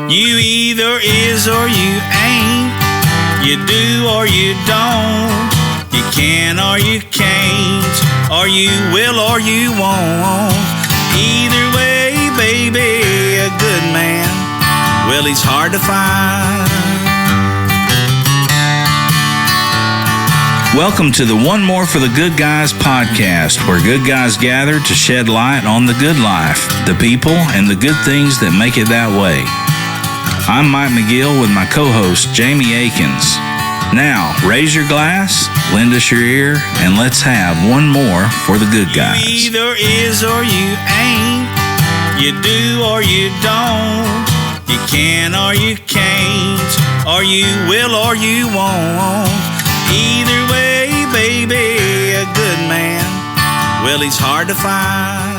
You either is or you ain't. You do or you don't. You can or you can't. Or you will or you won't. Either way, baby, a good man, well, he's hard to find. Welcome to the One More for the Good Guys podcast, where good guys gather to shed light on the good life, the people, and the good things that make it that way. I'm Mike McGill with my co-host, Jamie Akins. Now, raise your glass, lend us your ear, and let's have one more for the good guys. You either is or you ain't. You do or you don't. You can or you can't. Or you will or you won't. Either way, baby, a good man, well, he's hard to find.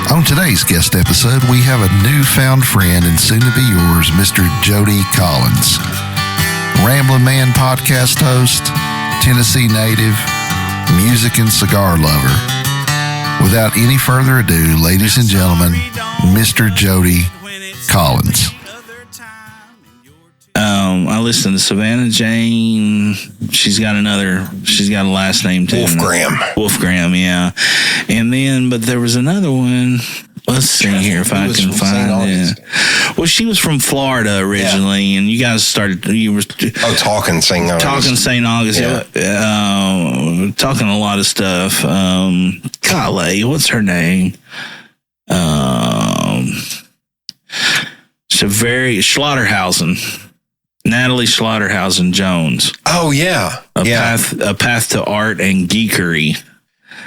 On today's guest episode, we have a newfound friend and soon-to-be yours, Mr. Jody Collins. Ramlin Man Podcast host, Tennessee native, music and cigar lover. Without any further ado, ladies and gentlemen, Mr. Jody Collins. I listened to Savannah Jane. She's got a last name too. Wolfgram, yeah. And then, but there was another one. Let's see here if I can find it. Well, she was from Florida originally, and you guys Talking St. August. Talking St. August. Yeah. Talking a lot of stuff. Golly, what's her name? It's a very Schlotterhausen. Natalie Schlotterhausen Jones. Oh, yeah. A path to art and geekery.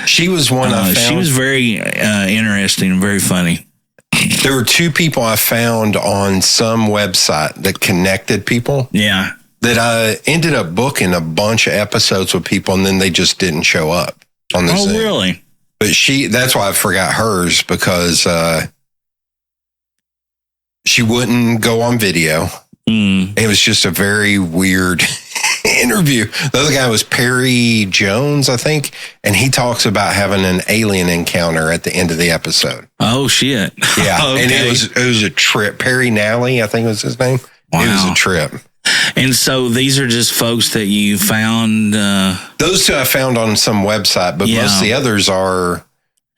She was one I found. She was very interesting and very funny. There were two people I found on some website that connected people. Yeah. That I ended up booking a bunch of episodes with people, and then they just didn't show up on the Zoom. Really? But that's why I forgot hers, because she wouldn't go on video. It was just a very weird interview. The other guy was Perry Jones, I think, and he talks about having an alien encounter at the end of the episode. Oh, shit. Yeah, Okay. And it was a trip. Perry Nally, I think was his name. Wow. It was a trip. And so these are just folks that you found? Those two I found on some website, but most of the others are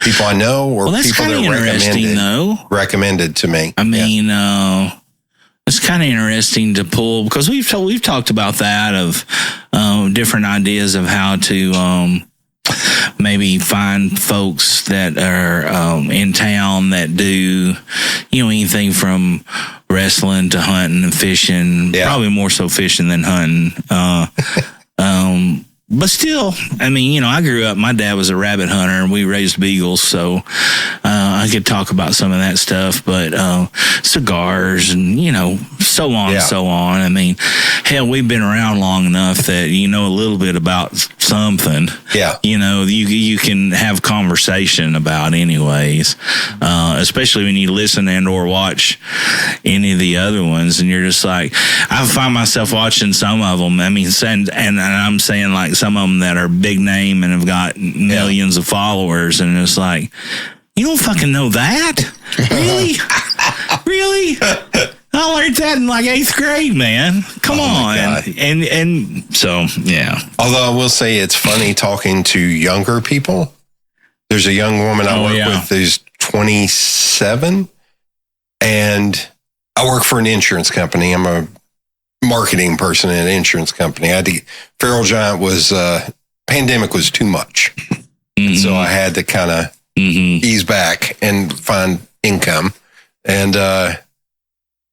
people I know or people that recommended to me. I mean, it's kind of interesting to pull, because we've talked about that, of different ideas of how to maybe find folks that are in town that do, anything from wrestling to hunting and fishing. Yeah. Probably more so fishing than hunting. But still, I mean, I grew up, my dad was a rabbit hunter and we raised beagles. So I could talk about some of that stuff, but cigars and, so on and so on. I mean, hell, we've been around long enough that you know a little bit about something. Yeah. You can have conversation about anyways, especially when you listen and or watch any of the other ones, and you're just like, I find myself watching some of them. I mean, and I'm saying like some of them that are big name and have got millions of followers, and it's like, you don't fucking know that? Really? Really? I learned that in like 8th grade, man. Come on. And so, yeah. Although I will say it's funny talking to younger people. There's a young woman I work with who's 27, and I work for an insurance company. I'm a marketing person at an insurance company. Feral Giant pandemic was too much. Mm-hmm. So I had to kind of ease back and find income. And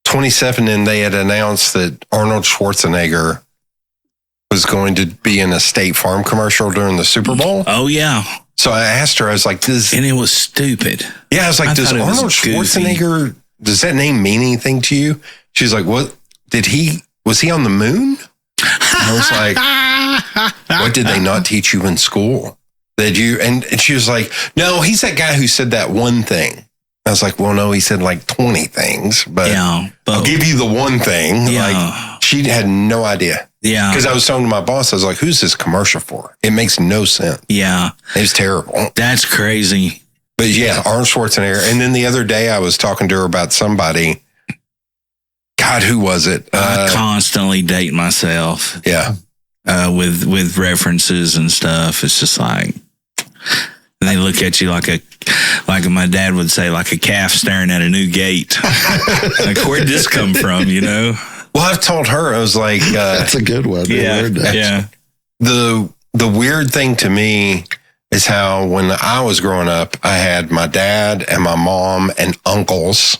27, and they had announced that Arnold Schwarzenegger was going to be in a State Farm commercial during the Super Bowl. Oh, yeah. So I asked her, I was like, and it was stupid. Yeah, I was like, does Arnold Schwarzenegger, does that name mean anything to you? She's like, what, was he on the moon? And I was like, what did they not teach you in school? And she was like, no, he's that guy who said that one thing. I was like, well, no, he said like 20 things, but I'll give you the one thing. Yeah. Like, she had no idea. Yeah. Because I was talking to my boss, I was like, who's this commercial for? It makes no sense. Yeah. It's terrible. That's crazy. But yeah, Arnold Schwarzenegger. And then the other day I was talking to her about somebody. God, who was it? I constantly date myself. Yeah. With references and stuff. It's just like, they look at you like my dad would say, like a calf staring at a new gate. Like, where'd this come from, you know? Well, I've told her, I was like... that's a good one. Yeah. The weird thing to me is how when I was growing up, I had my dad and my mom and uncles...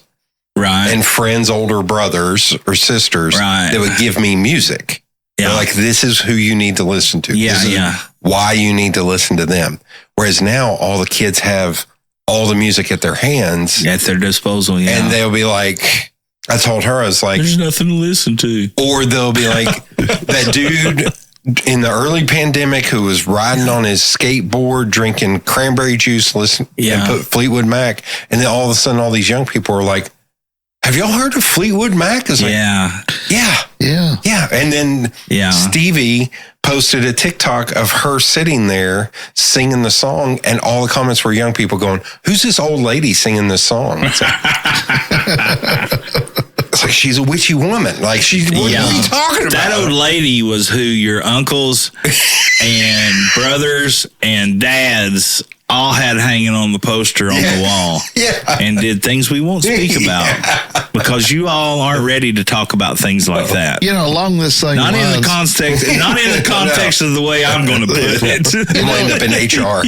Right. And friends, older brothers or sisters that would give me music. Yeah. They're like, this is who you need to listen to. Yeah, this is why you need to listen to them. Whereas now all the kids have all the music at their hands. At their disposal, yeah. And they'll be like, I told her, I was like... There's nothing to listen to. Or they'll be like, that dude in the early pandemic who was riding on his skateboard, drinking cranberry juice, and put Fleetwood Mac. And then all of a sudden, all these young people are like, have y'all heard of Fleetwood Mac? Like, yeah. And then Stevie posted a TikTok of her sitting there singing the song, and all the comments were young people going, who's this old lady singing this song? It's like she's a witchy woman. Like, what are you talking about? That old lady was who your uncles and brothers and dads all had hanging on the poster on the wall and did things we won't speak about because you all aren't ready to talk about things like that. You know, along this same not lines, in the context of the way I'm going to put it. You'll end up in HR.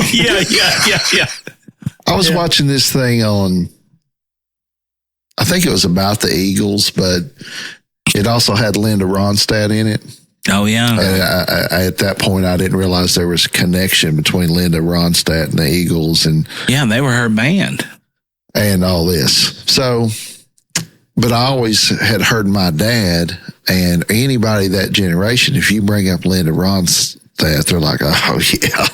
Yeah. I was watching this thing on, I think it was about the Eagles, but it also had Linda Ronstadt in it. Oh, yeah. And I, at that point, I didn't realize there was a connection between Linda Ronstadt and the Eagles. And yeah, they were her band. And all this. So, but I always had heard my dad and anybody that generation, if you bring up Linda Ronstadt, they're like, oh, yeah.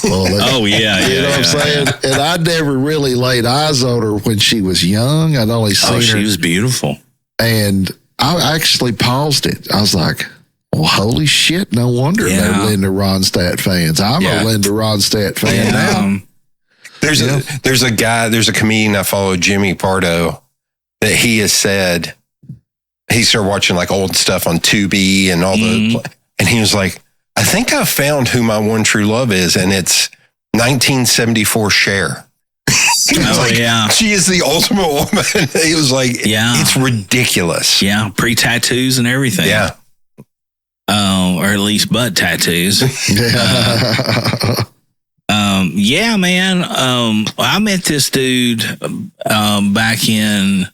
Well, you know what I'm saying? And I never really laid eyes on her when she was young. I'd only seen her. She was beautiful. And I actually paused it. I was like, well, holy shit, no wonder they're Linda Ronstadt fans. I'm a Linda Ronstadt fan now. There's a comedian I follow, Jimmy Pardo, that he has said, he started watching like old stuff on Tubi and all and he was like, I think I found who my one true love is, and it's 1974 Cher. He was she is the ultimate woman. He was like, it's ridiculous. Yeah, pre-tattoos and everything. Yeah. Or at least butt tattoos. Man. I met this dude back in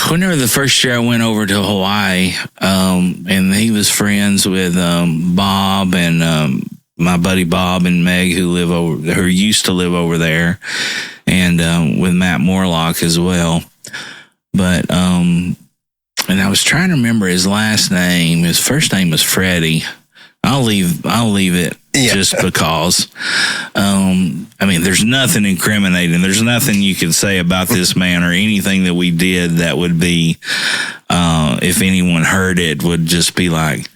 whenever the first year I went over to Hawaii, and he was friends with Bob and my buddy Bob and Meg who used to live over there, and with Matt Morlock as well. But and I was trying to remember his last name. His first name was Freddie. I'll leave it just because. I mean, there's nothing incriminating. There's nothing you can say about this man or anything that we did that would be, if anyone heard it, would just be like,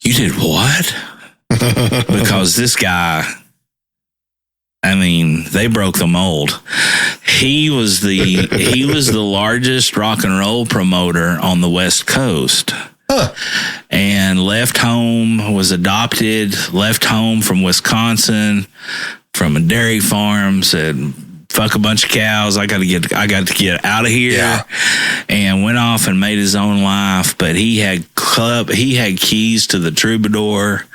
you did what? Because this guy, I mean, they broke the mold. He was the largest rock and roll promoter on the West Coast. And left home, was adopted, left home from Wisconsin, from a dairy farm, said, fuck a bunch of cows, I got to get out of here, and went off and made his own life. But he had keys to the Troubadour.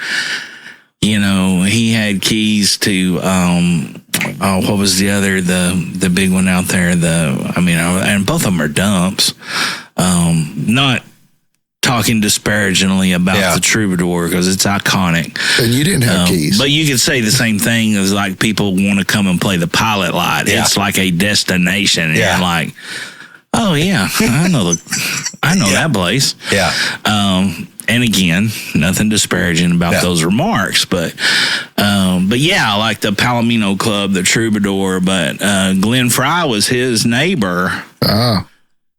You know, he had keys to what was the other, the big one out there, and both of them are dumps. Not talking disparagingly about the Troubadour because it's iconic. And you didn't have keys. But you could say the same thing as like people want to come and play the Pilot Light. Yeah. It's like a destination. And you're like, oh yeah, I know that place. Yeah. And again, nothing disparaging about those remarks, but yeah, like the Palomino Club, the Troubadour, but Glenn Fry was his neighbor.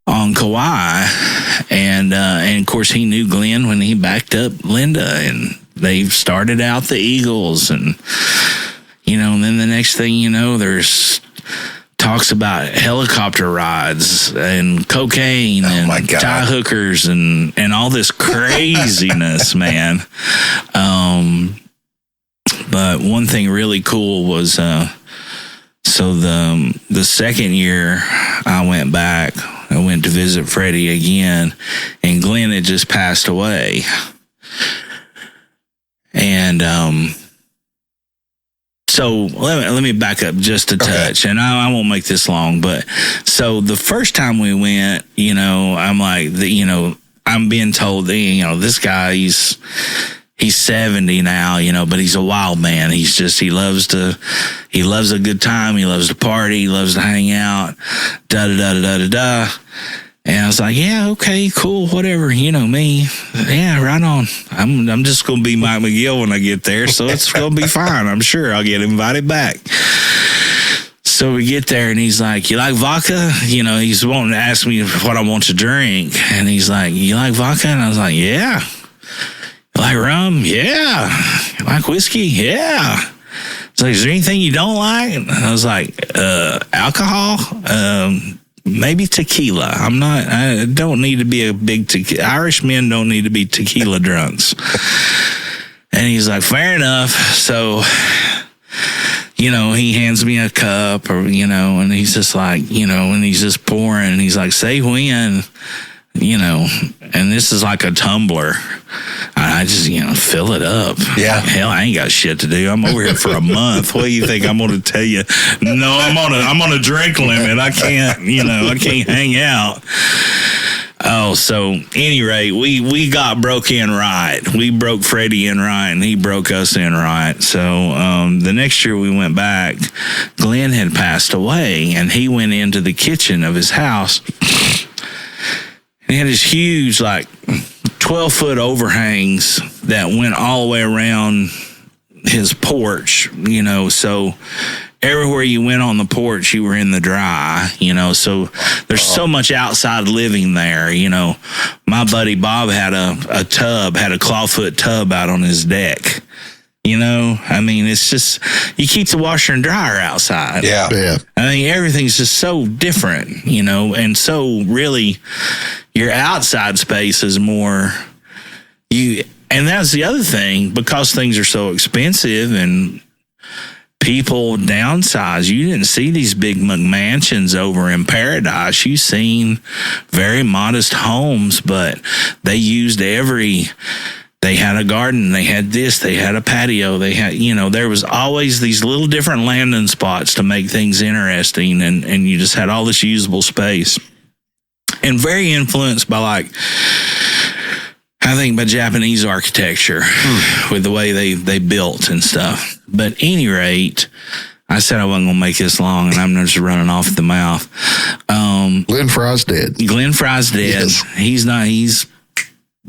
on Kauai, and of course he knew Glenn when he backed up Linda, and they started out the Eagles, and and then the next thing you know, there's talks about helicopter rides and cocaine and tie hookers and all this craziness, man. But one thing really cool was, so the second year I went back, I went to visit Freddie again, and Glenn had just passed away. And, so let me back up just a touch, and I won't make this long. But so the first time we went, I'm like, I'm being told, this guy, he's 70 now, but he's a wild man. He loves a good time. He loves to party. He loves to hang out. Da. And I was like, yeah, okay, cool, whatever, me. Yeah, right on. I'm just going to be Mike McGill when I get there, so it's going to be fine. I'm sure I'll get invited back. So we get there, and he's like, you like vodka? He's wanting to ask me what I want to drink. And he's like, you like vodka? And I was like, yeah. You like rum? Yeah. You like whiskey? Yeah. He's like, is there anything you don't like? And I was like, alcohol? Maybe tequila. I don't need to be a big tequila. Irish men don't need to be tequila drunks. And he's like, fair enough. So, he hands me a cup and he's just like, and he's just pouring, and he's like, say when, and this is like a tumbler. I just, fill it up. Yeah. Hell, I ain't got shit to do. I'm over here for a month. What do you think I'm going to tell you? No, I'm on a drink limit. I can't, I can't hang out. Oh, so any rate, we got broke in right. We broke Freddie in right, and he broke us in right. So the next year we went back, Glenn had passed away, and he went into the kitchen of his house. And he had this huge, 12-foot overhangs that went all the way around his porch, so everywhere you went on the porch, you were in the dry, so there's so much outside living there. My buddy Bob had a clawfoot tub out on his deck. It's just, you keep the washer and dryer outside. Yeah. Everything's just so different, and so really your outside space is more and that's the other thing, because things are so expensive and people downsize. You didn't see these big McMansions over in Paradise. You seen very modest homes, but they used they had a garden, they had this, they had a patio, they had, there was always these little different landing spots to make things interesting, and you just had all this usable space. And very influenced by I think by Japanese architecture with the way they built and stuff. But at any rate, I said I wasn't going to make this long, and I'm just running off at the mouth. Glenn Fry's dead. Yes. He's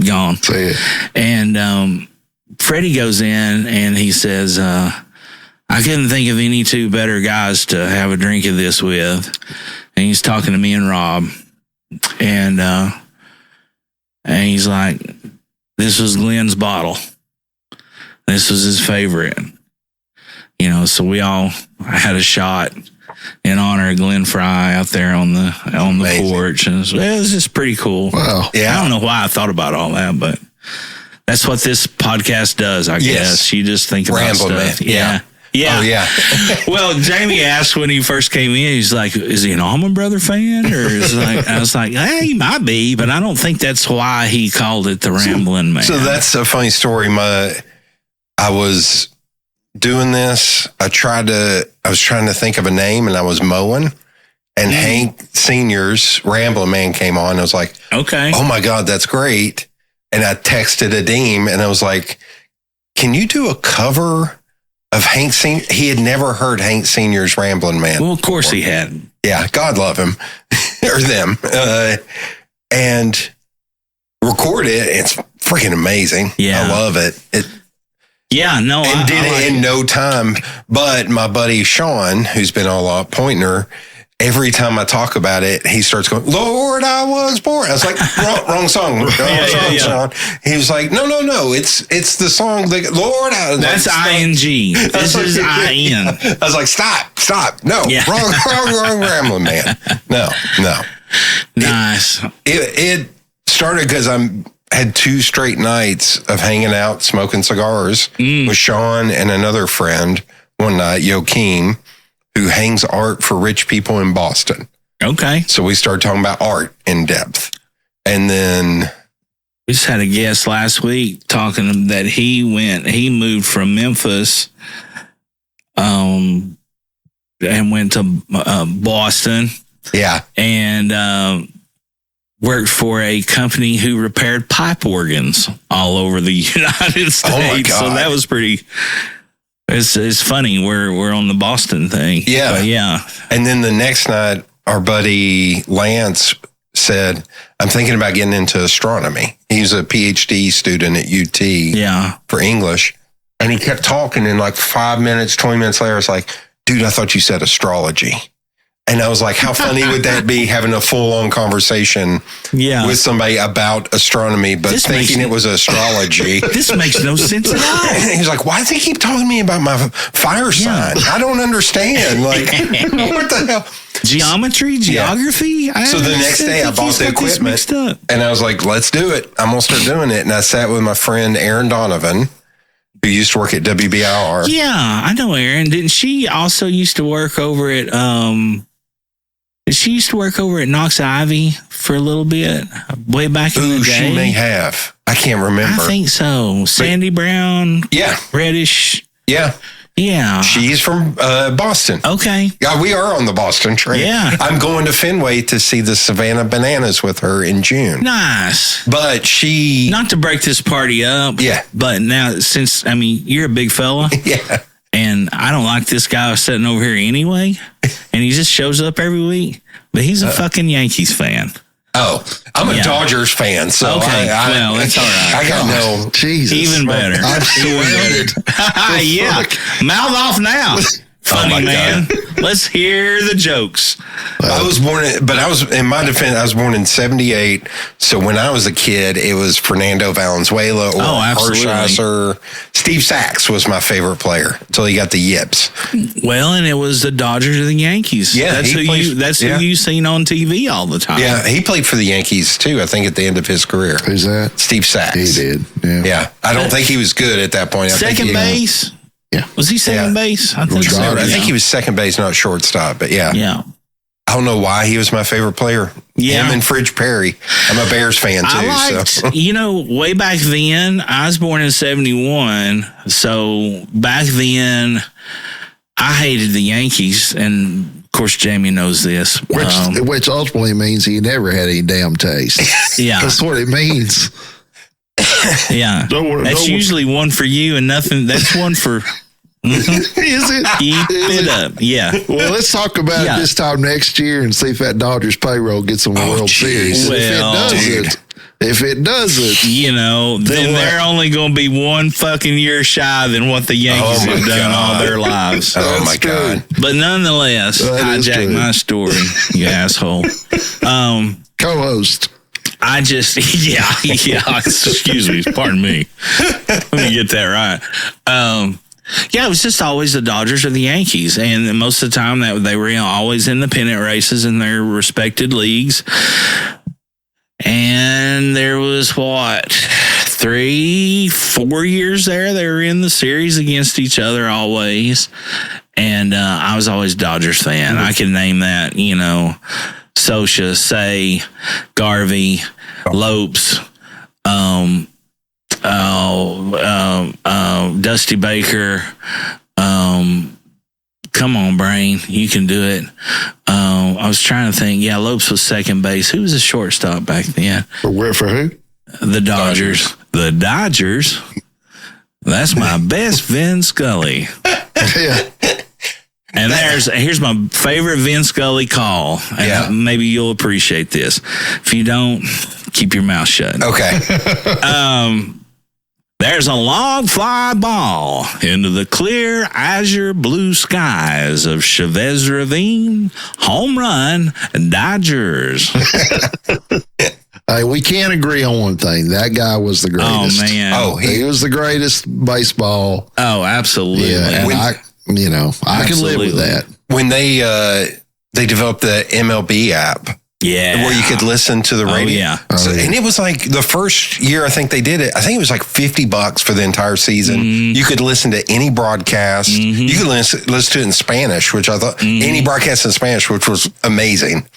gone. Say it. And Freddie goes in, and he says, I couldn't think of any two better guys to have a drink of this with. And he's talking to me and Rob. And he's like, this was Glenn's bottle. This was his favorite. So I had a shot in honor of Glenn Fry out there on the porch. And it was just pretty cool. Wow. Yeah. I don't know why I thought about all that, but that's what this podcast does, I guess. You just think about Ramblin stuff. Yeah. Yeah. Oh, yeah. Well, Jamie asked when he first came in, he's like, is he an Allman Brother fan? Or I was like, he might be, but I don't think that's why he called it the Ramblin Man. So that's a funny story. I was doing this. I was trying to think of a name, and I was mowing, and Hank Sr.'s Ramblin Man came on. I was like, okay, oh my God, that's great. And I texted Adeem, and I was like, can you do a cover of Hank Sr.? He had never heard Hank Sr.'s Ramblin Man. Well, of course he had. Yeah, God love him or them. And record it. It's freaking amazing. Yeah. I love it. Did it in no time. But my buddy Sean, who's been all out pointer, every time I talk about it, he starts going, Lord, I was born. I was like, wrong song. Wrong song, Sean. He was like, no. It's the song. Lord, I was That's like, ING. This is IN. I was like, stop. No, wrong, Ramlin Man. No. Nice. It started because had 2 straight nights of hanging out, smoking cigars with Sean and another friend one night, Joaquin, who hangs art for rich people in Boston. Okay. So we started talking about art in depth. And then we just had a guest last week talking that he moved from Memphis and went to Boston. Yeah. And worked for a company who repaired pipe organs all over the United States. Oh my God. So that was pretty... It's funny. We're on the Boston thing. Yeah. But yeah. And then the next night, our buddy Lance said, I'm thinking about getting into astronomy. He's a PhD student at UT for English. And he kept talking, and like 5 minutes, 20 minutes later, it's like, dude, I thought you said astrology. And I was like, how funny would that be, having a full-on conversation with somebody about astronomy, but thinking it was astrology? This makes no sense at all. And he's like, why does he keep telling me about my fire sign? I don't understand. Like, what the hell? Geometry, geography? Yeah. So the next day I bought the equipment, and I was like, let's do it. I'm going to start doing it. And I sat with my friend Aaron Donovan, who used to work at WBIR. Yeah, I know Aaron. Didn't she also used to work over at... She used to work over at Knox Ivy for a little bit, way back in the day. She may have. I can't remember. I think so. Sandy Brown. Yeah. Reddish. Yeah. Yeah. She's from Boston. Okay. Yeah, we are on the Boston train. Yeah. I'm going to Fenway to see the Savannah Bananas with her in June. Nice. But she... Not to break this party up. Yeah. But now, since, you're a big fella. Yeah. And I don't like this guy sitting over here anyway. And he just shows up every week. But he's a fucking Yankees fan. Oh, I'm a Dodgers fan. So okay. Well, that's all right. I got no... Jesus. Even better. I'm surrounded. Yeah. Mouth off now. Funny man. God. Let's hear the jokes. I was born in my defense, I was born in 78. So when I was a kid, it was Fernando Valenzuela or Hershiser. Steve Sachs was my favorite player until he got the yips. Well, and it was the Dodgers or the Yankees. Yeah, that's who you've seen on TV all the time. Yeah, he played for the Yankees too, I think, at the end of his career. Who's that? Steve Sachs. He did. Yeah. I don't think he was good at that point. Second base? Yeah. Was he second base? I think so. I think he was second base, not shortstop, but yeah. Yeah. I don't know why he was my favorite player. Yeah. Him and Fridge Perry. I'm a Bears fan too. I liked, way back then, I was born in 71. So back then, I hated the Yankees. And of course, Jamie knows this. Which ultimately means he never had any damn taste. Yeah. That's what it means. Yeah. That's usually one for you and nothing. That's one for... Is it? Keep it up. Yeah. Well, let's talk about it this time next year and see if that Dodgers payroll gets them a World Series. Well, if it doesn't, then they're only going to be one fucking year shy than what the Yankees have done all their lives. Oh my God. But nonetheless, hijack my story, you asshole. Co-host. I just, excuse me, pardon me. Let me get that right. It was just always the Dodgers or the Yankees. And most of the time that they were always in the pennant races in their respected leagues. And there was 3-4 years there. They were in the series against each other always. And I was always a Dodgers fan. Mm-hmm. I can name that, Socha, Say, Garvey, Lopes, Dusty Baker. Come on, brain, you can do it. I was trying to think. Yeah, Lopes was second base. Who was the shortstop back then? For who? The Dodgers. The Dodgers. That's my best Vin Scully. Yeah. And here's my favorite Vin Scully call. And maybe you'll appreciate this. If you don't, keep your mouth shut. Okay. There's a long fly ball into the clear azure blue skies of Chavez Ravine. Home run, Dodgers. Hey, we can't agree on one thing. That guy was the greatest. Oh, man. Oh, He was the greatest baseball. Oh, absolutely. Yeah, and I can live with that. When they developed the MLB app, Yeah. where you could listen to the radio. Yeah. And it was like the first year I think they did it, I think it was like $50 for the entire season. You could listen to any broadcast. You could listen to it in Spanish, which I thought, any broadcast in Spanish, which was amazing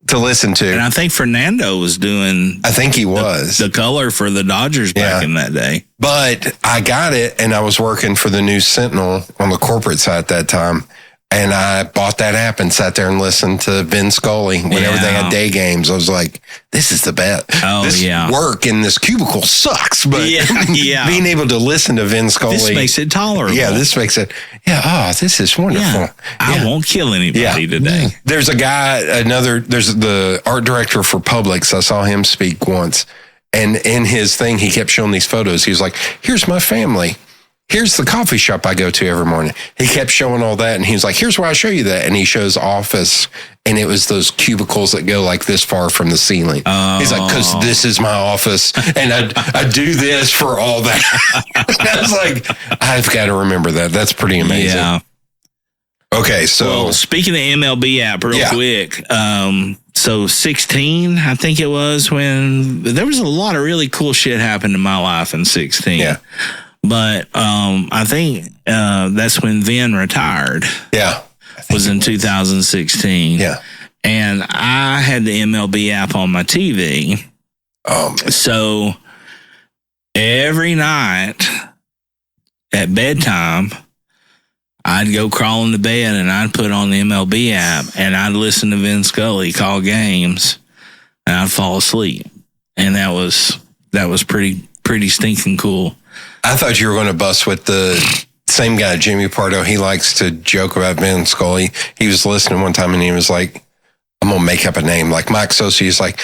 to listen to. And I think Fernando was doing I think he was. the color for the Dodgers back in that day. But I got it, and I was working for the News Sentinel on the corporate side at that time. And I bought that app and sat there and listened to Vin Scully whenever they had day games. I was like, this is the best. This work in this cubicle sucks. But being able to listen to Vin Scully. This makes it tolerable. Yeah, this makes it. This is wonderful. Yeah. I won't kill anybody today. There's a guy, there's the art director for Publix. I saw him speak once. And in his thing, he kept showing these photos. He was like, here's my family. Here's the coffee shop I go to every morning. He kept showing all that. And he was like, here's where I show you that. And he shows office. And it was those cubicles that go like this far from the ceiling. He's like, because this is my office. And I do this for all that. I was like, I've got to remember that. That's pretty amazing. Yeah. Okay, so. Well, speaking of MLB app real quick. So 16, I think it was, when there was a lot of really cool shit happened in my life in 16. Yeah. But I think that's when Vin retired. Yeah. Was in 2016. Yeah. And I had the MLB app on my TV. So every night at bedtime, I'd go crawl into bed and I'd put on the MLB app and I'd listen to Vin Scully call games and I'd fall asleep. And that was pretty stinking cool. I thought you were going to bust with the same guy, Jimmy Pardo. He likes to joke about Vin Scully. He was listening one time and he was like, I'm going to make up a name. Like Mike Sosa, he's like,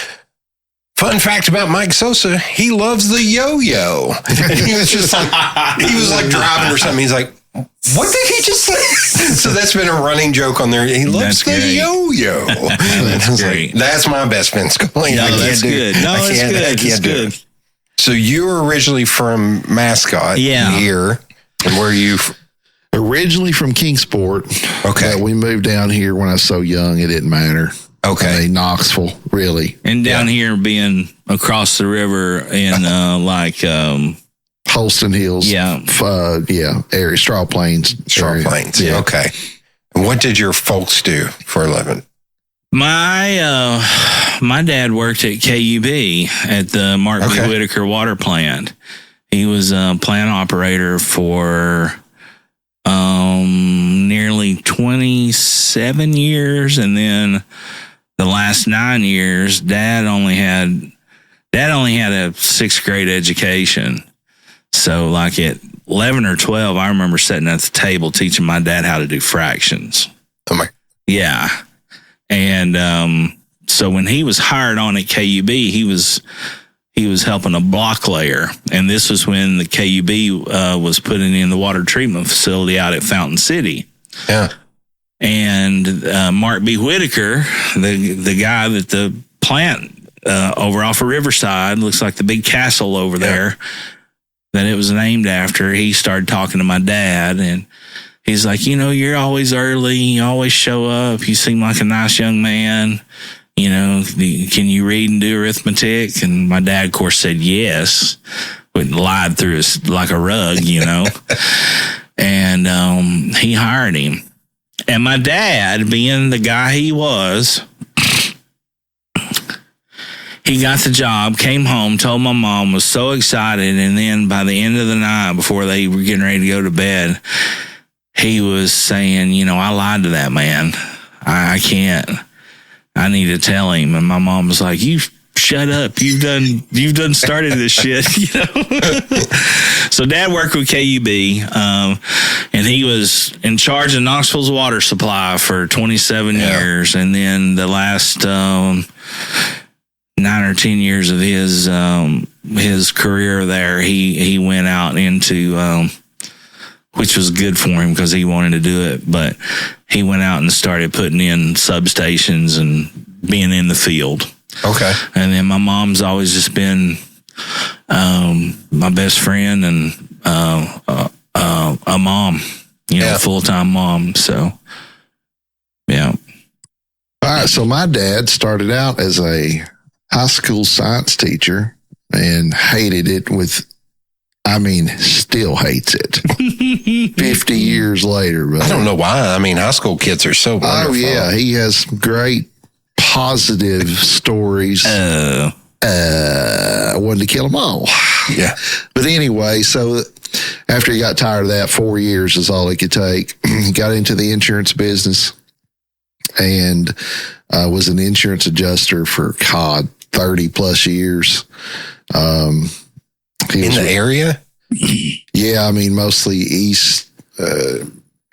fun fact about Mike Sosa, he loves the yo-yo. And he was just like, he was like driving or something. He's like, what did he just say? So that's been a running joke on there. He loves the yo-yo. That's great. Like, that's my best Vin Scully. No, that's good. No, it's good. So you were originally from Mascot here. And where are you? Originally from Kingsport. Okay. But we moved down here when I was so young, it didn't matter. Okay. Knoxville, really. And down here being across the river in Holston Hills. Area, Straw Plains. Plains. Yeah. Okay. And what did your folks do for a living? My dad worked at KUB at the Mark B. Whitaker water plant. He was a plant operator for nearly 27 years, and then the last 9 years, Dad only had a sixth grade education. So, like at 11 or 12, I remember sitting at the table teaching my dad how to do fractions. Oh my! Yeah. And so when he was hired on at KUB, he was helping a block layer. And this was when the KUB was putting in the water treatment facility out at Fountain City. Yeah. And Mark B. Whitaker, the guy that the plant over off of Riverside, looks like the big castle over there that it was named after, he started talking to my dad, and he's like, you're always early. You always show up. You seem like a nice young man. Can you read and do arithmetic? And my dad, of course, said yes, but lied through us like a rug, And he hired him. And my dad, being the guy he was, he got the job, came home, told my mom, was so excited. And then by the end of the night, before they were getting ready to go to bed, he was saying, I lied to that man. I can't. I need to tell him. And my mom was like, you shut up. You've done started this shit, So Dad worked with KUB, and he was in charge of Knoxville's water supply for 27 years. And then the last 9 or 10 years of his career there, he went out into, which was good for him because he wanted to do it, but he went out and started putting in substations and being in the field. Okay. And then my mom's always just been my best friend and a mom, full-time mom. So, yeah. All right. So my dad started out as a high school science teacher and hated it still hates it 50 years later. But I don't know why. I mean, high school kids are so wonderful. Oh, yeah. He has great positive stories. I wanted to kill them all. Yeah. But anyway, so after he got tired of that, 4 years is all he could take. He got into the insurance business and was an insurance adjuster for 30 plus years. In the area? Yeah, I mean, mostly East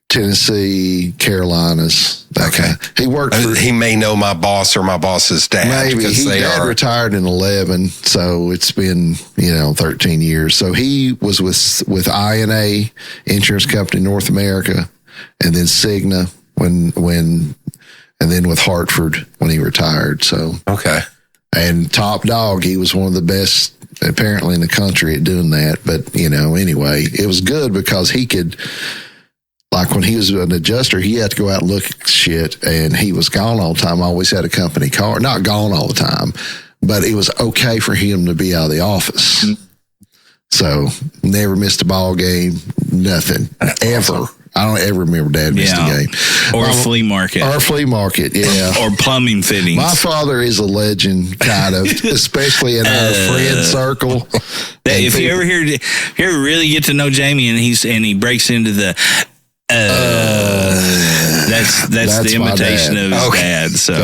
Tennessee, Carolinas. Okay. He worked for... He may know my boss or my boss's dad. Maybe. His dad retired in 11, so it's been, 13 years. So he was with INA Insurance Company North America, and then Cigna and then with Hartford when he retired. So okay. And top dog, he was one of the best apparently in the country at doing that. But anyway, it was good because he could, like when he was an adjuster, he had to go out and look at shit, and he was gone all the time. Always had a company car, not gone all the time, but it was okay for him to be out of the office. So never missed a ball game, nothing, ever. I don't ever remember Dad missed a game. Or a flea market. Or a flea market, yeah. Or plumbing fittings. My father is a legend, kind of, especially in our friend circle. If you ever really get to know Jamie and he breaks into the that's the imitation of his dad. So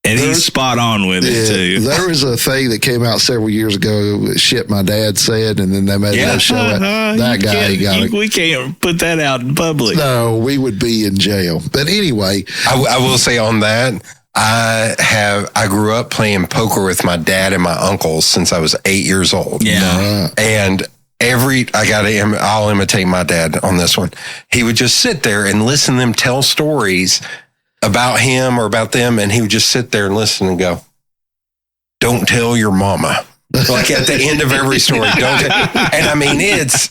and he's spot on with it too. There was a thing that came out several years ago, shit my dad said, and then they made a show that guy. We can't put that out in public. No, we would be in jail. But anyway, I will say on that, I grew up playing poker with my dad and my uncles since I was 8 years old. Yeah, and I'll imitate my dad on this one. He would just sit there and listen to them tell stories about him or about them, and he would just sit there and listen and go, "Don't tell your mama." Like at the end of every story, don't tell. And I mean,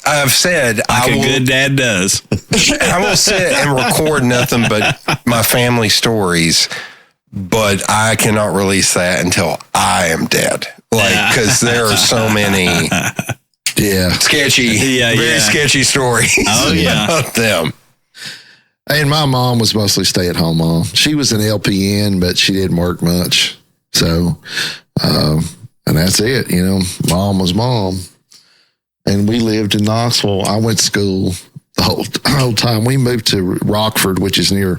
I've said, like a good dad does. I will sit and record nothing but my family stories, but I cannot release that until I am dead. Because there are so many sketchy, very sketchy stories about them. And my mom was mostly stay-at-home mom. She was an LPN, but she didn't work much. So, and that's it. Mom was mom. And we lived in Knoxville. I went to school the whole time. We moved to Rockford, which is near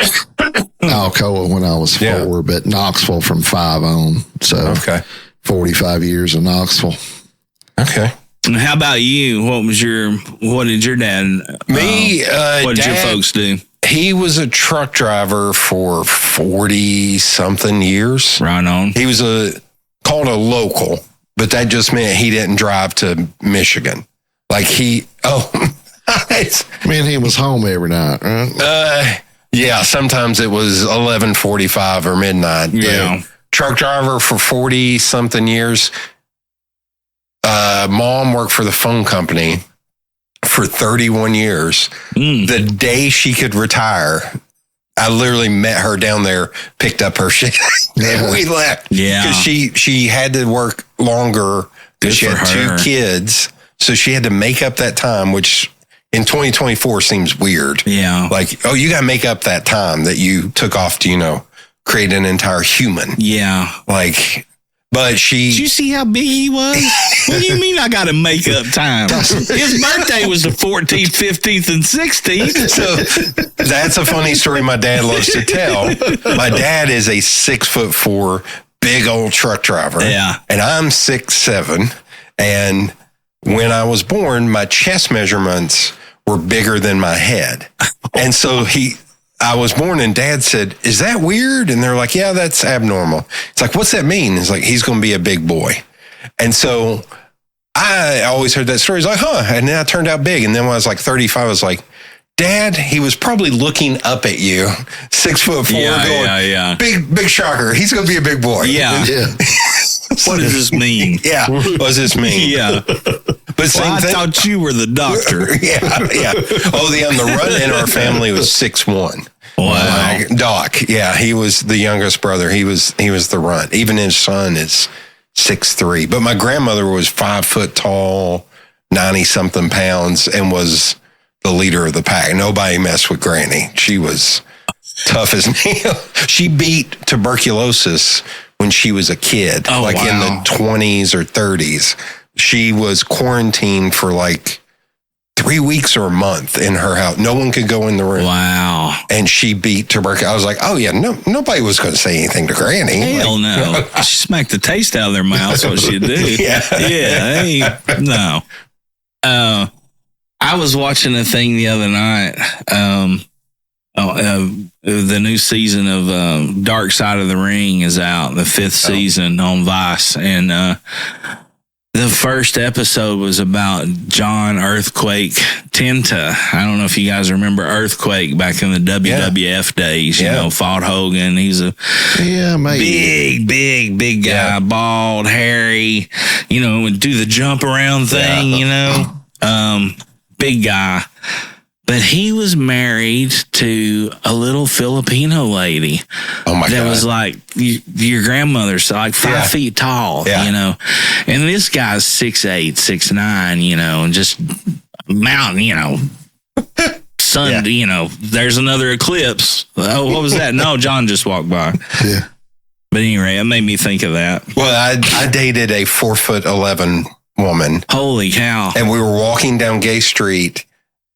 Alcoa when I was 4, but Knoxville from 5 on. So, 45 years in Knoxville. Okay. And how about you? What did your dad? What did your folks do? He was a truck driver for 40-something years. Right on. He was called a local, but that just meant he didn't drive to Michigan. Like he was home every night, right? Sometimes it was 11:45 or midnight. Yeah. Truck driver for 40-something years. Mom worked for the phone company for 31 years. The day she could retire, I literally met her down there, picked up her shit, and we left. Yeah. Because she had to work longer because she had 2 kids. So she had to make up that time, which in 2024 seems weird. Yeah. Like, you got to make up that time that you took off to, create an entire human. Yeah. But did you see how big he was? What do you mean I got to make up time? His birthday was the 14th, 15th, and 16th. So that's a funny story my dad loves to tell. My dad is a 6'4" big old truck driver. Yeah. And I'm 6'7". And when I was born, my chest measurements were bigger than my head. And so I was born and Dad said, "Is that weird?" And they're like, "Yeah, that's abnormal." It's like, "What's that mean?" It's like, "He's going to be a big boy." And so I always heard that story. It's like, huh? And then I turned out big. And then when I was like 35, I was like, Dad, he was probably looking up at you, 6'4", going, big shocker. He's going to be a big boy. Yeah. What does this mean? Yeah. What does this mean? Yeah. But same thing. I thought you were the doctor. Yeah. Oh, the run in our family was 6'1". Wow. Doc. Yeah. He was the youngest brother. He was the runt. Even his son is 6'3". But my grandmother was 5 foot tall, 90 something pounds, and was the leader of the pack. Nobody messed with Granny. She was tough as nails. She beat tuberculosis when she was a kid, in the 20s or 30s. She was quarantined for like 3 weeks or a month in her house. No one could go in the room. Wow. And she beat tuberculosis. I was like, oh, yeah, nobody was going to say anything to Granny. Hell no. She smacked the taste out of their mouth. That's what she'd do. Yeah. No. I was watching a thing the other night. The new season of Dark Side of the Ring is out, the 5th season on Vice. And the first episode was about John Earthquake Tenta. I don't know if you guys remember Earthquake back in the WWF days. You know, fought Hogan. He's a big guy, bald, hairy, would do the jump around thing, big guy. But he was married to a little Filipino lady. Oh my God. That was like your grandmother's, like 5 feet tall, And this guy's 6'8", 6'9", and just mountain, sun, there's another eclipse. Oh, what was that? No, John just walked by. Yeah. But anyway, it made me think of that. Well, I dated a 4'11" woman. Holy cow. And we were walking down Gay Street,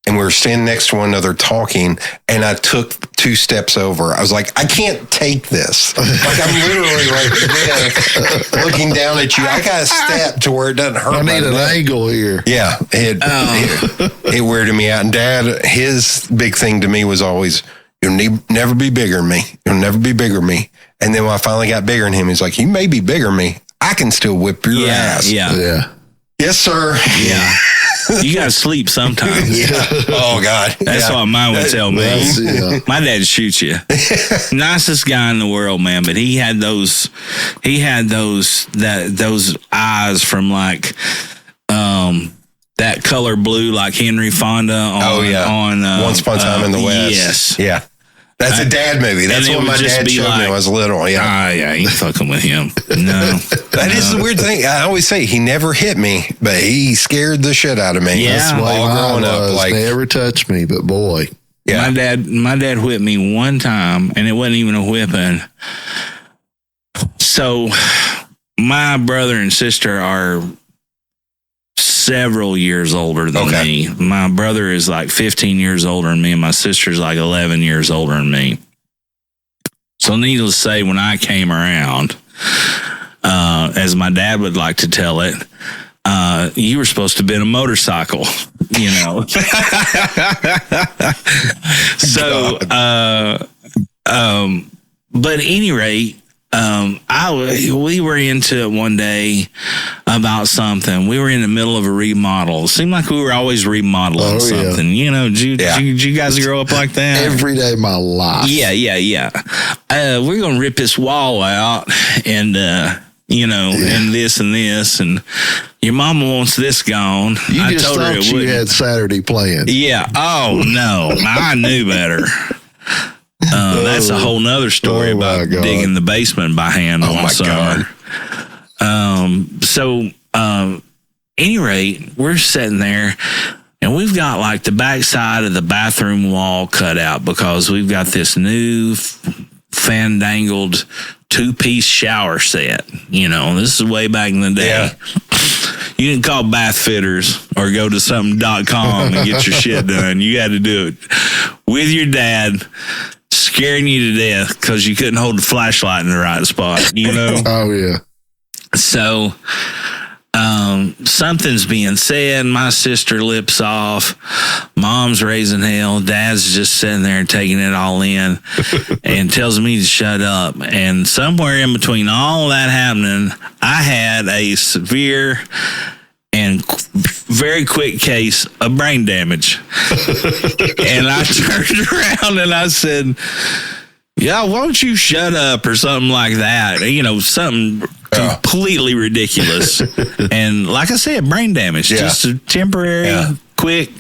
and we were standing next to one another talking, and I took 2 steps over. I was like, I can't take this. Like, I'm literally like this, looking down at you. I got to step to where it doesn't hurt. I need an angle here. Yeah. It weirded me out. And Dad, his big thing to me was always, you'll never be bigger than me. You'll never be bigger than me. And then when I finally got bigger than him, he's like, you may be bigger than me. I can still whip your ass. Yeah. Yes, sir. Yeah. You got to sleep sometimes. Oh, God. That's what mine would tell me. My dad shoots you. Nicest guy in the world, man. But he had those eyes from like that color blue, like Henry Fonda on Once Upon a Time in the West. Yes. Yeah. That's a dad movie. That's what my dad showed me when I was little. Yeah. You ain't fucking with him. No. That is the weird thing. I always say he never hit me, but he scared the shit out of me. Yeah. That's why all growing up. Like, never touched me, but boy. Yeah. My dad whipped me one time, and it wasn't even a whipping. So my brother and sister are several years older than me. My brother is like 15 years older than me, and my sister's like 11 years older than me. So needless to say, when I came around, as my dad would like to tell it, you were supposed to have been a motorcycle, So, but at any rate, we were into it one day about something. We were in the middle of a remodel. It seemed like we were always remodeling something. Did you guys grow up like that? Every day of my life. Yeah. We're going to rip this wall out and, and this and this. And your mama wants this gone. I just told her you had Saturday planned. Yeah. Oh, no. I knew better. That's a whole nother story about digging the basement by hand one summer. So, any rate, we're sitting there, and we've got like the backside of the bathroom wall cut out because we've got this new fandangled 2-piece shower set. This is way back in the day. Yeah. You didn't call bath fitters or go to something.com and get your shit done. You had to do it with your dad, scaring you to death because you couldn't hold the flashlight in the right spot, Oh, yeah. So something's being said. My sister lips off. Mom's raising hell. Dad's just sitting there taking it all in and tells me to shut up. And somewhere in between all that happening, I had a severe and very quick case of brain damage. And I turned around and I said, yeah, why don't you shut up or something like that? You know, something completely ridiculous. And like I said, brain damage, just a temporary, quick.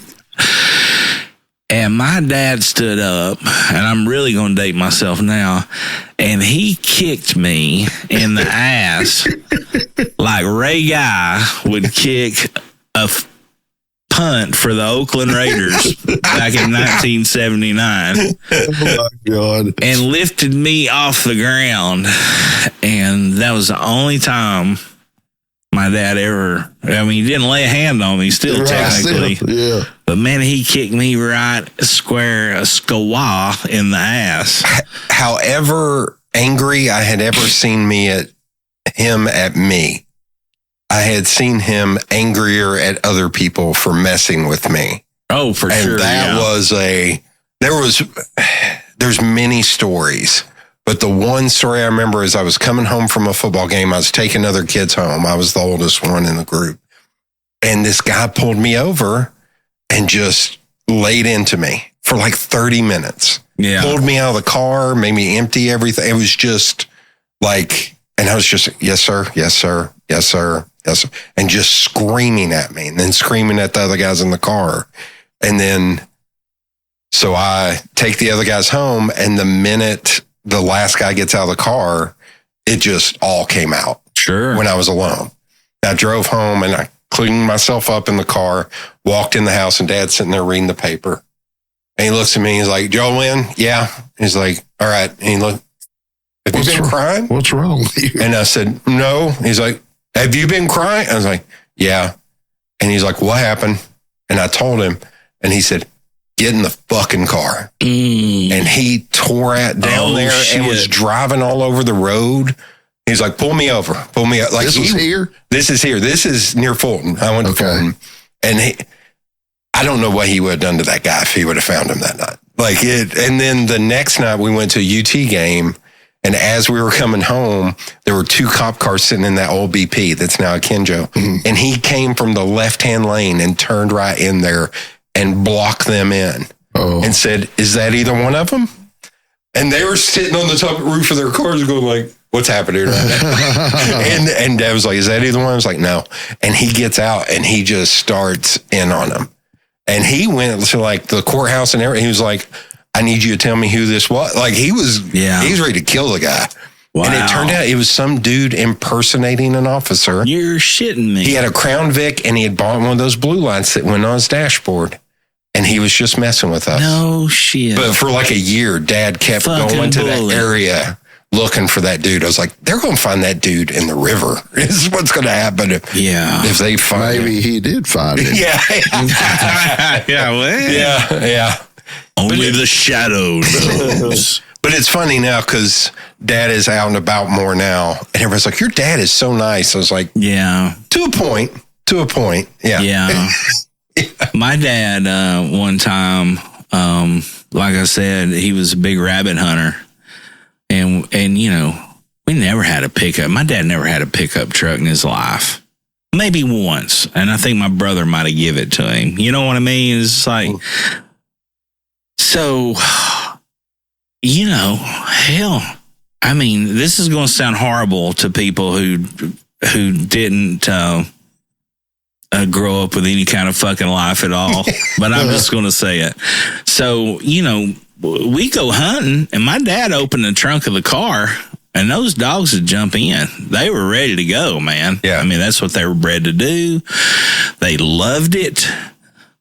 And my dad stood up, and I'm really going to date myself now, and he kicked me in the ass like Ray Guy would kick a punt for the Oakland Raiders back in 1979. Oh my God. And lifted me off the ground. And that was the only time my dad ever, I mean, he didn't lay a hand on me still, technically. Yeah. But man, he kicked me right square a squaw in the ass. However angry I had ever seen him at me, I had seen him angrier at other people for messing with me. Oh, for and sure. And that was there's many stories, but the one story I remember is I was coming home from a football game. I was taking other kids home. I was the oldest one in the group. And this guy pulled me over and just laid into me for like 30 minutes. Yeah. Pulled me out of the car, made me empty everything. It was just like, and I was just, yes, sir, yes, sir, yes, sir, yes, sir. And just screaming at me and then screaming at the other guys in the car. And then, so I take the other guys home, and the minute the last guy gets out of the car, it just all came out. Sure. When I was alone. I drove home and I cleaned myself up in the car, walked in the house, and Dad's sitting there reading the paper. And he looks at me, he's like, Joe Lynn? Yeah. He's like, all right. And he looked, have you been crying? What's wrong with you? And I said, no. He's like, have you been crying? I was like, yeah. And he's like, what happened? And I told him, and he said, get in the fucking car. And he tore it down there and was driving all over the road. He's like, pull me over. Pull me up. Like, this is here? This is here. This is near Fulton. I went to Fulton. And I don't know what he would have done to that guy if he would have found him that night. Like it. And then the next night we went to a UT game. And as we were coming home, there were two cop cars sitting in that old BP that's now a Kenjo. And he came from the left-hand lane and turned right in there and blocked them in and said, is that either one of them? And they were sitting on the top roof of their cars going like, what's happening right now? and Dad was like, is that either one? I was like, no. And he gets out and he just starts in on them. And he went to like the courthouse and everything. He was like, I need you to tell me who this was. Like he was ready to kill the guy. Wow. And it turned out it was some dude impersonating an officer. You're shitting me. He had a Crown Vic and he had bought one of those blue lights that went on his dashboard. And he was just messing with us. No shit. But for like a year, Dad kept going to that area looking for that dude. I was like, they're going to find that dude in the river. This is what's going to happen if they find Maybe he did find him. Yeah. Only the shadow knows. But it's funny now because Dad is out and about more now. And everybody's like, your dad is so nice. I was like, yeah. To a point. Yeah. Yeah. My dad, one time, like I said, he was a big rabbit hunter. And you know, we never had a pickup. My dad never had a pickup truck in his life. Maybe once. And I think my brother might have given it to him. You know what I mean? It's like, so, you know, hell, I mean, this is going to sound horrible to people who didn't grow up with any kind of fucking life at all, but I'm just going to say it. So, you know, we go hunting, and my dad opened the trunk of the car, and those dogs would jump in. They were ready to go, man. Yeah. I mean, that's what they were bred to do. They loved it,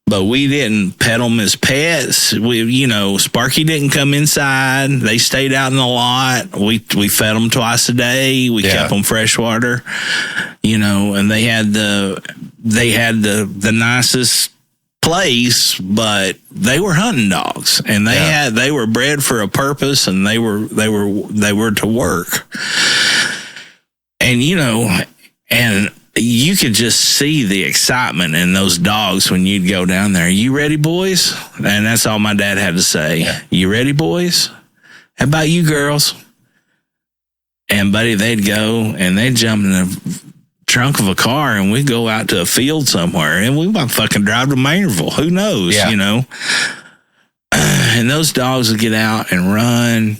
but we didn't pet them as pets. Sparky didn't come inside. They stayed out in the lot. We fed them twice a day. We kept them fresh water, and they had the nicest place, but they were hunting dogs, and they were bred for a purpose, and they were to work. And and you could just see the excitement in those dogs when you'd go down there. You ready, boys? And that's all my dad had to say. Yeah. You ready, boys? How about you girls? And buddy, they'd go and they'd jump in the trunk of a car and we'd go out to a field somewhere and we might fucking drive to Maynardville. Who knows, you know? And those dogs would get out and run.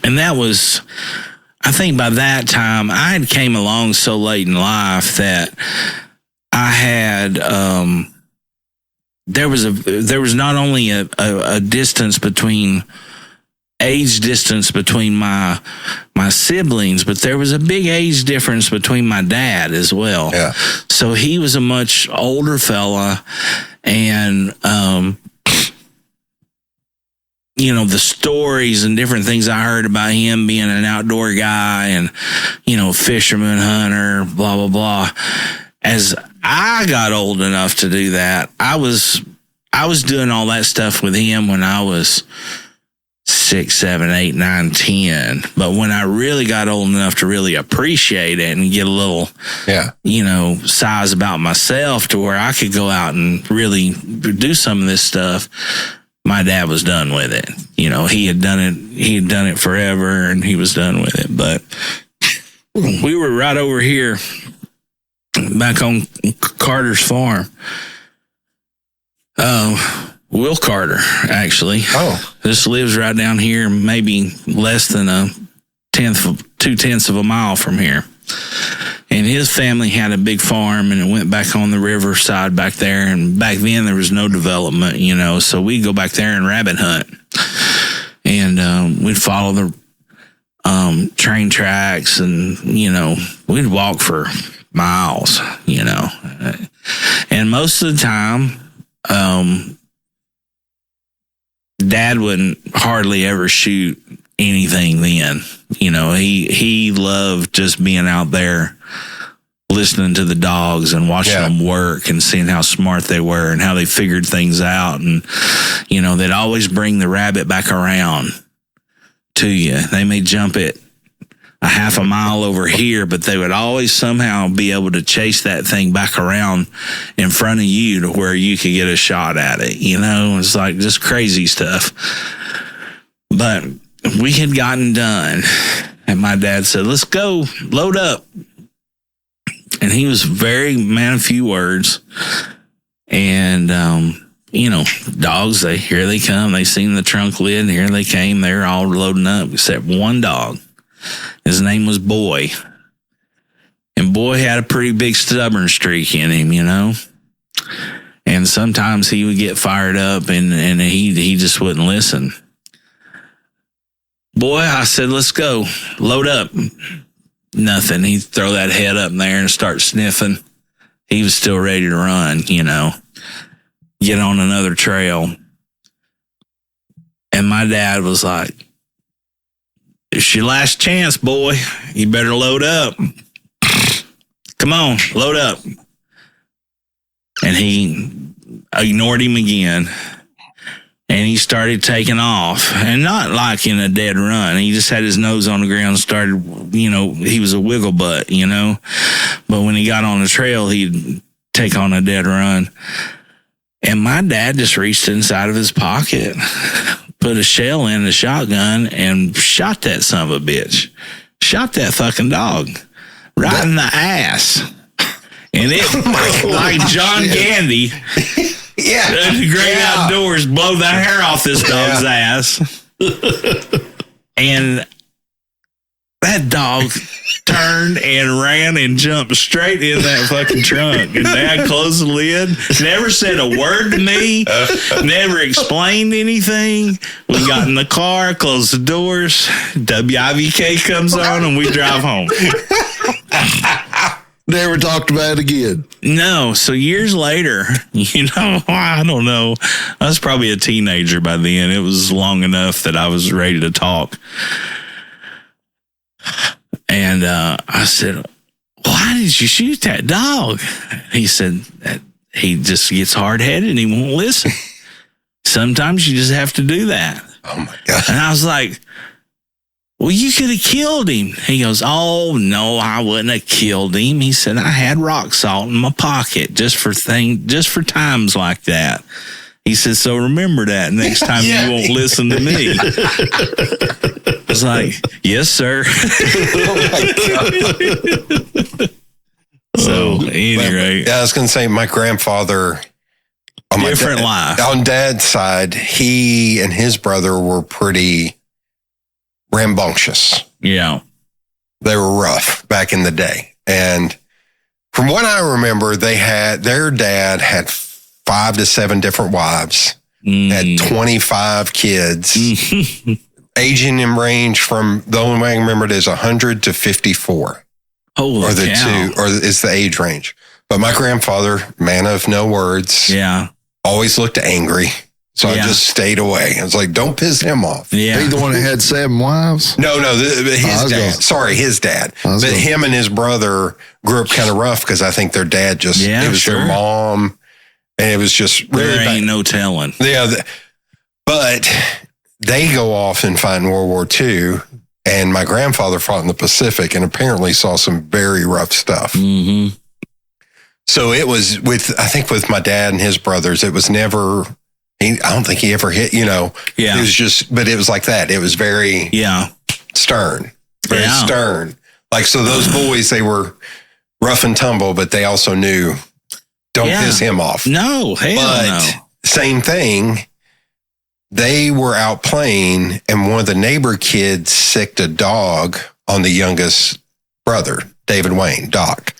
And that was, I think by that time, I had came along so late in life that I had, there was not only a distance between, age distance between my siblings, but there was a big age difference between my dad as well. Yeah. So he was a much older fella, and you know, the stories and different things I heard about him being an outdoor guy and, you know, fisherman, hunter, blah, blah, blah. As I got old enough to do that, I was doing all that stuff with him when I was 6, 7, 8, 9, 10. But when I really got old enough to really appreciate it and get a little, you know, size about myself to where I could go out and really do some of this stuff, my dad was done with it. You know, he had done it forever and he was done with it. But we were right over here back on Carter's farm. Will Carter, actually. Oh. This lives right down here, maybe less than 2/10 of a mile from here. And his family had a big farm and it went back on the riverside back there. And back then there was no development, you know, so we'd go back there and rabbit hunt. And we'd follow the train tracks and, you know, we'd walk for miles, you know. And most of the time, Dad wouldn't hardly ever shoot anything then. You know, he loved just being out there listening to the dogs and watching them work and seeing how smart they were and how they figured things out. And, you know, they'd always bring the rabbit back around to you. They may jump it a half a mile over here, but they would always somehow be able to chase that thing back around in front of you to where you could get a shot at it. You know, it's like just crazy stuff. But we had gotten done and my dad said, let's go, load up. And he was very man of few words. And, you know, dogs, here they come. They seen the trunk lid and here they came. They're all loading up except one dog. His name was Boy. And Boy had a pretty big stubborn streak in him, you know. And sometimes he would get fired up and he just wouldn't listen. Boy, I said, let's go. Load up. Nothing. He'd throw that head up in there and start sniffing. He was still ready to run, you know. Get on another trail. And my dad was like, it's your last chance, boy. You better load up. Come on, load up. And he ignored him again. And he started taking off. And not like in a dead run. He just had his nose on the ground and started, you know, he was a wiggle butt, you know. But when he got on the trail, he'd take on a dead run. And my dad just reached inside of his pocket, put a shell in the shotgun, and shot that son of a bitch. Shot that fucking dog right in the ass. And it, like John Candy, the great outdoors, blow the hair off this dog's ass. And that dog turned and ran and jumped straight in that fucking trunk. And Dad closed the lid, never said a word to me, never explained anything. We got in the car, closed the doors, WIVK comes on, and we drive home. Never talked about it again. No. So years later, you know, I don't know. I was probably a teenager by then. It was long enough that I was ready to talk. And I said, why did you shoot that dog? He said that he just gets hard-headed and he won't listen. Sometimes you just have to do that. Oh, my God. And I was like, well, you could have killed him. He goes, oh, no, I wouldn't have killed him. He said, I had rock salt in my pocket just for times like that. He said, so remember that next time you won't listen to me. I was like, yes, sir. Oh, my God. So, anyway. I was going to say, my grandfather... Different life. On Dad's side, he and his brother were pretty rambunctious. Yeah. They were rough back in the day. And from what I remember, their dad had 5 to 7 different wives, had 25 kids, aging in range from, the only way I remember it is 100 to 54. Holy or the cow. or is the age range. But my grandfather, man of no words, always looked angry. So I just stayed away. I was like, don't piss him off. Yeah. He the one that had 7 wives? No, his dad. Sorry, his dad. But him and his brother grew up kind of rough because I think their dad just, it was their mom. And it was just really there ain't no telling. Yeah. But they go off and fight in World War II. And my grandfather fought in the Pacific and apparently saw some very rough stuff. Mm-hmm. So it was with my dad and his brothers, it was never, I don't think he ever hit, it was just, but it was like that. It was very stern, very stern. Like, so those boys, they were rough and tumble, but they also knew, don't piss him off. No, hell no. Same thing. They were out playing and one of the neighbor kids sicked a dog on the youngest brother, David Wayne, Doc.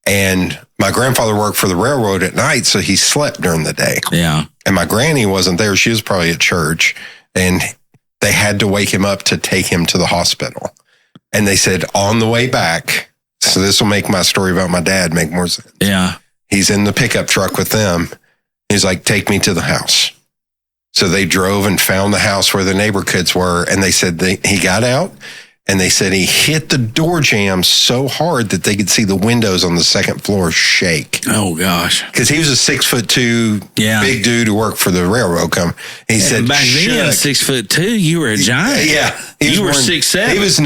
And my grandfather worked for the railroad at night, so he slept during the day. Yeah. And my granny wasn't there. She was probably at church. And they had to wake him up to take him to the hospital. And they said on the way back, so this will make my story about my dad make more sense. Yeah. He's in the pickup truck with them. He's like, take me to the house. So they drove and found the house where the neighbor kids were. And they said he got out. And they said he hit the door jamb so hard that they could see the windows on the second floor shake. Oh, gosh. Because he was a 6'2" big dude who worked for the railroad company. He said, back then, 6'2", you were a giant. Yeah. You were 6'7". He was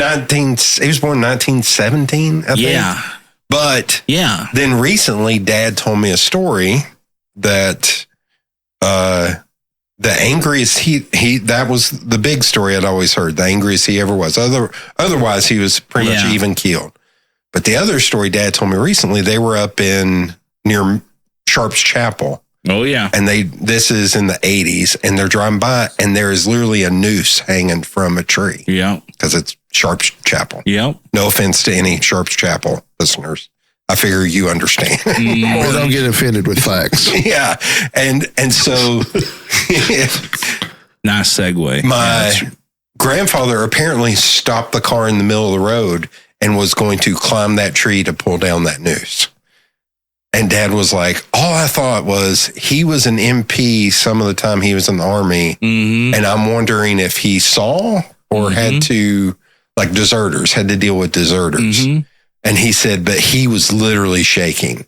born 1917, I think. Yeah. But then recently, Dad told me a story that the angriest that was the big story I'd always heard, the angriest he ever was. Otherwise, he was pretty much even keeled. But the other story Dad told me recently, they were up near Sharp's Chapel. Oh, yeah. And this is in the 80s, and they're driving by, and there is literally a noose hanging from a tree. Yeah. Because it's Sharp's Chapel. Yep. No offense to any Sharp's Chapel listeners. I figure you understand. Or don't get offended with facts. Yeah. And so nice segue. My grandfather apparently stopped the car in the middle of the road and was going to climb that tree to pull down that noose. And Dad was like, all I thought was he was an MP some of the time he was in the Army. Mm-hmm. And I'm wondering if he saw or had to, like deserters, had to deal with deserters. Mm-hmm. And he said, but he was literally shaking.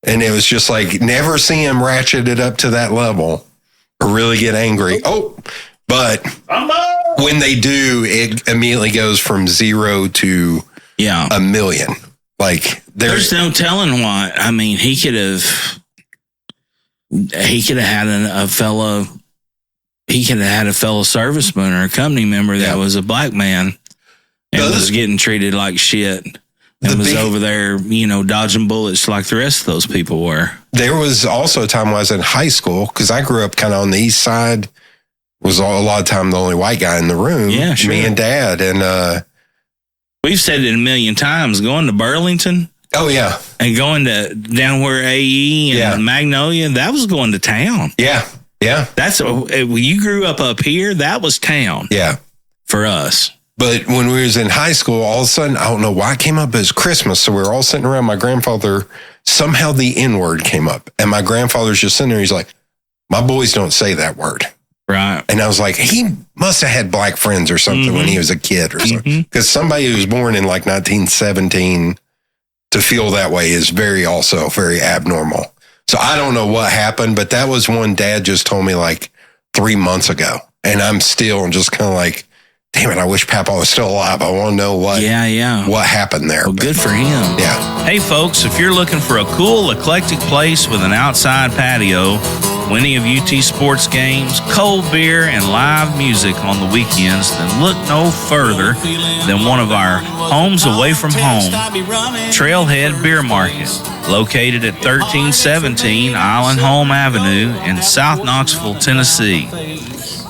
And it was just like, never see him ratchet it up to that level or really get angry. Oh, but when they do, it immediately goes from 0 to a million. Like there's no telling what. I mean, he could have had a fellow serviceman or a company member that was a black man and was getting treated like shit. And was over there, dodging bullets like the rest of those people were. There was also a time when I was in high school, because I grew up kind of on the east side, was a lot of time the only white guy in the room. Yeah, sure. Me and Dad. And we've said it a million times, going to Burlington. Oh, yeah. And going to down where AE and Magnolia, that was going to town. Yeah, yeah. You grew up here, that was town. Yeah. For us. But when we was in high school, all of a sudden, I don't know why it came up. It was Christmas. So we were all sitting around my grandfather. Somehow the N-word came up. And my grandfather's just sitting there. He's like, my boys don't say that word. Right. And I was like, he must have had black friends or something when he was a kid or something. Because somebody who was born in like 1917 to feel that way is very abnormal. So I don't know what happened, but that was one Dad just told me like 3 months ago. And I'm still just kind of like, damn it, I wish Papa was still alive. I want to know what happened there. Well, good for him. Yeah. Hey, folks, if you're looking for a cool, eclectic place with an outside patio, plenty of UT sports games, cold beer, and live music on the weekends, then look no further than one of our homes away from home, Trailhead Beer Market, located at 1317 Island Home Avenue in South Knoxville, Tennessee.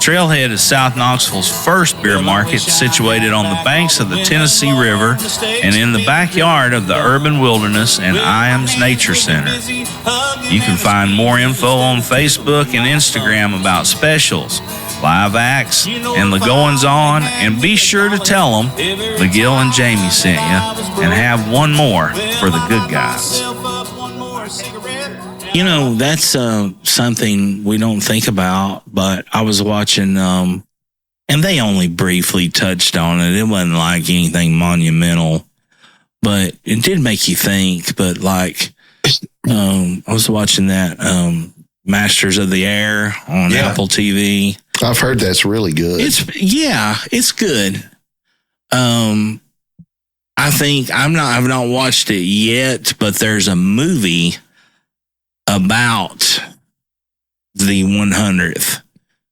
Trailhead is South Knoxville's first beer market, situated on the banks of the Tennessee River and in the backyard of the Urban Wilderness and Iams Nature Center. You can find more info on Facebook and Instagram about specials, live acts, and the goings-on, and be sure to tell them McGill and Jamie sent you, and have one more for the good guys. You know, that's something we don't think about, but I was watching, and they only briefly touched on it. It wasn't like anything monumental, but it did make you think. But like, I was watching that Masters of the Air on Apple TV. I've heard that's really good. It's good. I think I've not watched it yet, but there's a movie about the 100th,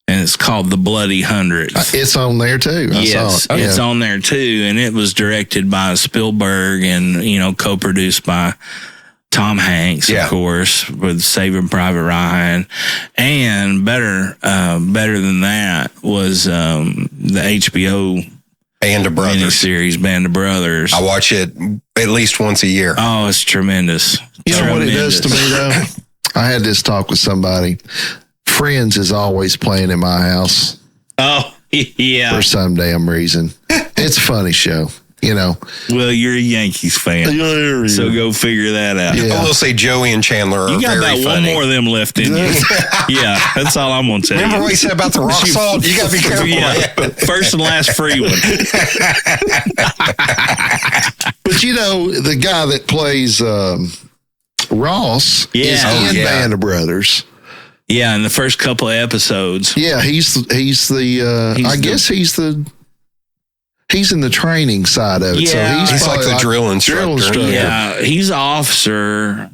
and it's called The Bloody 100th. It's on there too. I saw it. It's on there too, and it was directed by Spielberg and, you know, co-produced by Tom Hanks, of course, with Saving Private Ryan. And better than that was the HBO Band of Brothers miniseries, Band of Brothers. I watch it at least once a year. Oh, it's tremendous. You know what it does to me, though? I had this talk with somebody. Friends is always playing in my house. Oh, yeah. For some damn reason. It's a funny show, you know. Well, you're a Yankees fan, so go figure that out. Yeah. I will say Joey and Chandler are very funny. You got about one more of them left in you. Yeah, that's all I'm going to tell you. Remember what he said about the rock salt? You got to be careful. Yeah, first and last free one. But, you know, the guy that plays Ross is in Band of Brothers. Yeah, in the first couple of episodes. Yeah, he's in the training side of it. Yeah, so he's like the drill instructor. Yeah, he's an officer,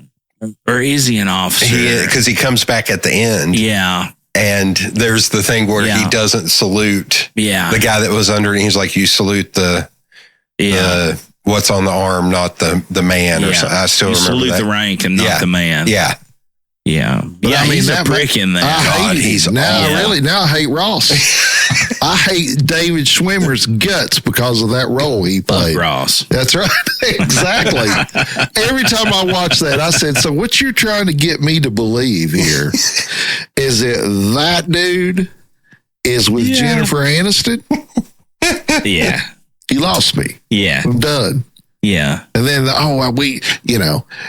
or is he an officer? Because he comes back at the end. Yeah. And there's the thing where he doesn't salute the guy that was under, and he's like, you salute the what's on the arm, not the man. Or something. I still remember salute that. the rank and not the man. Yeah. Yeah. But I mean, he's a prick in there. I hate now I hate Ross. I hate David Schwimmer's guts because of that role he played. Fuck Ross. That's right. Exactly. Every time I watch that, I said, so what you're trying to get me to believe here is that dude is with Jennifer Aniston? Yeah. You lost me. Yeah. I'm done. Yeah. And then, and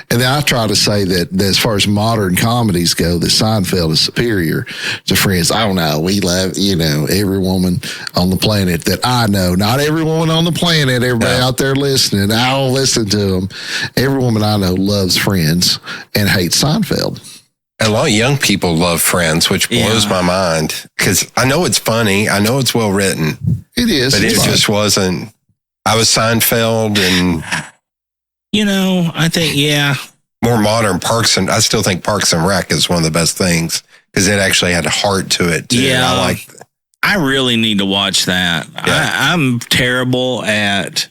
then I try to say that as far as modern comedies go, that Seinfeld is superior to Friends. I don't know. We love, every woman on the planet that I know. Not every woman on the planet, everybody out there listening. I don't listen to them. Every woman I know loves Friends and hates Seinfeld. A lot of young people love Friends, which blows my mind. Because I know it's funny. I know it's well written. It is. But it just wasn't. I was Seinfeld and... I think, more modern I still think Parks and Rec is one of the best things because it actually had a heart to it, too. Yeah. I really need to watch that. Yeah. I'm terrible at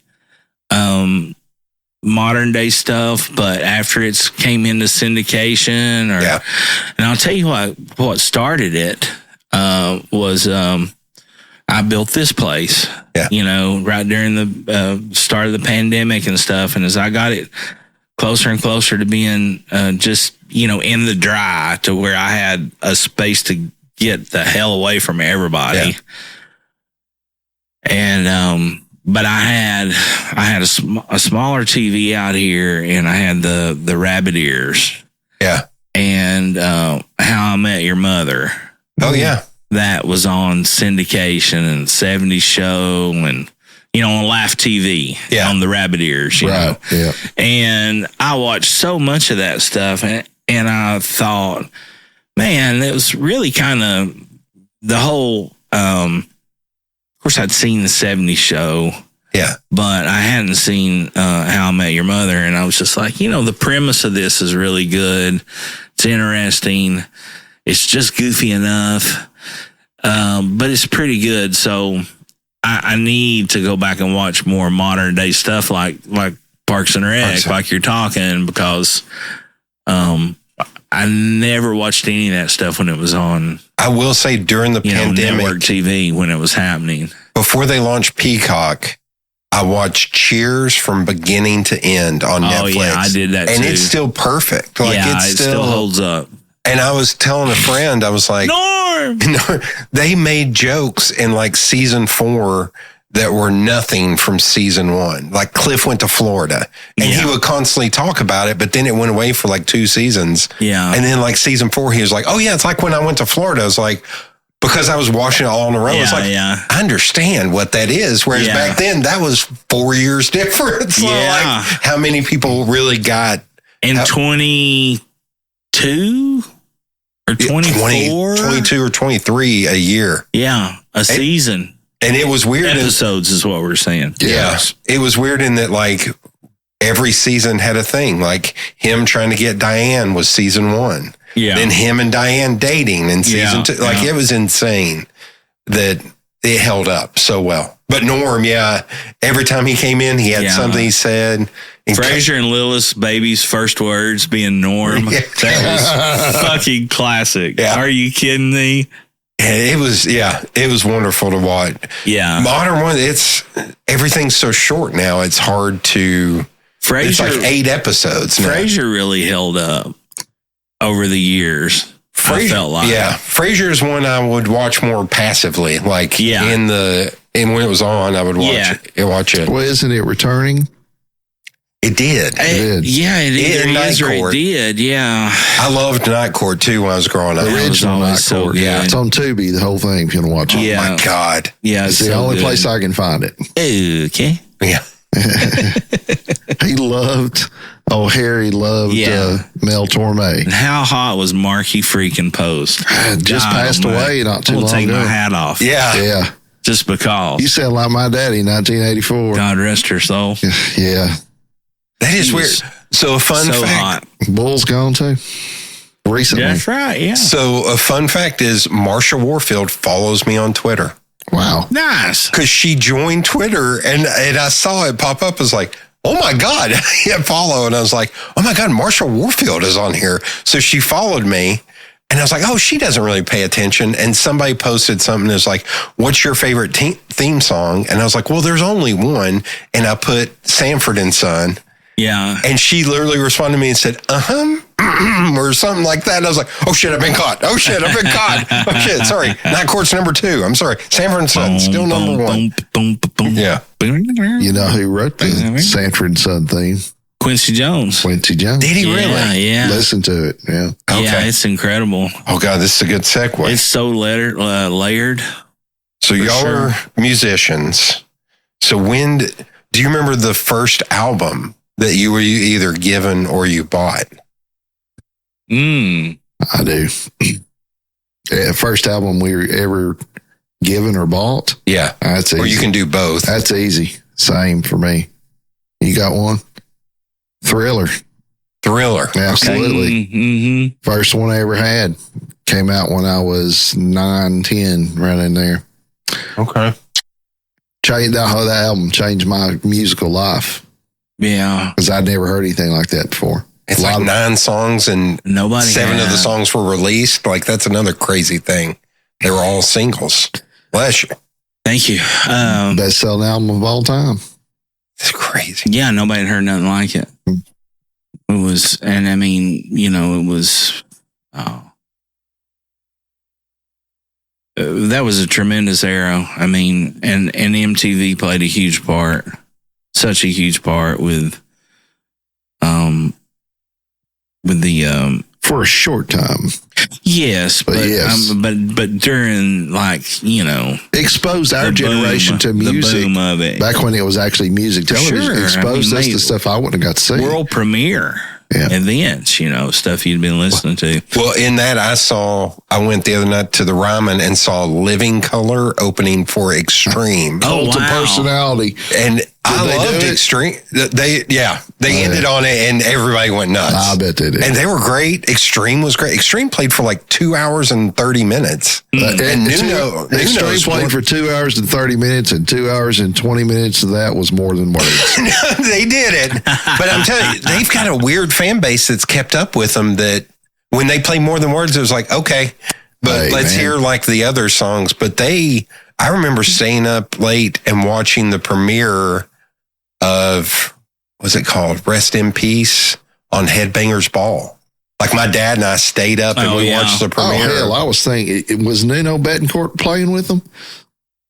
modern day stuff, but after it came into syndication, and I'll tell you what started it was... I built this place, right during the start of the pandemic and stuff. And as I got it closer and closer to being just, in the dry to where I had a space to get the hell away from everybody. Yeah. And, but I had a smaller TV out here, and I had the rabbit ears. Yeah. And How I Met Your Mother. Oh, yeah. That was on syndication and 70s show and, on Laugh TV on the rabbit ears, you know. Yeah. And I watched so much of that stuff, and I thought, man, it was really kind of the whole, of course, I'd seen the 70s show. Yeah. But I hadn't seen How I Met Your Mother. And I was just like, the premise of this is really good. It's interesting. It's just goofy enough. But it's pretty good. So I need to go back and watch more modern day stuff like Parks and Rec, like you're talking, because I never watched any of that stuff when it was on. I will say during the pandemic, network TV when it was happening. Before they launched Peacock, I watched Cheers from beginning to end on Netflix. Oh, yeah, I did that too. And it's still perfect. Like, it still holds up. And I was telling a friend, I was like, Norm! They made jokes in like season 4 that were nothing from season 1. Like Cliff went to Florida and he would constantly talk about it, but then it went away for like 2 seasons. Yeah. And then like season 4, he was like, oh yeah, it's like when I went to Florida. I was like, because I was watching it all in a row. I was like, I understand what that is. Whereas back then that was 4 years difference. So like how many people really got in 22 or 24? 22 or 23 a year. Yeah. A season. And it was weird. Episodes is what we're saying. Yeah. It was weird in that like every season had a thing. Like him trying to get Diane was season 1. Yeah. Then him and Diane dating in season 2. Like it was insane that it held up so well. But Norm, every time he came in, he had something he said. Frasier and Lillis Baby's first words being Norm. That was fucking classic. Yeah. Are you kidding me? It was wonderful to watch. Yeah. Modern one, everything's so short now. It's hard to, it's like 8 episodes now. Frasier really held up over the years. I felt like. Yeah. Frasier's one I would watch more passively. Like when it was on, I would watch it. Well, isn't it returning? It did. It did. Yeah. I loved Night Court too when I was growing up. The original Night Court. Yeah. It's on Tubi, the whole thing, if you want to watch it. Oh my God. Yeah. It's the only place I can find it. Okay. Yeah. Harry loved Mel Torme. And how hot was Marky freaking Post? Just passed away not too long ago. Take my hat off. Yeah. Just because. You sound like my daddy in 1984. God rest her soul. Yeah. That is weird. So a fun fact. Hot. Bull's gone too. Recently. That's right, yeah. So a fun fact is Marsha Warfield follows me on Twitter. Wow. Nice. Because she joined Twitter and I saw it pop up. I was like, oh my God, hit follow. And I was like, oh my God, Marsha Warfield is on here. So she followed me. And I was like, oh, she doesn't really pay attention. And somebody posted something that's like, what's your favorite theme song? And I was like, well, there's only one. And I put Sanford and Son. Yeah. And she literally responded to me and said, or something like that. And I was like, oh shit, I've been caught. Oh shit, I've been caught. Oh shit, sorry. Night Court's number 2. I'm sorry. Sanford and Son, still number 1. Yeah. You know who wrote the Sanford and Son theme? Quincy Jones. Did he really? Yeah. Listen to it. Yeah. Okay. Yeah, it's incredible. Oh God, this is a good segue. It's so layered. So y'all are musicians. So do you remember the first album that you were either given or you bought? I do. First album we were ever given or bought? Yeah. That's easy. Or you can do both. That's easy. Same for me. You got one? Thriller. Absolutely. Okay. Mm-hmm. First one I ever had. Came out when I was 9, 10, right in there. Okay. That album changed my musical life. Yeah. Because I'd never heard anything like that before. It's like 9 songs and 7 of the songs were released. Like that's another crazy thing. They were all singles. Bless you. Thank you. Best selling album of all time. It's crazy. Yeah, nobody had heard nothing like it. It was, and I mean, it was, that was a tremendous era. I mean, and MTV played a huge part, such a huge part with the, for a short time. Yes, but during exposed our generation to music. The boom of it. Back when it was actually music television. Exposed us to stuff I wouldn't have got to see. World premiere. events, stuff you'd been listening to. Well, in that I went the other night to the Ryman and saw Living Color opening for Extreme. Cult of Personality. And I loved Extreme. They ended on it and everybody went nuts. I bet they did. And they were great. Extreme was great. Extreme played for like 2 hours and 30 minutes. And Extreme played for 2 hours and 30 minutes, and 2 hours and 20 minutes of that was more than words. They did it. But I'm telling you, they've got a weird fan base that's kept up with them that when they play more than words, it was like, okay, but let's hear like the other songs. But I remember staying up late and watching the premiere of, what's it called? Rest in Peace on Headbangers Ball. Like my dad and I stayed up and we watched the premiere. Oh, hell, I was thinking, was Nuno Betancourt playing with them?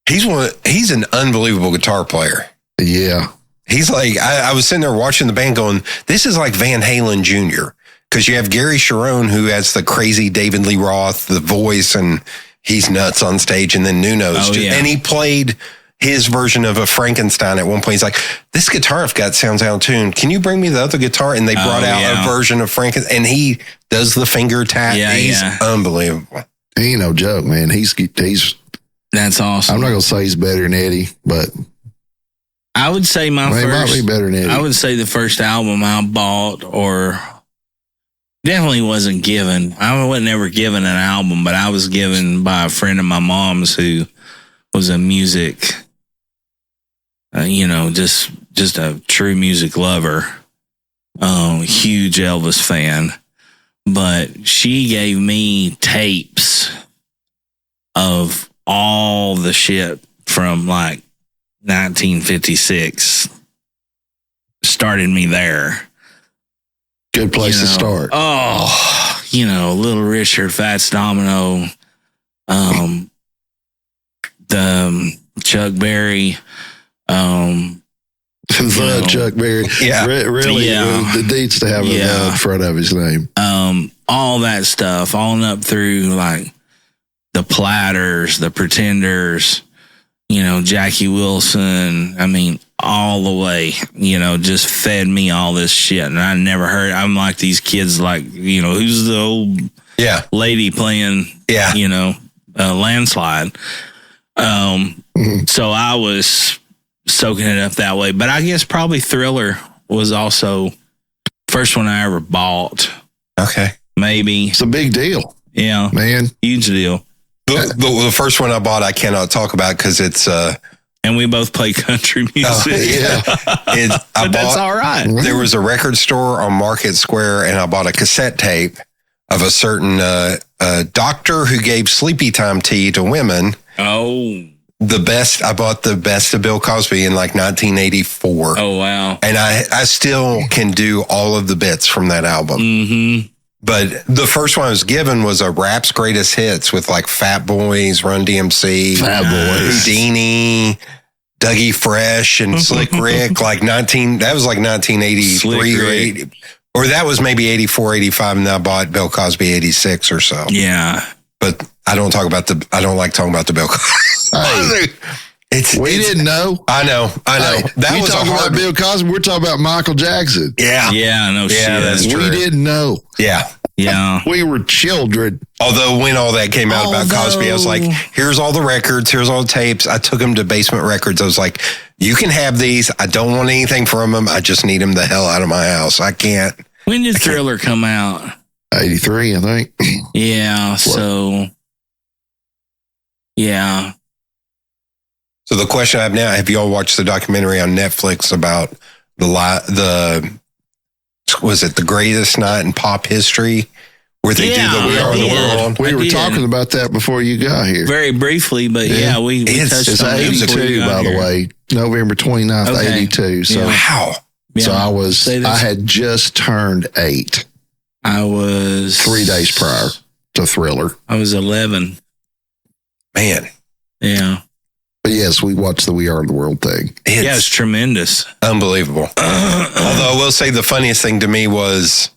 He's an unbelievable guitar player. Yeah. He's like, I was sitting there watching the band going, this is like Van Halen Jr. Because you have Gary Cherone, who has the crazy David Lee Roth, the voice, and he's nuts on stage. And then Nuno's and he played his version of a Frankenstein at one point. He's like, this guitar I've got sounds out of tune. Can you bring me the other guitar? And they brought out a version of Frankenstein, and he does the finger tap. Yeah, he's unbelievable. He ain't no joke, man. He's that's awesome. I'm not gonna say he's better than Eddie, but I would say he might be better than Eddie. I would say the first album I bought, or definitely wasn't given. I wasn't ever given an album, but I was given by a friend of my mom's who was a music, just a true music lover, huge Elvis fan. But she gave me tapes of all the shit from like 1956. Started me there. Good place to start. Oh, Little Richard, Fats Domino, the Chuck Berry, Chuck Berry. Yeah. Really, the needs to have a in front of his name. All that stuff, on up through like the Platters, the Pretenders, Jackie Wilson. I mean, all the way, just fed me all this shit. And I never heard, I'm like these kids, like, who's the old lady playing, Landslide. So I was soaking it up that way. But I guess probably Thriller was also first one I ever bought. Okay. Maybe. It's a big deal. Yeah. Man. Huge deal. The first one I bought, I cannot talk about because it's... and we both play country music. But that's all right. There was a record store on Market Square, and I bought a cassette tape of a certain doctor who gave sleepy time tea to women. Oh. I bought the best of Bill Cosby in like 1984. Oh, wow. And I still can do all of the bits from that album. Mm-hmm. But the first one I was given was a Rap's Greatest Hits with like Fat Boys, Run DMC, Houdini, Dougie Fresh, and Slick Rick. That was like 1983 or 80. Or that was maybe 84, 85, and I bought Bill Cosby 86 or so. Yeah. But I don't like talking about the Bill Cosby. We didn't know. I know. That was talking about Bill Cosby. We're talking about Michael Jackson. Yeah. Yeah, no shit. That's true. We didn't know. Yeah. Yeah. We were children. Although when all that came out about Cosby, I was like, here's all the records, here's all the tapes. I took them to Basement Records. I was like, you can have these. I don't want anything from them. I just need them the hell out of my house. I can't. When did Thriller come out? 83, I think. Yeah. So, yeah. So the question I have now, have you all watched the documentary on Netflix about was it the greatest night in pop history where they do the We Are the World? We were talking about that before you got here. Very briefly, but we touched on it. It's 82, by the way. November 29th, 82. So, wow. So I had just turned 8. I was 3 days prior to Thriller. I was 11. Man. Yeah. But yes, we watched the We Are the World thing. It's tremendous. Unbelievable. Although I will say the funniest thing to me was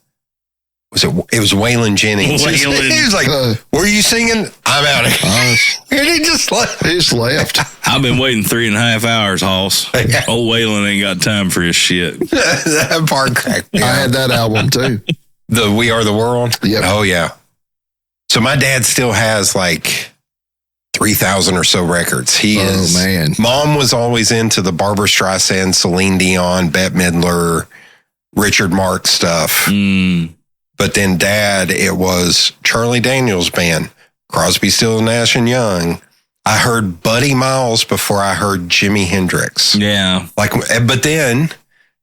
it was Waylon Jennings. He was like, were you singing? I'm out of here. And he just left. He just left. I've been waiting 3.5 hours, Hoss. Yeah. Old Waylon ain't got time for his shit. That part cracked me I up. had that album too. The We Are the World? Yep. Oh, yeah. So my dad still has like 3,000 or so records. Man. Mom was always into the Barbra Streisand, Celine Dion, Bette Midler, Richard Marx stuff. But then Dad, it was Charlie Daniels Band, Crosby, Stills, Nash and Young. I heard Buddy Miles before I heard Jimi Hendrix. Yeah. But then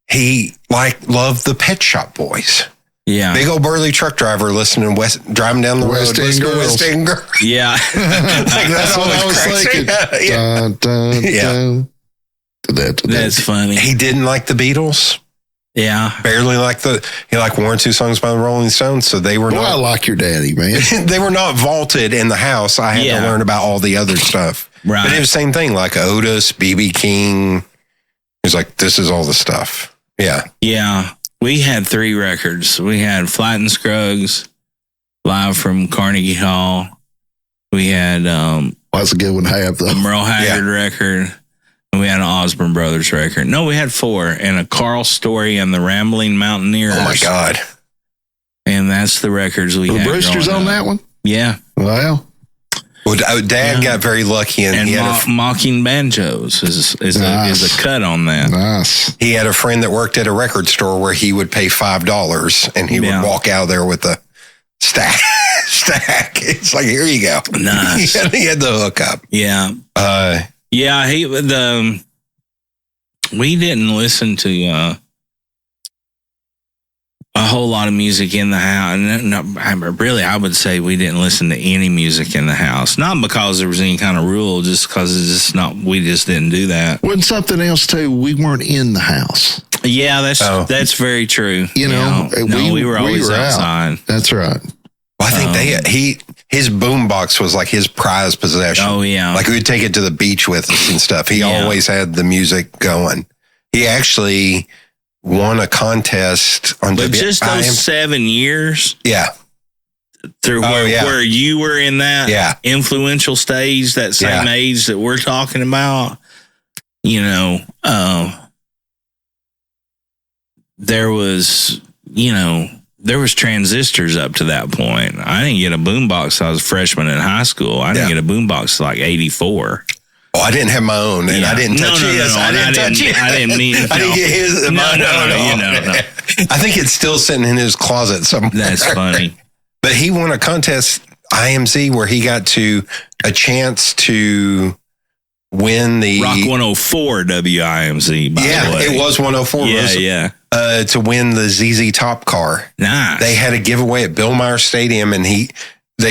he loved the Pet Shop Boys. Yeah. Big old burly truck driver listening driving down the West road. End Girls. West End Girls. Yeah. That's what I was thinking. Yeah. Dun, dun, dun. That's funny. He didn't like the Beatles. Yeah. Barely liked he liked one or two songs by the Rolling Stones. So they were Boy, I not, like your daddy, man. they were not vaulted in the house. I had to learn about all the other stuff. Right. But it was the same thing, like Otis, B.B. King. He was like, this is all the stuff. Yeah. Yeah. We had 3 records. We had Flight and Scruggs, live from Carnegie Hall. We had That's a good one to have, though. a Merle Haggard record. And we had an Osborne Brothers record. No, we had 4. And a Carl Story and the Rambling Mountaineers. Oh, my God. And that's the records we Were had. Brewster's on that one? Yeah. Well, Dad got very lucky, and he had Mocking Banjos is a cut on that. nice. he had a friend that worked at a record store where he would pay $5 and he would walk out there with a stack. It's like, here you go. Nice. He had the hookup. Yeah. Yeah. We didn't listen to a whole lot of music in the house. I would say we didn't listen to any music in the house. Not because there was any kind of rule, just because it's just not. We just didn't do that. Wasn't something else too? We weren't in the house. Yeah, that's very true. You know, we were always outside. Out. That's right. Well, I think his boombox was like his prized possession. Oh yeah, like we would take it to the beach with us and stuff. He always had the music going. He actually won a contest on just those 7 years. Yeah. Through where you were in that influential stage, that same age that we're talking about, there was transistors up to that point. I didn't get a boombox. I was a freshman in high school. I didn't get a boombox like 84. Oh, I didn't have my own, and I didn't touch his. I didn't touch it. I didn't mean. I didn't get his. No. I think it's still sitting in his closet somewhere. That's funny. But he won a contest, IMZ, where he got a chance to win the Rock 104 WIMZ. By the way, it was 104. Yeah. To win the ZZ Top car. Nice. They had a giveaway at Bill Meyer Stadium, and they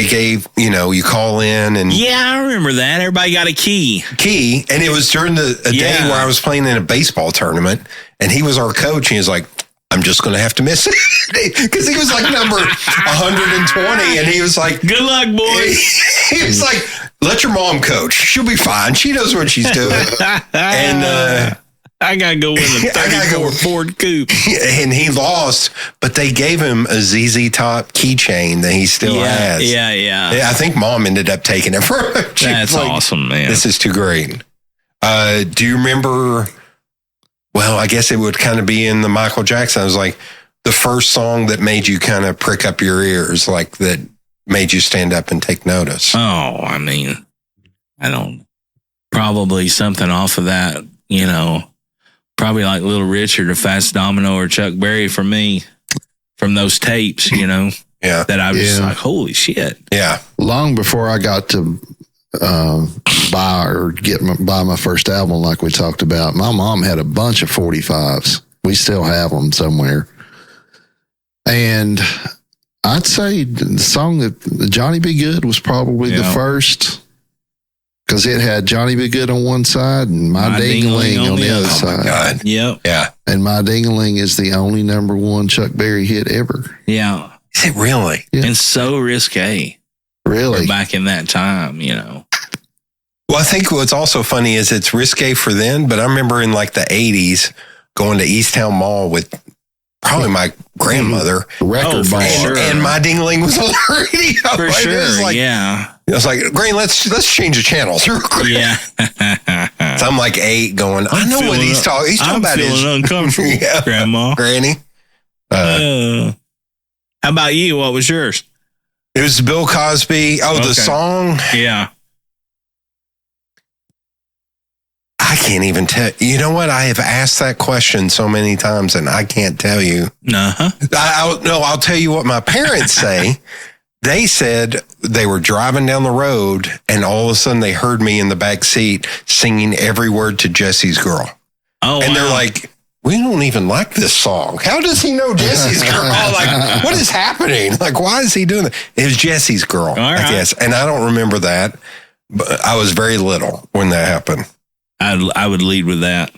gave, you call in and... Yeah, I remember that. Everybody got a key. And it was during a day where I was playing in a baseball tournament, and he was our coach, and he was like, I'm just going to have to miss it. Because he was like number 120, and he was like... Good luck, boys. He was like, let your mom coach. She'll be fine. She knows what she's doing. And... I got to go with a 34 Ford Coupe. And he lost, but they gave him a ZZ Top keychain that he still has. Yeah. I think Mom ended up taking it for him. That's awesome, man. This is too great. Do you remember, well, I guess it would kind of be in the Michael Jackson. It was like the first song that made you kind of prick up your ears, like that made you stand up and take notice. Oh, I mean, probably something off of that, probably like Little Richard or Fats Domino or Chuck Berry for me from those tapes, that I was just like, holy shit. Yeah. Long before I got to buy my first album, like we talked about, my mom had a bunch of 45s. We still have them somewhere. And I'd say the song that Johnny Be Good was probably the first, because it had Johnny Be Good on one side and My Ding-a-Ling on the other side. Oh, my God. Yep. Yeah. And My Ding-a-Ling is the only number 1 Chuck Berry hit ever. Yeah. Is it really? Yeah. And so risque. Really? Back in that time, Well, I think what's also funny is it's risque for then, but I remember in like the 80s going to Easttown Mall with probably my grandmother. Record bar. Sure. And my ding-a-ling was on the radio. For Like, sure, it was like, yeah. I was like, Granny, let's change the channels. Yeah. So I'm like 8 going, I know what he's talking. He's talking about I'm feeling uncomfortable, Yeah. Grandma. Granny. How about you? What was yours? It was Bill Cosby. Oh, the song. Yeah. I can't even tell. You know what? I have asked that question so many times and I can't tell you. Uh-huh. I'll tell you what my parents say. They said they were driving down the road and all of a sudden they heard me in the back seat singing every word to Jesse's Girl. Oh, and they're like, we don't even like this song. How does he know Jesse's Girl? Like, what is happening? Like, why is he doing that? It was Jesse's Girl, I guess. And I don't remember that, but I was very little when that happened. I would lead with that.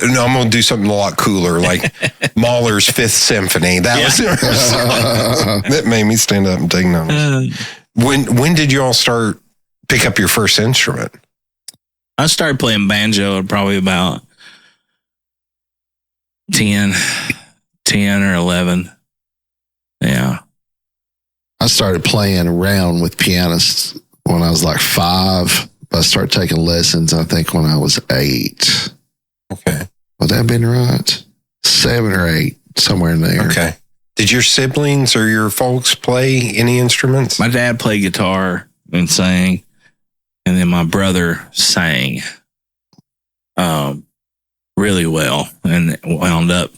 No, I'm going to do something a lot cooler, like Mahler's Fifth Symphony. That was that made me stand up and take notice. When did you all pick up your first instrument? I started playing banjo at probably about 10 or 11. Yeah. I started playing around with pianists when I was like 5. I started taking lessons, I think, when I was 8. Okay. Would that have been right? 7 or 8, somewhere in there. Okay. Did your siblings or your folks play any instruments? My dad played guitar and sang, and then my brother sang really well and wound up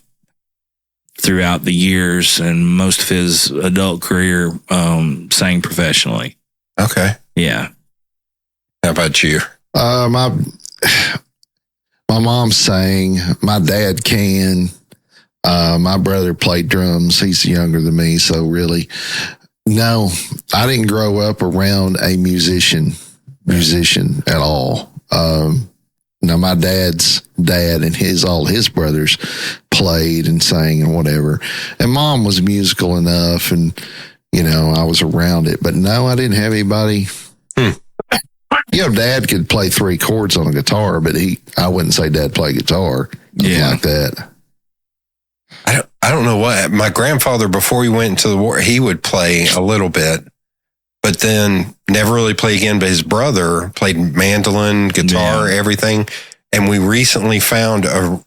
throughout the years and most of his adult career sang professionally. Okay. Yeah. How about you? My mom sang. My dad can. My brother played drums. He's younger than me, so really, no, I didn't grow up around a musician at all. No, my dad's dad and all his brothers played and sang and whatever. And mom was musical enough, and I was around it. But no, I didn't have anybody. Dad could play 3 chords on a guitar, but I wouldn't say Dad played guitar like that. I don't know what. My grandfather, before he went into the war, he would play a little bit, but then never really play again. But his brother played mandolin, guitar, everything. And we recently found a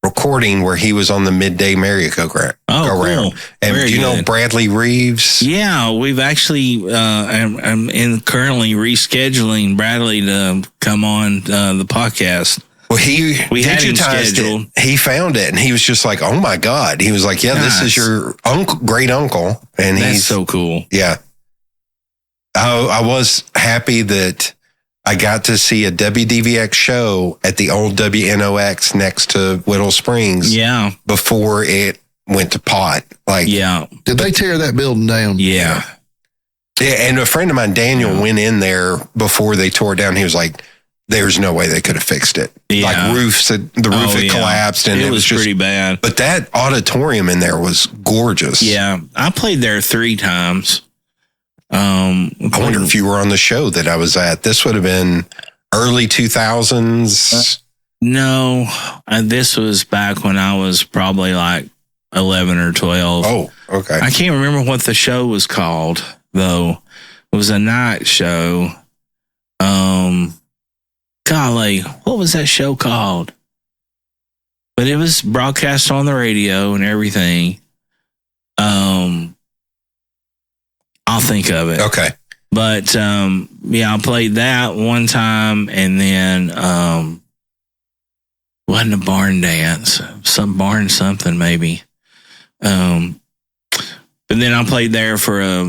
recording where he was on the midday merry-go-round. Cool. And Very do you know good. Bradley Reeves? I'm currently rescheduling Bradley to come on the podcast. Well, he had him digitized scheduled. it. He found it, and he was just like, "Oh my God!" He was like, "Yeah, Nice. This is your great uncle," and That's he's so cool. Yeah. I was happy that I got to see a WDVX show at the old WNOX next to Whittle Springs. Yeah. Before it went to pot. Did they tear that building down? Yeah. Yeah, and a friend of mine, Daniel, went in there before they tore it down. He was like, there's no way they could have fixed it. Yeah. Like the roof had collapsed, and it was just pretty bad. But that auditorium in there was gorgeous. Yeah. I played there 3 times. I wonder if you were on the show that I was at. This would have been early 2000s. No, this was back when I was probably like 11 or 12. Oh, okay. I can't remember what the show was called, though. It was a night show. Golly, what was that show called? But it was broadcast on the radio and everything. I'll think of it. Okay. But I played that one time, and then wasn't a barn dance, some barn something maybe. But then I played there for a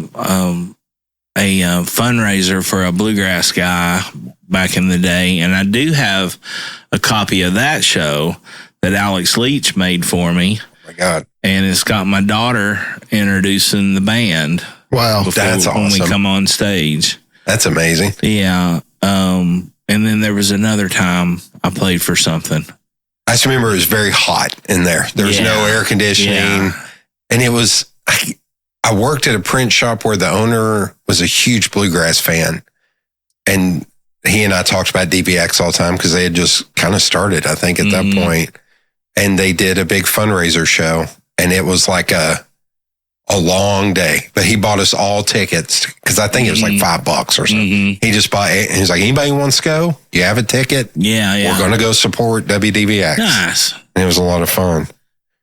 fundraiser for a bluegrass guy back in the day, and I do have a copy of that show that Alex Leach made for me. Oh my God! And it's got my daughter introducing the band. Wow, that's awesome. When we come on stage. That's amazing. Yeah. And then there was another time I played for something. I just remember it was very hot in there. There was no air conditioning. Yeah. And it was, I worked at a print shop where the owner was a huge bluegrass fan. And he and I talked about DVX all the time because they had just kind of started, I think, at that point. and they did a big fundraiser show, and it was like a long day. But he bought us all tickets because I think it was like $5 or something. He just bought it, and he's like, anybody wants to go? You have a ticket? Yeah. We're going to go support WDBX. Nice. And it was a lot of fun.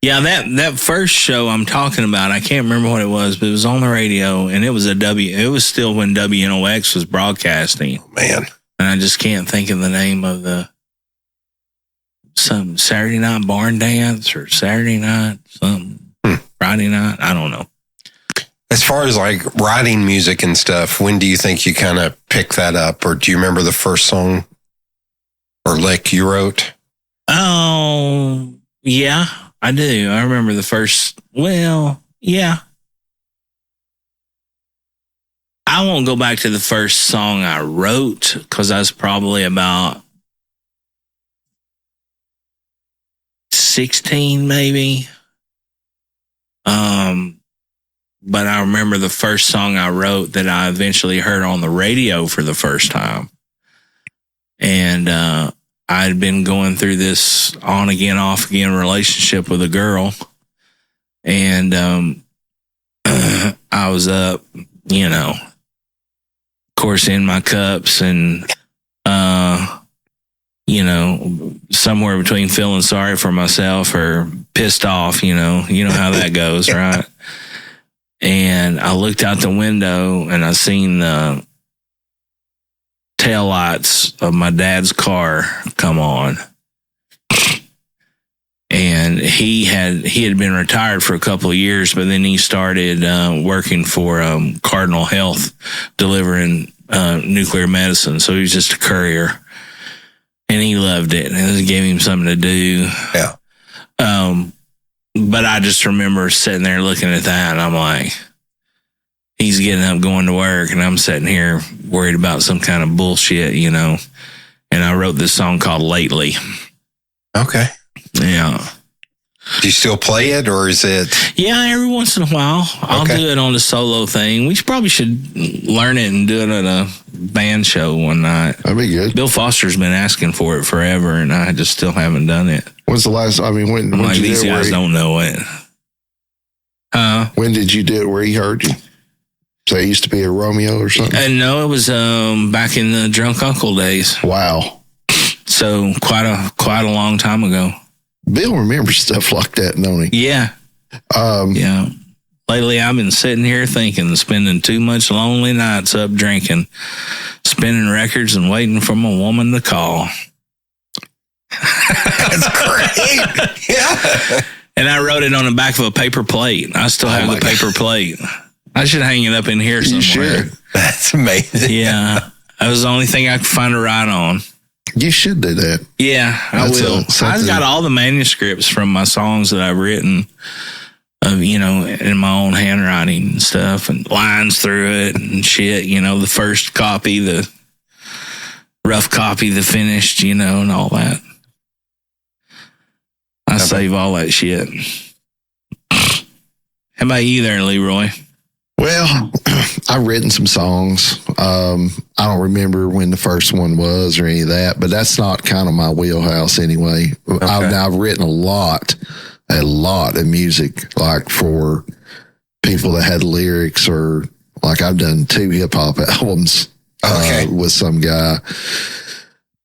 Yeah, that first show I'm talking about, I can't remember what it was, but it was on the radio, and it was it was still when WNOX was broadcasting. Oh, man. And I just can't think of the name of some Saturday night barn dance or Saturday night, something, Friday night, I don't know. As far as like writing music and stuff, when do you think you kind of pick that up? Or do you remember the first song or lick you wrote? Oh, yeah. I do. I remember the first, yeah. I won't go back to the first song I wrote because I was probably about 16 maybe. But I remember the first song I wrote that I eventually heard on the radio for the first time. And, I'd been going through this on again, off again relationship with a girl. And I was up, of course, in my cups and, somewhere between feeling sorry for myself or pissed off, you know how that goes, right? And I looked out the window and I seen the taillights of my dad's car come on. And he had been retired for a couple of years, but then he started working for Cardinal Health, delivering nuclear medicine. So he was just a courier, and he loved it. And it gave him something to do. Yeah. But I just remember sitting there looking at that, and I'm like, he's getting up, going to work, and I'm sitting here worried about some kind of bullshit, And I wrote this song called Lately. Okay. Yeah. Do you still play it, or is it? Yeah, every once in a while. I'll do it on the solo thing. We probably should learn it and do it at a band show one night. That'd be good. Bill Foster's been asking for it forever, and I just still haven't done it. When's the last? I mean, when like these guys don't know it. When did you do it? Where he heard you? So it used to be a Romeo or something. No, it was back in the Drunk Uncle days. Wow. So quite a long time ago. Bill remembers stuff like that, don't he? Yeah. Yeah. Lately, I've been sitting here thinking, spending too much lonely nights up drinking, spinning records and waiting for my woman to call. That's great. Yeah. And I wrote it on the back of a paper plate. I still have the paper plate. I should hang it up in here somewhere. You should. That's amazing. Yeah. That was the only thing I could find to write on. You should do that. Yeah, I will. I've got all the manuscripts from my songs that I've written, in my own handwriting and stuff, and lines through it and shit. The first copy, the rough copy, the finished, and all that. I save all that shit. How about you there, Leroy? Well, I've written some songs. I don't remember when the first one was or any of that, but that's not kind of my wheelhouse anyway. Okay. I've written a lot of music, like for people that had lyrics, or like I've done 2 hip hop albums with some guy,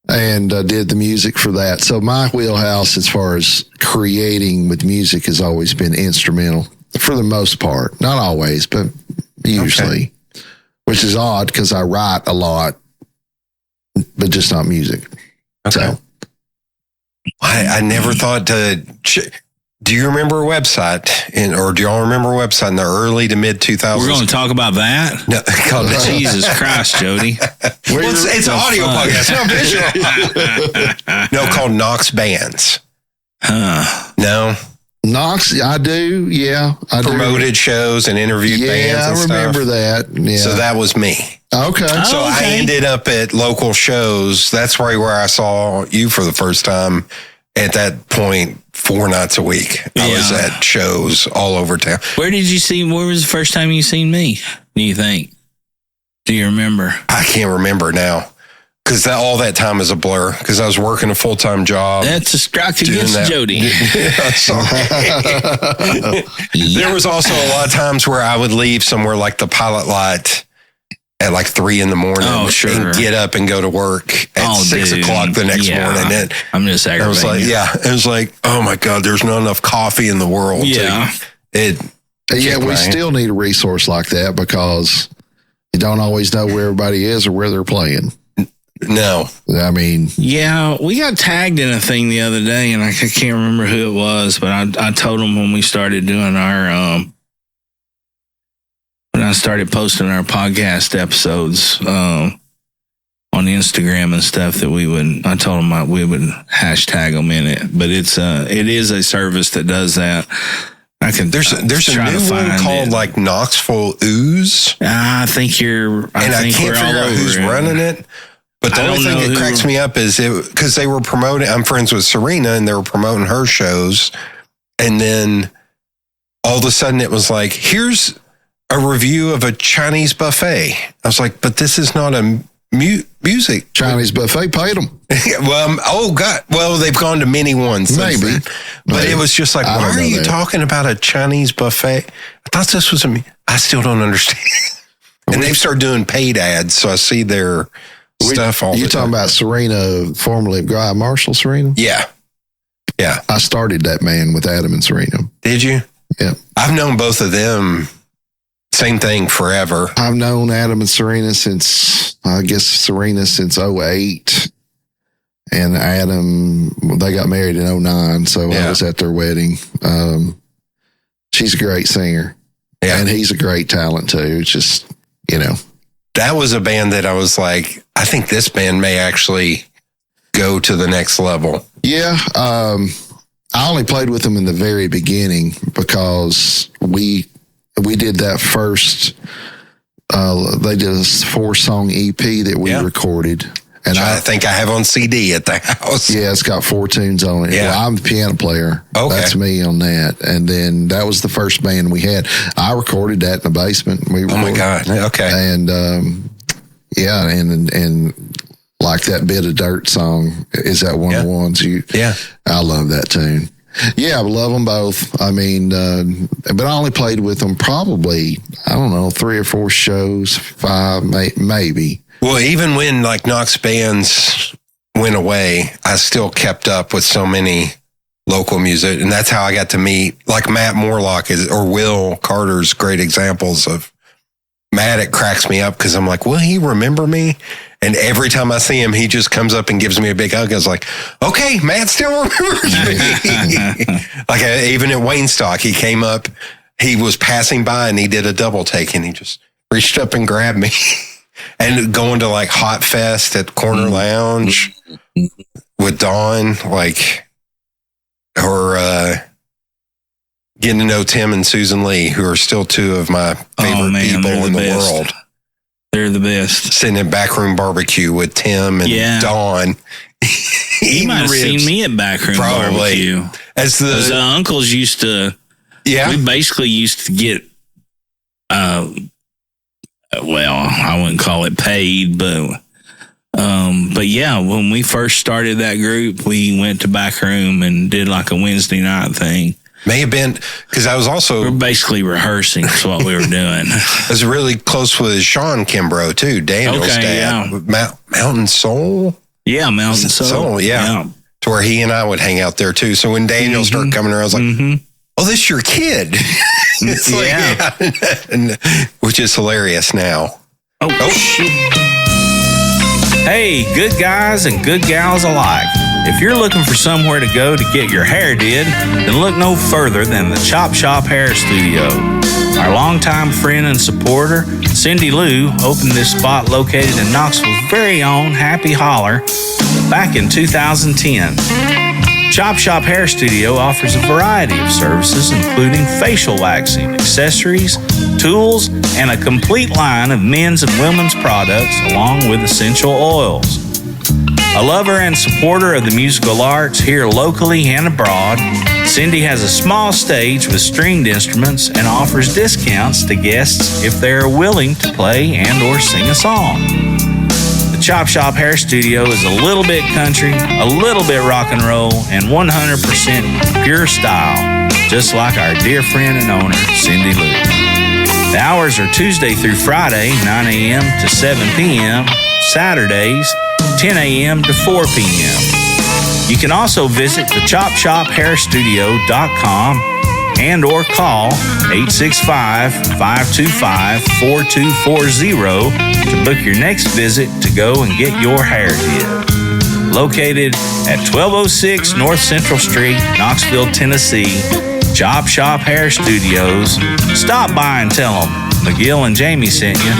and did the music for that. So my wheelhouse as far as creating with music has always been instrumental. For the most part, not always, but usually, which is odd because I write a lot, but just not music. Okay. So I never thought to. Do you remember a website or do y'all remember a website in the early to mid 2000s? We're going to talk about that? No, Jesus Christ, Jody. It's an audio podcast, not visual. No, called Knox Bands. No. Knox, I do, yeah. I promoted shows and interviewed bands and stuff. Yeah, I remember that. Yeah. So that was me. Okay. So I ended up at local shows. That's where I saw you for the first time. At that point, 4 nights a week. I was at shows all over town. Where was the first time you seen me, do you think? Do you remember? I can't remember now. because all that time is a blur. Because I was working a full-time job. That's a strike against Jody. There was also a lot of times where I would leave somewhere like the pilot lot at like 3 a.m. and get up and go to work at 6 o'clock the next morning. And I'm just aggravating. It was like, oh my God, there's not enough coffee in the world. Yeah. We still need a resource like that because you don't always know where everybody is or where they're playing. No. I mean... Yeah, we got tagged in a thing the other day, and I can't remember who it was, but I told them when we started doing our... when I started posting our podcast episodes on Instagram and stuff that I told them we would hashtag them in it. But it is a service that does that. There's a new one called like Knoxville Ooze. I think I can't figure out who's running it. But the only thing that cracks me up is because they were promoting, I'm friends with Serena and they were promoting her shows. And then all of a sudden it was like, here's a review of a Chinese buffet. I was like, but this is not a music. Chinese buffet paid them. Well, they've gone to many ones. Maybe. But it was just like, why are you talking about a Chinese buffet? I thought this was I still don't understand. And they've started doing paid ads, so I see their stuff all the time. You're talking about Serena, formerly of Guy Marshall Serena? Yeah. Yeah. I started that man with Adam and Serena. Did you? Yeah. I've known both of them, same thing, forever. I've known Adam and Serena since 2008. And Adam, they got married in 2009, so I was at their wedding. She's a great singer. Yeah. And he's a great talent, too. It's just, That was a band that I was like, I think this band may actually go to the next level. Yeah. I only played with them in the very beginning because we did that first, they did a 4-song EP that we recorded. And I think I have on CD at the house. Yeah, it's got 4 tunes on it. Yeah. Well, I'm the piano player. Okay. That's me on that. And then that was the first band we had. I recorded that in the basement. Oh my God. Okay. And and like that Bit of Dirt song, is that one of the ones I love that tune. Yeah, I love them both. I mean, but I only played with them probably, 3 or 4 shows, 5, maybe. Well, even when like Knox bands went away, I still kept up with so many local music. And that's how I got to meet like Matt Morlock or Will Carter's great examples of Matt. It cracks me up because I'm like, will he remember me? And every time I see him, he just comes up and gives me a big hug. I was like, okay, Matt still remembers me. Even at Wayne Stock, he came up, he was passing by and he did a double take and he just reached up and grabbed me. And going to like Hot Fest at Corner Lounge with Dawn, or getting to know Tim and Susan Lee, who are still 2 of my favorite people in the world. They're the best. Sitting at Backroom Barbecue with Tim and Dawn. You might have seen me at Backroom Barbecue. As the uncles used to, we basically used to get, I wouldn't call it paid, but when we first started that group, we went to Backroom and did like a Wednesday night thing. May have been because I was we're basically rehearsing. That's what we were doing. I was really close with Sean Kimbrough too, Daniel's dad. Yeah. Mountain Soul. Yeah, Mountain Soul. Yeah. To where he and I would hang out there too. So when Daniel started coming around, I was like, "Oh, this is your kid." Which is hilarious now. Oh shit. Hey, good guys and good gals alike. If you're looking for somewhere to go to get your hair did, then look no further than the Chop Shop Hair Studio. Our longtime friend and supporter, Cindy Lou, opened this spot located in Knoxville's very own Happy Holler back in 2010. Chop Shop Hair Studio offers a variety of services, including facial waxing, accessories, tools, and a complete line of men's and women's products, along with essential oils. A lover and supporter of the musical arts here locally and abroad, Cindy has a small stage with stringed instruments and offers discounts to guests if they are willing to play and or sing a song. The Chop Shop Hair Studio is a little bit country, a little bit rock and roll, and 100% pure style, just like our dear friend and owner, Cindy Lou. The hours are Tuesday through Friday, 9 a.m. to 7 p.m., Saturdays, 10 a.m. to 4 p.m. You can also visit the ChopShopHairStudio.com and or call 865-525-4240 to book your next visit to go and get your hair did. Located at 1206 North Central Street, Knoxville, Tennessee, Chop Shop Hair Studios. Stop by and tell them McGill and Jamie sent you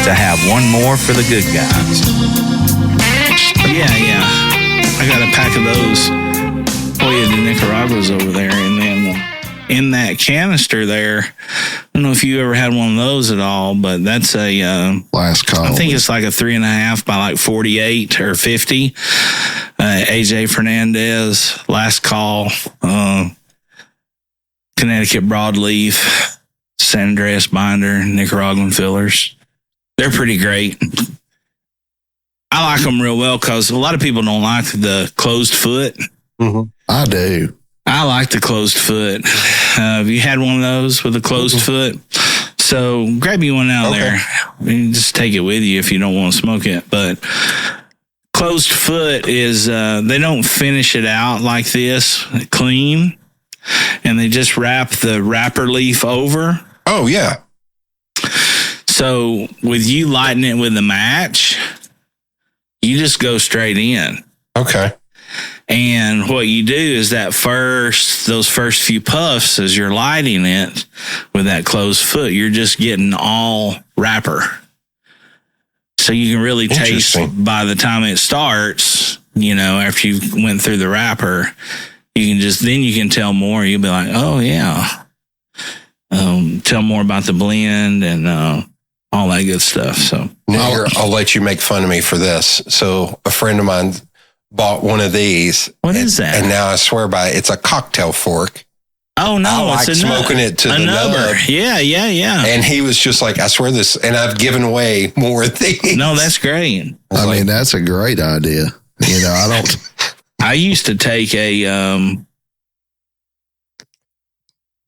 to have one more for the good guys. Yeah. I got a pack of those. Oh, yeah, the Nicaraguas over there. And then in that canister there, I don't know if you ever had one of those at all, but that's a... last call. I think it's like a 3.5 by like 48 or 50. AJ Fernandez, last call. Connecticut broadleaf, San Andreas binder, Nicaraguan fillers. They're pretty great. I like them real well because a lot of people don't like the closed foot. Mm-hmm. I do. I like the closed foot. Have you had one of those with a closed foot? So grab you one out there. You just take it with you if you don't want to smoke it. But closed foot is, they don't finish it out like this, clean. And they just wrap the wrapper leaf over. Oh, yeah. So with you lighting it with a match, you just go straight in. Okay. And what you do is those first few puffs as you're lighting it with that closed foot, you're just getting all wrapper. So you can really taste by the time it starts, after you went through the wrapper, you can tell more. You'll be like, oh yeah. Tell more about the blend and all that good stuff. So now I'll let you make fun of me for this. So a friend of mine bought one of these. What is that? And now I swear by it, it's a cocktail fork. Oh no, I like smoking it to the nub. Yeah. And he was just like, I swear this, and I've given away more of these. No, that's great. I mean, that's a great idea. I used to take I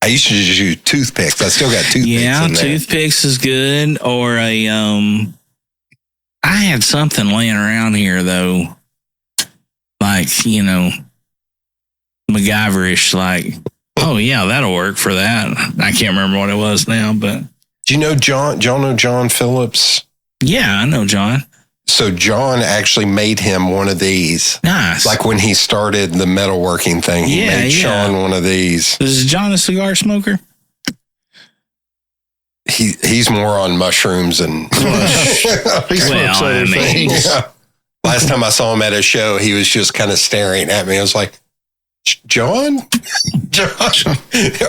used to just use toothpicks. I still got toothpicks. Yeah, in there. toothpicks is good. Or I had something laying around here though, like MacGyverish. Like, oh yeah, that'll work for that. I can't remember what it was now, but do you know John? Know John Phillips? Yeah, I know John. So John actually made him one of these. Nice. Like when he started the metalworking thing, he made Sean one of these. Is John a cigar smoker? He's more on mushrooms and things. Yeah. Last time I saw him at a show, he was just kind of staring at me. I was like, John,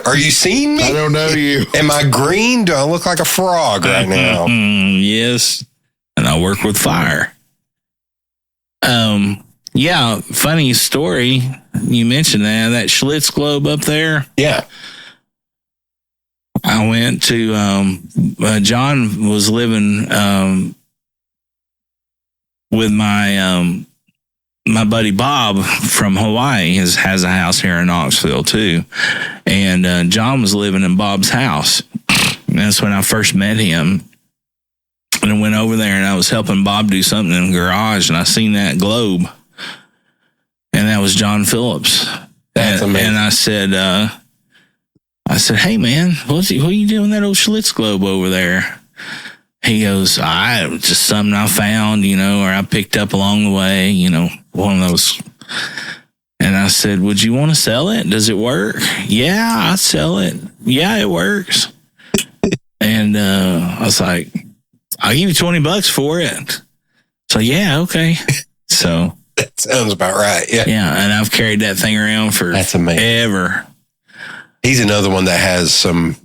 are you seeing me? I don't know you. Am I green? Do I look like a frog right now? Yes. And I work with fire. Yeah, funny story. You mentioned that Schlitz globe up there. Yeah. I went to, John was living with my buddy Bob from Hawaii. Has a house here in Knoxville too. And John was living in Bob's house. And that's when I first met him. And I went over there and I was helping Bob do something in the garage and I seen that globe. And that was John Phillips. That's amazing. And I said, hey man, what are you doing with that old Schlitz globe over there? He goes, it was just something I found, or I picked up along the way, one of those. And I said, would you want to sell it? Does it work? Yeah, I'll sell it. Yeah, it works. And I was like, I'll give you $20 for it. So yeah, okay. So that sounds about right. Yeah. Yeah. And I've carried that thing around for ever. He's another one that has some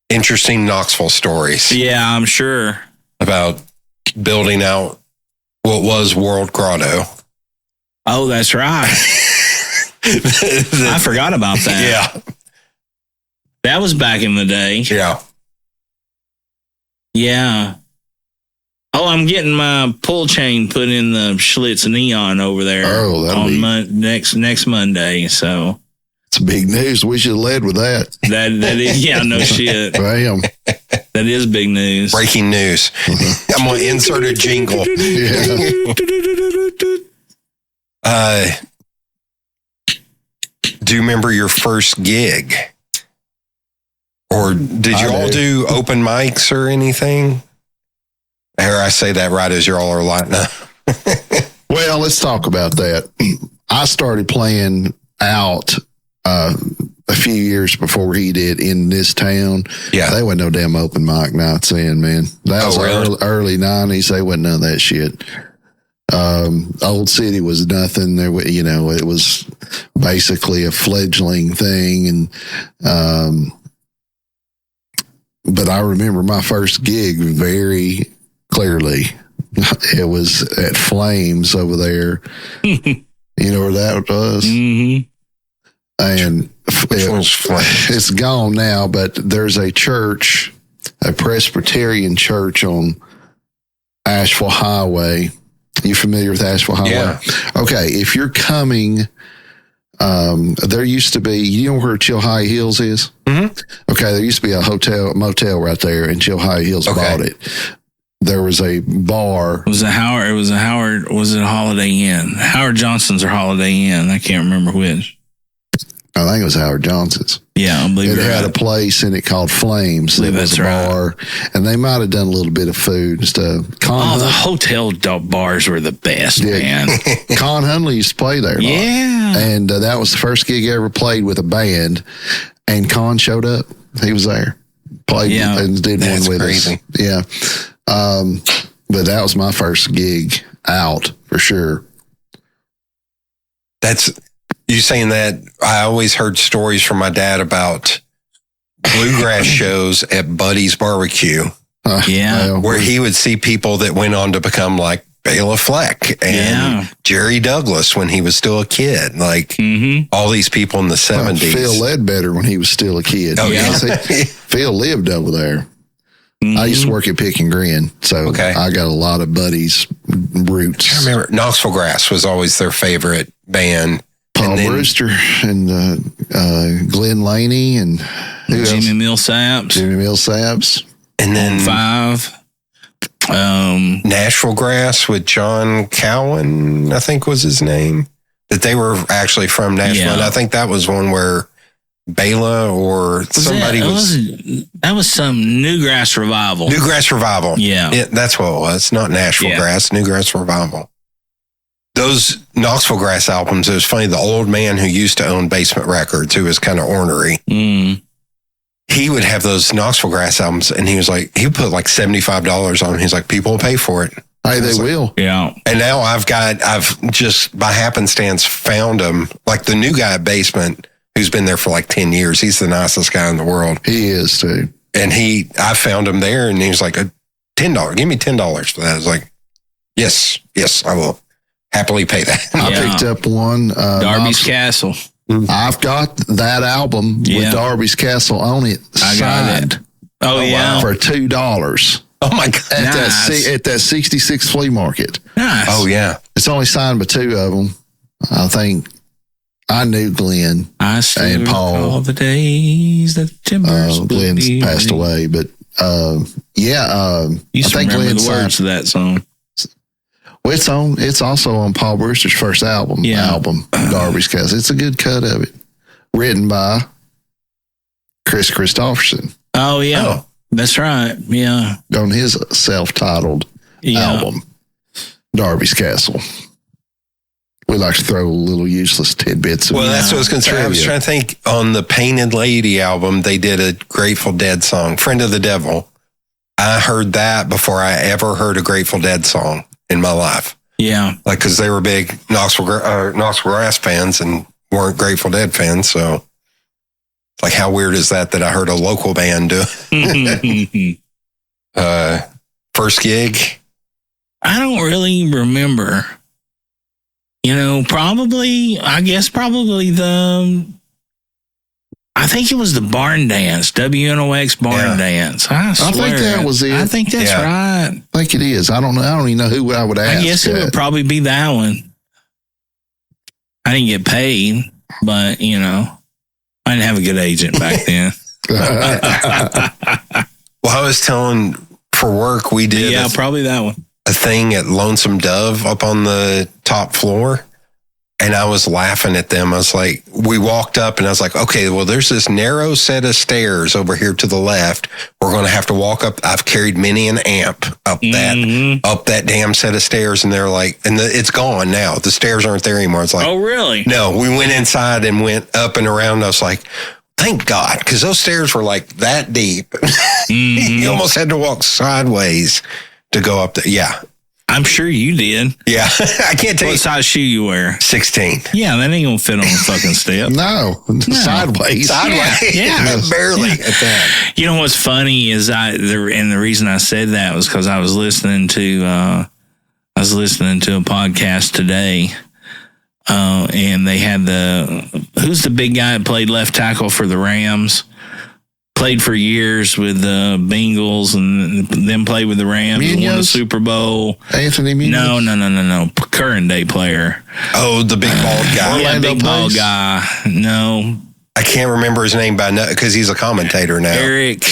interesting Knoxville stories. Yeah, I'm sure. About building out what was World Grotto. Oh, that's right. I forgot about that. Yeah. That was back in the day. Yeah. Yeah. Oh, I'm getting my pull chain put in the Schlitz Neon over there. Oh, that'll be next Monday. So it's big news. We should have led with that. That is, yeah, no shit. Bam. That is big news. Breaking news. I'm going to insert a jingle. Do you remember your first gig? Or did you all do open mics or anything? Here, I say that right as you all are lighting up. Well, let's talk about that. I started playing out a few years before he did in this town. Yeah. There wasn't no damn open mic nights then, man. That was really? early 90s. There wasn't none of that shit. Old City was nothing. There, it was basically a fledgling thing. And, but I remember my first gig very clearly. It was at Flames over there. You know where that was? Mm-hmm. And it's gone now, but there's a church, a Presbyterian church on Asheville Highway. You familiar with Asheville Highway? Yeah. Okay, if you're coming, there used to be, you know where Chilhowee Hills is? Mm-hmm. Okay, there used to be a motel right there, and Chilhowee Hills bought it. There was a bar. Was it Holiday Inn? Howard Johnson's or Holiday Inn? I can't remember which. I think it was Howard Johnson's. Yeah, I believe it had right. a place in it called Flames. It was a bar, and they might have done a little bit of food and stuff. The hotel bars were the best, man. Con Hunley used to play there. Yeah. And that was the first gig I ever played with a band, and Con showed up. He was there. Played and did one with us. Yeah. But that was my first gig out for sure. That's you saying that. I always heard stories from my dad about bluegrass shows at Buddy's Barbecue. Where he would see people that went on to become like Bela Fleck and Jerry Douglas when he was still a kid. Like all these people in the 70s. Phil Ledbetter when he was still a kid. Oh, yeah. Phil lived over there. I used to work at Pick and Grin, so I got a lot of buddies' roots. I remember Knoxville Grass was always their favorite band. Paul Brewster and Glenn Laney and Jimmy Millsaps. And then 5. Nashville Grass with John Cowan, I think was his name. That they were actually from Nashville. And I think that was one where Bela or somebody that was some Newgrass Revival. Newgrass Revival. Yeah. That's what it was. Not Nashville Grass, Newgrass Revival. Those Knoxville Grass albums, it was funny. The old man who used to own Basement Records, who was kind of ornery, he would have those Knoxville Grass albums, and he was like, he would put like $75 on them. He's like, people will pay for it. Hey, they will. Yeah. And now I've just by happenstance found him, like the new guy at Basement, who's been there for like 10 years. He's the nicest guy in the world. He is too. And I found him there, and he was like, $10. Give me $10 for that. I was like, yes, I will happily pay that. I picked up one. Darby's Castle. I've got that album with Darby's Castle on it. I got it. Oh, yeah. For $2. Oh my God. At that 66 flea market. Nice. Oh yeah. It's only signed by 2 of them. I think I knew Glenn and Paul. All the days that timbers. Glenn's passed away, but you I think remember Glenn the words of that song. Well, it's also on Paul Brewster's first album, Darby's Castle. It's a good cut of it. Written by Chris Christopherson. Oh, yeah. Oh. That's right. Yeah. On his self-titled album, Darby's Castle. We like to throw little useless tidbits. Well, that's what I was going to say. I was trying to think on the Painted Lady album, they did a Grateful Dead song, Friend of the Devil. I heard that before I ever heard a Grateful Dead song in my life. Yeah. Like, because they were big Knoxville Grass fans and weren't Grateful Dead fans. So, like, how weird is that I heard a local band do it? First gig? I don't really remember. I guess probably I I think it was the barn dance, WNOX barn dance. I swear. I think that was it. I think that's right. I think it is. I don't know. I don't even know who I would ask. I guess it would probably be that one. I didn't get paid, but, you know, I didn't have a good agent back then. Well, I was telling for work, we did probably that one. A thing at Lonesome Dove up on the top floor. And I was laughing at them. I was like, we walked up and I was like, okay, well, there's this narrow set of stairs over here to the left. We're going to have to walk up. I've carried many an amp up that damn set of stairs. And they're like, and it's gone now. The stairs aren't there anymore. It's like, oh, really? No, we went inside and went up and around. I was like, thank God, because those stairs were like that deep. You almost had to walk sideways to go up there. Yeah. I'm sure you did. Yeah. I can't tell you. What size shoe you wear? 16. Yeah, that ain't going to fit on the fucking step. No. Sideways. Yeah. Barely at that. You know what's funny is the reason I said that was because I was listening to a podcast today, and they had who's the big guy that played left tackle for the Rams? Played for years with the Bengals and then played with the Rams and won the Super Bowl. Anthony Munoz? No. Current day player. Oh, the big bald guy. Yeah, big bald guy. No. I can't remember his name because he's a commentator now. Eric.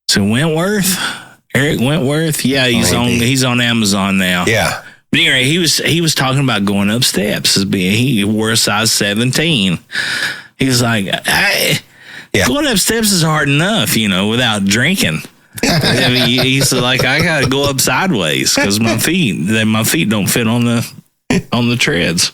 So Wentworth? Eric Wentworth? Yeah, he's on Amazon now. Yeah. But anyway, he was talking about going up steps. He wore a size 17. He was like, going up steps is hard enough, you know, without drinking. I mean, he's like, I got to go up sideways because my feet don't fit on the treads.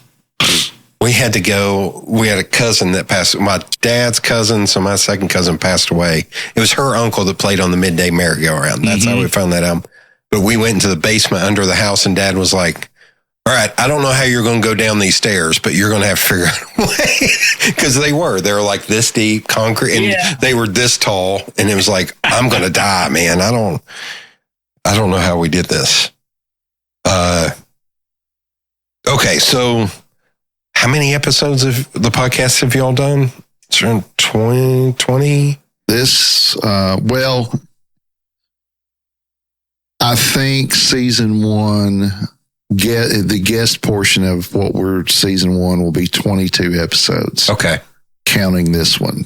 We had to go. We had a cousin that passed. My dad's cousin, so my second cousin passed away. It was her uncle that played on the midday merry-go-round. That's how we found that out. But we went into the basement under the house, and Dad was like, all right, I don't know how you're going to go down these stairs, but you're going to have to figure out a way. Because they were like this deep, concrete, and they were this tall. And it was like, I'm going to die, man. I don't know how we did this. Okay, so how many episodes of the podcast have y'all done? It's around 20? This, I think season 1... the guest portion of what we're season 1 will be 22 episodes. Okay. Counting this one,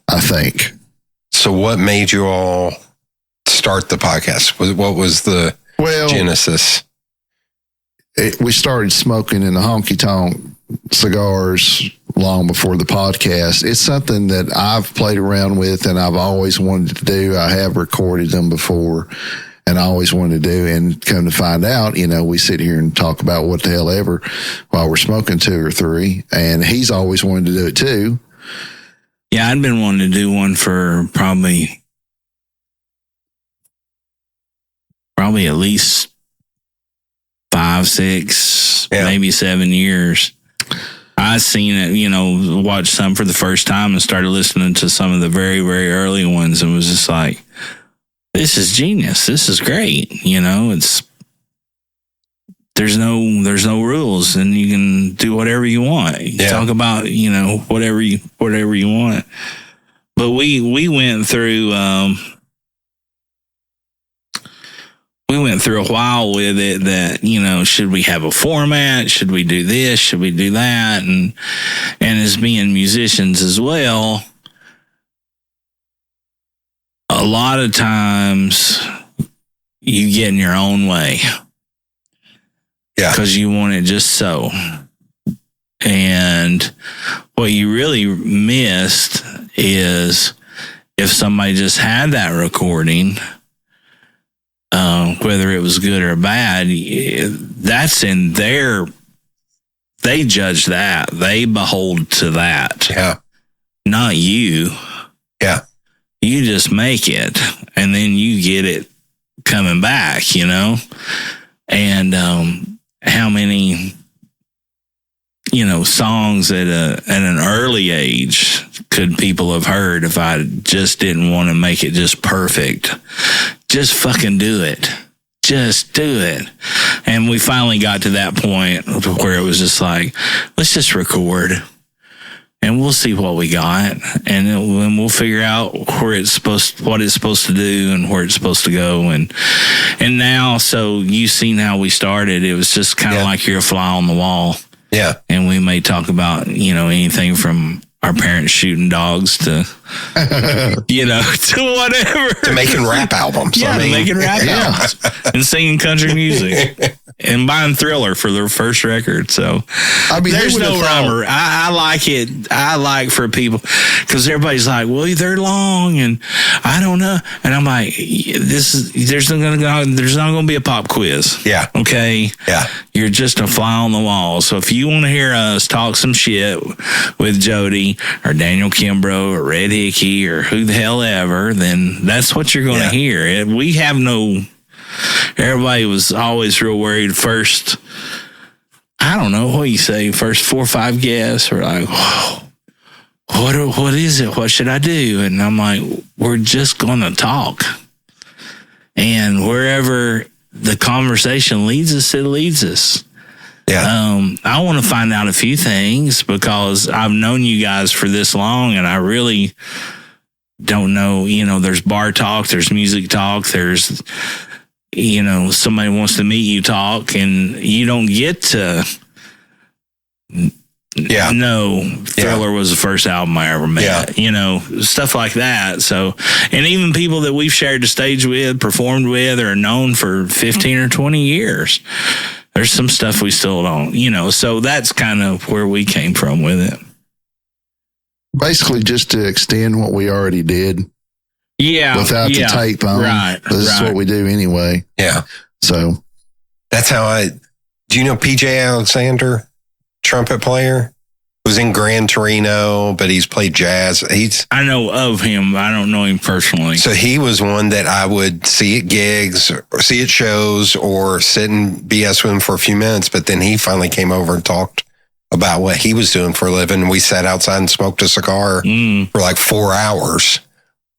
I think. So what made you all start the podcast? What was the genesis? We started smoking in the honky tonk cigars long before the podcast. It's something that I've played around with and I've always wanted to do. I have recorded them before. And I always wanted to do, and come to find out, you know, we sit here and talk about what the hell ever while we're smoking 2 or 3, and he's always wanted to do it too. Yeah, I'd been wanting to do one for probably at least 5, 6, maybe 7 years. I seen it, you know, watched some for the first time and started listening to some of the very, very early ones and was just like, this is genius. This is great. You know, there's no rules and you can do whatever you want. You talk about, you know, whatever you want. But we went through a while with it that, you know, should we have a format? Should we do this? Should we do that? And as being musicians as well, a lot of times you get in your own way. Yeah. Because you want it just so. And what you really missed is if somebody just had that recording, whether it was good or bad, that's in their, they judge that. They behold to that. Yeah. Not you. Yeah. You just make it and then you get it coming back, you know? And how many, you know, songs at an early age could people have heard if I just didn't want to make it just perfect? Just fucking do it. Just do it. And we finally got to that point where it was just like, let's just record. and we'll see what we got, and then we'll figure out what it's supposed to do and where it's supposed to go. And now, so you've seen how we started. It was just kind of like you're a fly on the wall. Yeah. And we may talk about, anything from our parents shooting dogs to, to whatever. To making rap albums. Yeah, making rap albums and singing country music and buying Thriller for their first record. So there's no rhyme. I like it. I like for people, because everybody's like, well, they're long and I don't know. And I'm like, there's not going to be a pop quiz. Yeah. Okay. Yeah. You're just a fly on the wall. So if you want to hear us talk some shit with Jody or Daniel Kimbrough or Red Hickey or who the hell ever, then that's what you're going to hear. We have no... Everybody was always real worried first. I don't know what you say. First 4 or 5 guests were like, whoa, what is it? What should I do? And I'm like, we're just going to talk. And wherever the conversation leads us, it leads us. Yeah. I want to find out a few things because I've known you guys for this long, and I really don't know. There's bar talk, there's music talk, there's somebody wants to meet you talk, and you don't get to know Thriller was the first album I ever met, stuff like that. So, and even people that we've shared the stage with, performed with, or known for 15 or 20 years, there's some stuff we still don't, so that's kind of where we came from with it. Basically just to extend what we already did. Yeah. Without the tape on. Right. This is what we do anyway. Yeah. So that's how do you know PJ Alexander, trumpet player? Was in Gran Torino, but he's played jazz. I know of him. I don't know him personally. So he was one that I would see at gigs or see at shows or sit and BS with him for a few minutes. But then he finally came over and talked about what he was doing for a living. We sat outside and smoked a cigar for like 4 hours.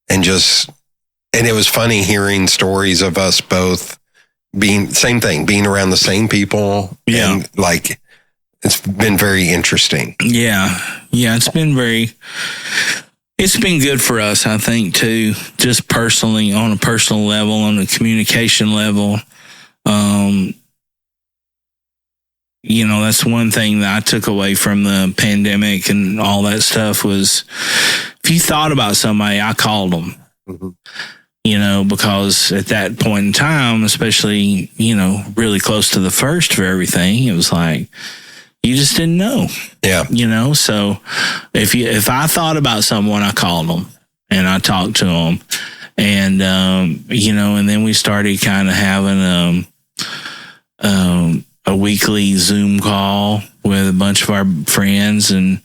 And it was funny hearing stories of us both being around the same people. Yeah. And like, it's been very interesting. Yeah. Yeah. It's been good for us, I think, too, just personally, on a personal level, on a communication level. That's one thing that I took away from the pandemic and all that stuff was, if you thought about somebody, I called them, because at that point in time, especially, really close to the first of everything, it was like, you just didn't know. Yeah. So if I thought about someone, I called them and I talked to them, and, and then we started kind of having, a weekly Zoom call with a bunch of our friends, and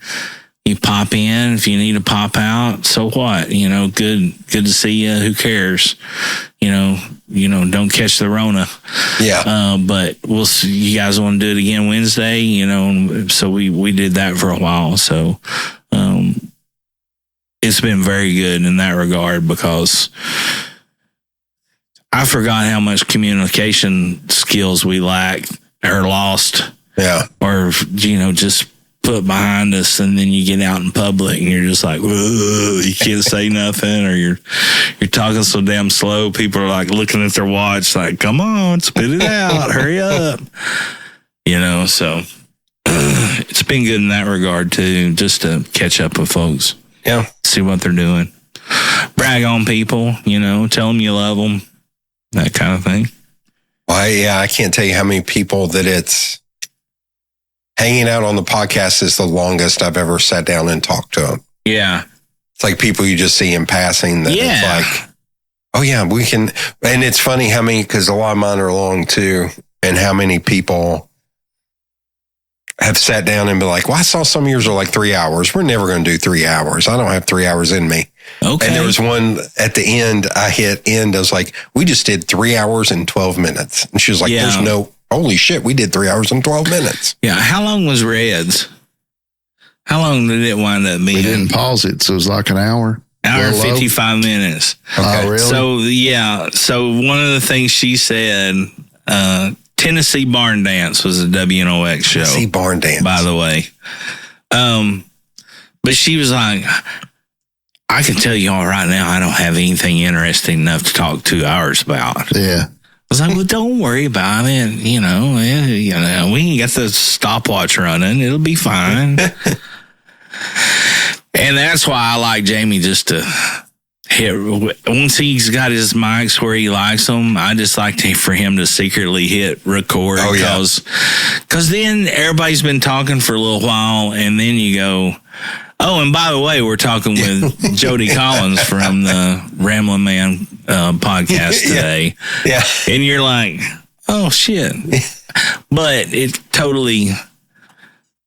you pop in if you need to pop out. So what? Good to see you. Who cares? Don't catch the Rona. Yeah. But we'll see. You guys want to do it again Wednesday? So we did that for a while. So it's been very good in that regard, because I forgot how much communication skills we lacked or lost. Yeah. Or, just put behind us, and then you get out in public and you're just like, whoa, you can't say nothing, or you're talking so damn slow. People are like looking at their watch like, come on, spit it out, hurry up. So it's been good in that regard too, just to catch up with folks. Yeah. See what they're doing. Brag on people, tell them you love them, that kind of thing. Well, I can't tell you how many people that it's hanging out on the podcast is the longest I've ever sat down and talked to them. Yeah. It's like people you just see in passing that it's like, oh yeah, we can. And it's funny how many, because a lot of mine are long too, and how many people have sat down and been like, well, I saw some of yours are like 3 hours. We're never going to do 3 hours. I don't have 3 hours in me. Okay. And there was one at the end, I hit end. I was like, we just did 3 hours and 12 minutes. And she was like, there's no, holy shit, we did 3 hours and 12 minutes. Yeah. How long was Red's? How long did it wind up being? We didn't pause it, so it was like an hour. Hour and 55 minutes. Okay. Oh, really? So, yeah. So, one of the things she said, Tennessee Barn Dance was a WNOX show. Tennessee Barn Dance. By the way. But she was like, I can tell you all right now, I don't have anything interesting enough to talk 2 hours about. Yeah. I was like, well, don't worry about it. We ain't got the stopwatch running. It'll be fine. And that's why I like Jamie just to hit. Once he's got his mics where he likes them, I just like for him to secretly hit record. Oh, yeah. Because then everybody's been talking for a little while, and then you go, oh, and by the way, we're talking with Jody Collins from the Ramlin Man podcast today. Yeah. And you're like, oh, shit. But it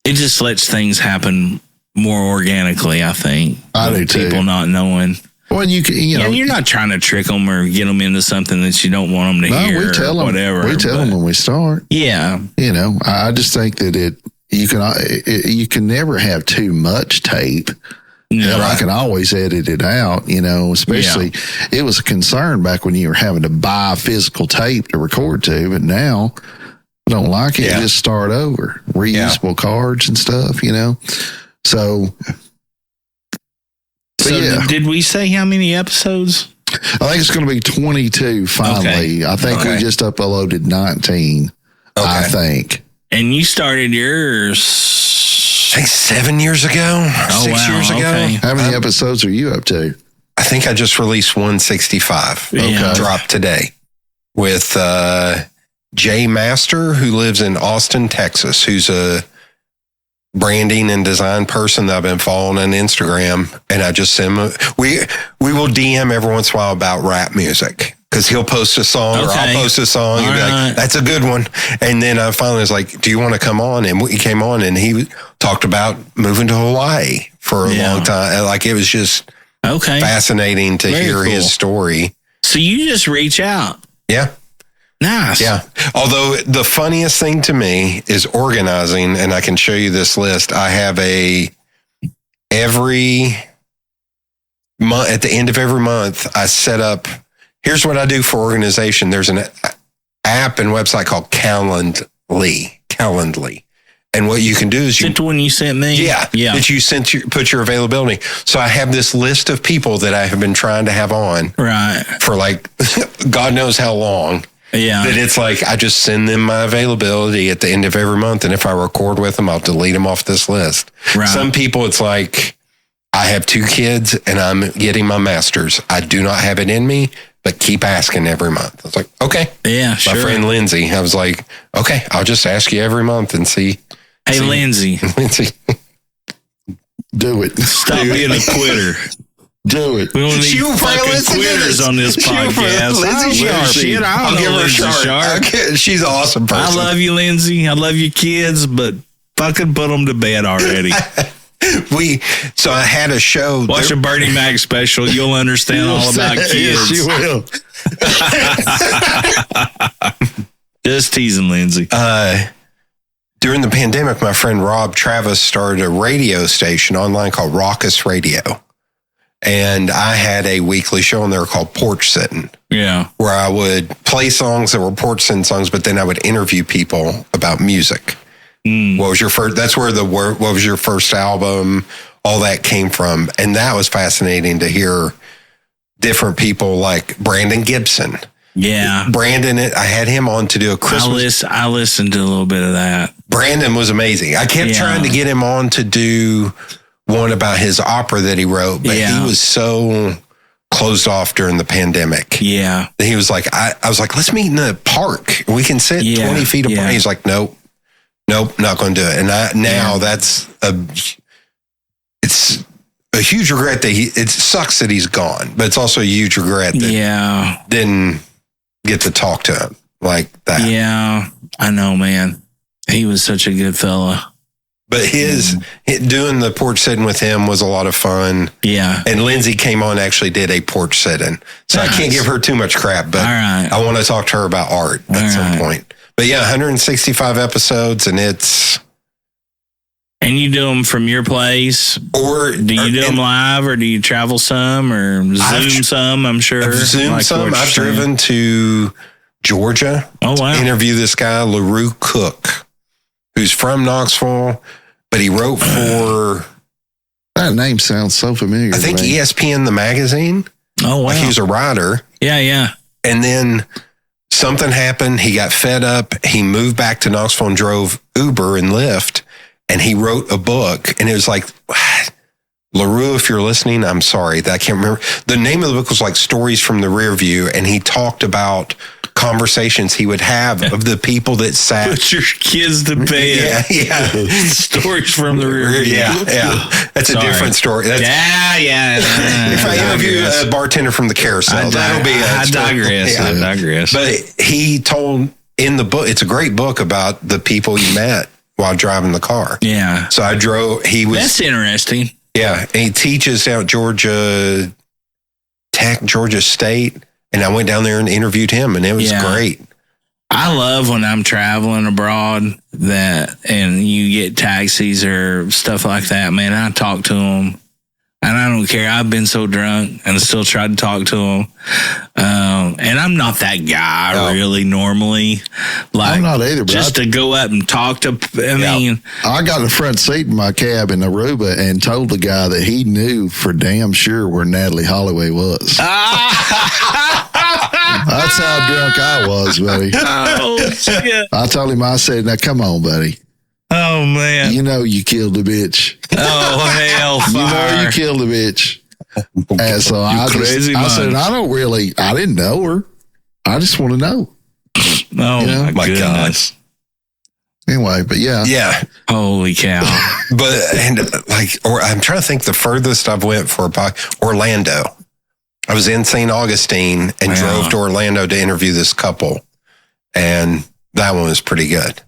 just lets things happen more organically, I think. I do too. People not knowing. Well, you're not trying to trick them or get them into something that you don't want them to hear. We tell them, whatever. We tell them when we start. Yeah. I just think that you can never have too much tape. No, I can always edit it out, especially it was a concern back when you were having to buy physical tape to record to, but now I don't like it. Just start over. Reusable cards and stuff, So did we say how many episodes? I think it's going to be 22 finally. Okay. I think we just uploaded 19, I think. And you started yours, I think 7 years ago, 6 years ago. Okay. How many episodes are you up to? I think I just released 165. Yeah. Dropped today with Jay Master, who lives in Austin, Texas, who's a branding and design person that I've been following on Instagram. And I just send him, we will DM every once in a while about rap music. Because he'll post a song or I'll post a song and be like, that's a good one. And then I finally was like, do you want to come on? And he came on and he talked about moving to Hawaii for a long time. Like, it was just fascinating to hear his story. So you just reach out. Yeah. Nice. Yeah. Although the funniest thing to me is organizing, and I can show you this list. I have every month, at the end of every month, I set up. Here's what I do for organization. There's an app and website called Calendly. And what you can do is the one you sent me. Yeah. That you put your availability. So I have this list of people that I have been trying to have on. Right. For like, God knows how long. Yeah. That it's like, I just send them my availability at the end of every month. And if I record with them, I'll delete them off this list. Right. Some people, it's like, I have 2 kids and I'm getting my master's. I do not have it in me, but keep asking every month. I was like, okay. Yeah, sure. My friend Lindsay, I was like, okay, I'll just ask you every month and see. Hey, Lindsay. Do it. Stop being a quitter. Do it. We don't need fucking quitters on this podcast. I'll give her a sharp. She's an awesome person. I love you, Lindsay. I love your kids, but fucking put them to bed already. So I had a show. Watch a Bernie Mac special. You'll understand all about kids. Yes, you will. Just teasing, Lindsay. During the pandemic, my friend Rob Travis started a radio station online called Raucous Radio. And I had a weekly show on there called Porch Sitting. Yeah. Where I would play songs that were porch sitting songs, but then I would interview people about music. What was your first? That's where what was your first album? All that came from, and that was fascinating to hear different people like Brandon Gibson. Yeah, Brandon. I had him on to do a Christmas. I listened to a little bit of that. Brandon was amazing. I kept trying to get him on to do one about his opera that he wrote, but he was so closed off during the pandemic. Yeah, he was like, I was like, let's meet in the park. We can sit 20 feet apart. Yeah. He's like, nope, not going to do it. And it's a huge regret that it sucks that he's gone, but it's also a huge regret that didn't get to talk to him like that. Yeah, I know, man. He was such a good fella. But doing the porch sitting with him was a lot of fun. Yeah. And Lindsay came on, actually did a porch sitting. So I can't give her too much crap, but I want to talk to her about art at some point. But 165 episodes, and it's... And you do them from your place? Or do you do them live, or do you travel some, or Zoom some, I'm sure? I've Zoomed some. I've driven to Georgia to interview this guy, LaRue Cook, who's from Knoxville, but he wrote for... That name sounds so familiar. I think ESPN, the magazine. Oh, wow. Like he was a writer. Yeah. And then something happened. He got fed up. He moved back to Knoxville and drove Uber and Lyft. And he wrote a book. And it was like, LaRue, if you're listening, I'm sorry that I can't remember. The name of the book was like Stories from the Rear View. And he talked about conversations he would have of the people that sat. Put your kids to bed. Yeah. Stories from the rear view. Yeah. That's a different story. That's, if I interview a bartender from the carousel, that'll be I digress. But he told in the book, it's a great book about the people he met while driving the car. Yeah. So I drove, that's interesting. Yeah. And he teaches out Georgia Tech, Georgia State. And I went down there and interviewed him, and it was great. I love when I'm traveling abroad and you get taxis or stuff like that, man. I talk to them, and I don't care. I've been so drunk, and I still try to talk to them. And I'm not that guy really normally. Like, I'm not either, but just to go up and talk to. I mean, I got a front seat in my cab in Aruba and told the guy that he knew for damn sure where Natalie Holloway was. That's how drunk I was, buddy. Oh, shit. I told him, I said, now come on, buddy. Oh, man. You know you killed a bitch. Oh, hellfire. You know you killed a bitch. And so I said, I didn't know her. I just want to know. Oh, my goodness. Anyway, but yeah. Yeah. Holy cow. I'm trying to think the furthest I've went for a podcast, Orlando. I was in St. Augustine and drove to Orlando to interview this couple. And that one was pretty good.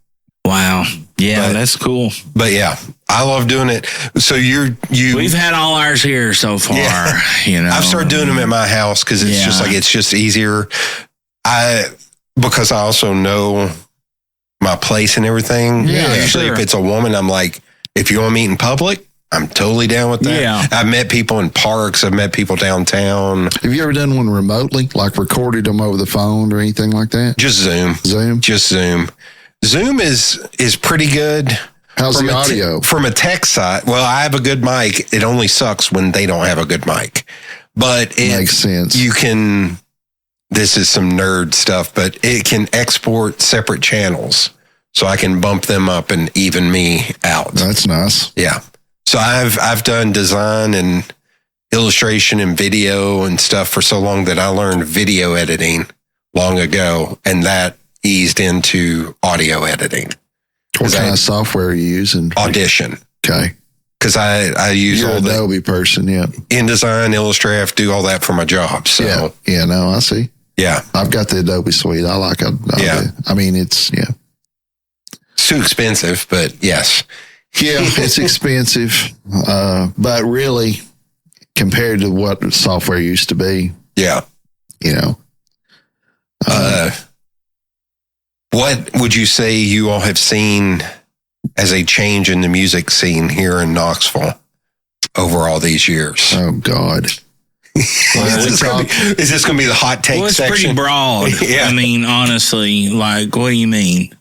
Wow. Yeah, that's cool. But yeah, I love doing it. So we've had all ours here so far. Yeah. You know, I've started doing them at my house because it's just easier. Because I also know my place and everything. Yeah, usually if it's a woman, I'm like, if you want to meet in public, I'm totally down with that. Yeah. I've met people in parks. I've met people downtown. Have you ever done one remotely, like recorded them over the phone or anything like that? Just Zoom. Just Zoom. Zoom is pretty good. How's the audio? From a tech side, well, I have a good mic. It only sucks when they don't have a good mic. But it makes sense. You can, this is some nerd stuff, but it can export separate channels. So I can bump them up and even me out. That's nice. Yeah. So I've done design and illustration and video and stuff for so long that I learned video editing long ago, and that eased into audio editing. What kind of software are you using? Audition. Okay. Because I use You're all an Adobe person, yeah. InDesign, Illustrator, I have to do all that for my job. So yeah, no, I see. Yeah. I've got the Adobe suite. I like it. I mean, it's too expensive, but yes. Yeah, it's expensive. But really, compared to what software used to be. Yeah. You know. What would you say you all have seen as a change in the music scene here in Knoxville over all these years? Oh, God. Is this going to be the hot take it's section? Pretty broad. Yeah. I mean, honestly, like, what do you mean?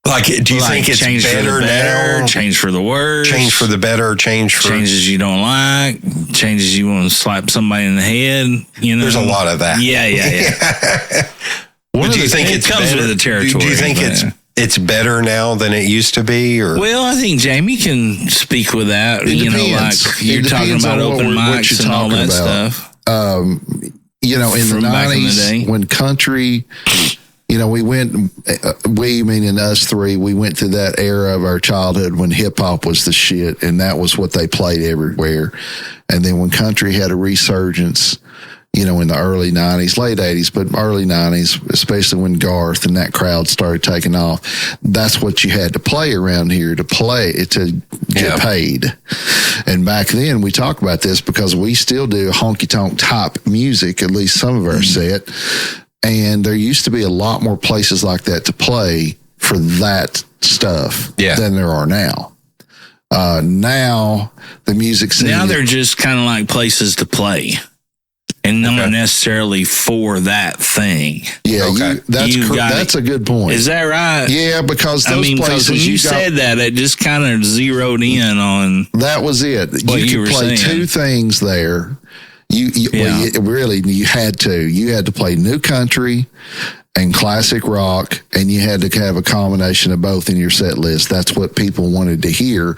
Like, do you think it's better now? Change for the worse? Change for the better? Changes you don't like? Changes you want to slap somebody in the head? You know, there's a lot of that. Yeah. But do you think it comes with the territory? Do you think it's better now than it used to be? Or well, I think Jamie can speak with that. It you depends. Know, like you're talking about open mics and all that stuff. You know, in the 90s when country. You know, meaning us three, we went through that era of our childhood when hip hop was the shit, and that was what they played everywhere. And then when country had a resurgence, you know, in the early 90s, late 80s, but early 90s, especially when Garth and that crowd started taking off, that's what you had to play around here to get paid. And back then, we talk about this because we still do honky tonk type music, at least some of our set. And there used to be a lot more places like that to play for that stuff than there are now. Now the music scene. Now they're just kind of like places to play. and not necessarily for that thing. Yeah, okay. That's a good point. Is that right? Yeah, because those places when you said that, it just kind of zeroed in on. That was it. You could play two things there. You had to play new country and classic rock, and you had to have a combination of both in your set list. That's what people wanted to hear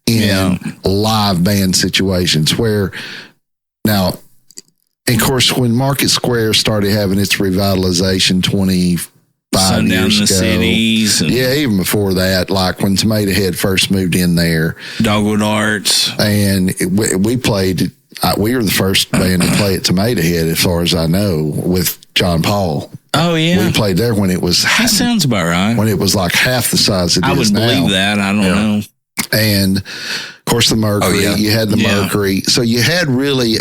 in live band situations. Where now, of course, when Market Square started having its revitalization 25 years ago, cities, even before that, like when Tomato Head first moved in there, Dogwood Arts, and we played. We were the first band to play at Tomato Head, as far as I know, with John Paul. Oh, yeah. We played there when it was... That sounds about right. When it was like half the size it is now. I would believe that. I don't know. And, of course, the Mercury. You had the Mercury. So you had really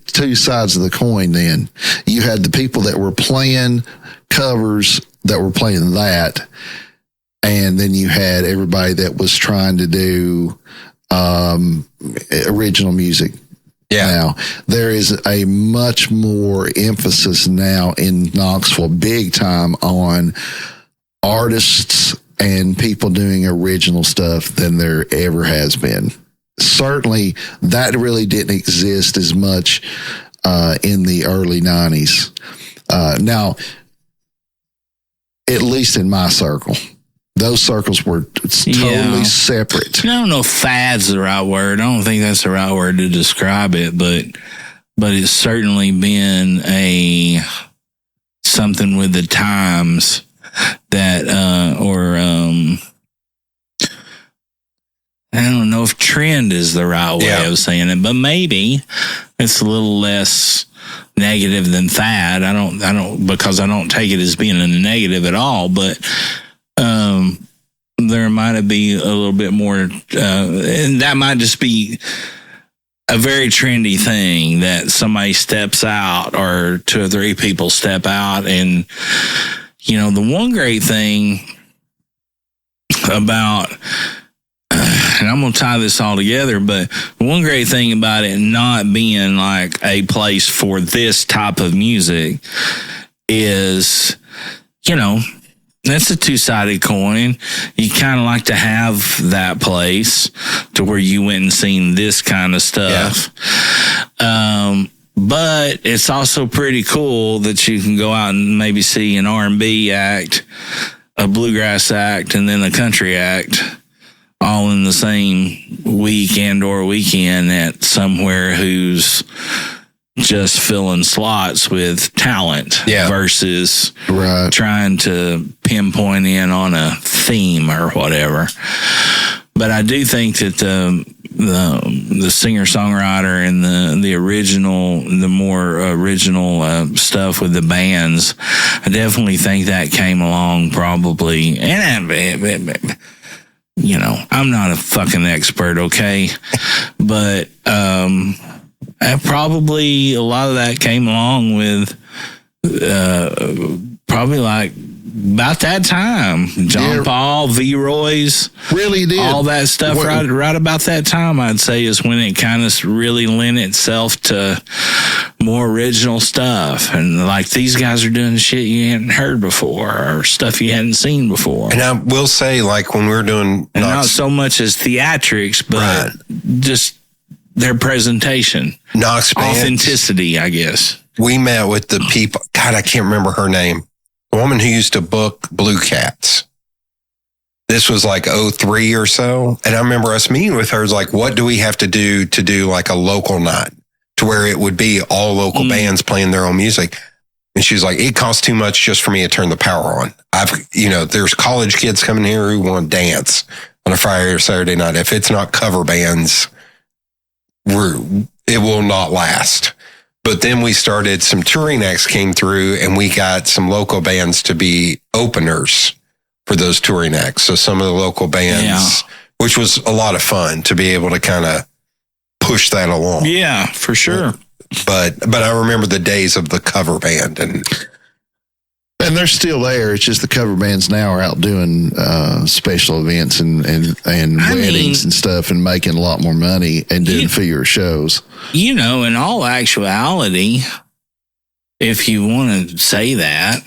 two sides of the coin then. You had the people that were playing covers that were playing that. And then you had everybody that was trying to do original music. Yeah. Now, there is a much more emphasis now in Knoxville, big time, on artists and people doing original stuff than there ever has been. Certainly, that really didn't exist as much in the early 90s. Now, at least in my circle. Those circles were totally separate. I don't know if fad's the right word. I don't think that's the right word to describe it, but it's certainly been something with the times that, I don't know if trend is the right way of saying it, but maybe it's a little less negative than fad. I don't because I don't take it as being a negative at all, but there might be a little bit more, and that might just be a very trendy thing that somebody steps out or two or three people step out. And, the one great thing about, and I'm going to tie this all together, but one great thing about it not being like a place for this type of music is, that's a two-sided coin. You kind of like to have that place to where you went and seen this kind of stuff. Yeah. But it's also pretty cool that you can go out and maybe see an R&B act, a bluegrass act, and then a country act all in the same week or weekend at somewhere who's just filling slots with talent versus trying to pinpoint in on a theme or whatever. But I do think that the singer-songwriter and the more original stuff with the bands, I definitely think that came along probably. And I'm not a fucking expert, okay? But probably a lot of that came along with probably like about that time. John Paul, V-Roy's. Really did. All that stuff right about that time, I'd say, is when it kind of really lent itself to more original stuff. And like these guys are doing shit you hadn't heard before or stuff you hadn't seen before. And I will say, like when we were doing... And not so much as theatrics, but just their presentation. Knox bands. Authenticity, I guess. We met with the people... God, I can't remember her name. The woman who used to book Blue Cats. This was like 2003 or so. And I remember us meeting with her. It's like, what do we have to do like a local night to where it would be all local bands playing their own music? And she's like, it costs too much just for me to turn the power on. There's college kids coming here who want to dance on a Friday or Saturday night. If it's not cover bands, it will not last. But then we started, some touring acts came through and we got some local bands to be openers for those touring acts. So some of the local bands, which was a lot of fun to be able to kind of push that along. Yeah, for sure. But I remember the days of the cover band and they're still there. It's just the cover bands now are out doing special events and weddings and stuff and making a lot more money and doing fewer shows. In all actuality, if you want to say that,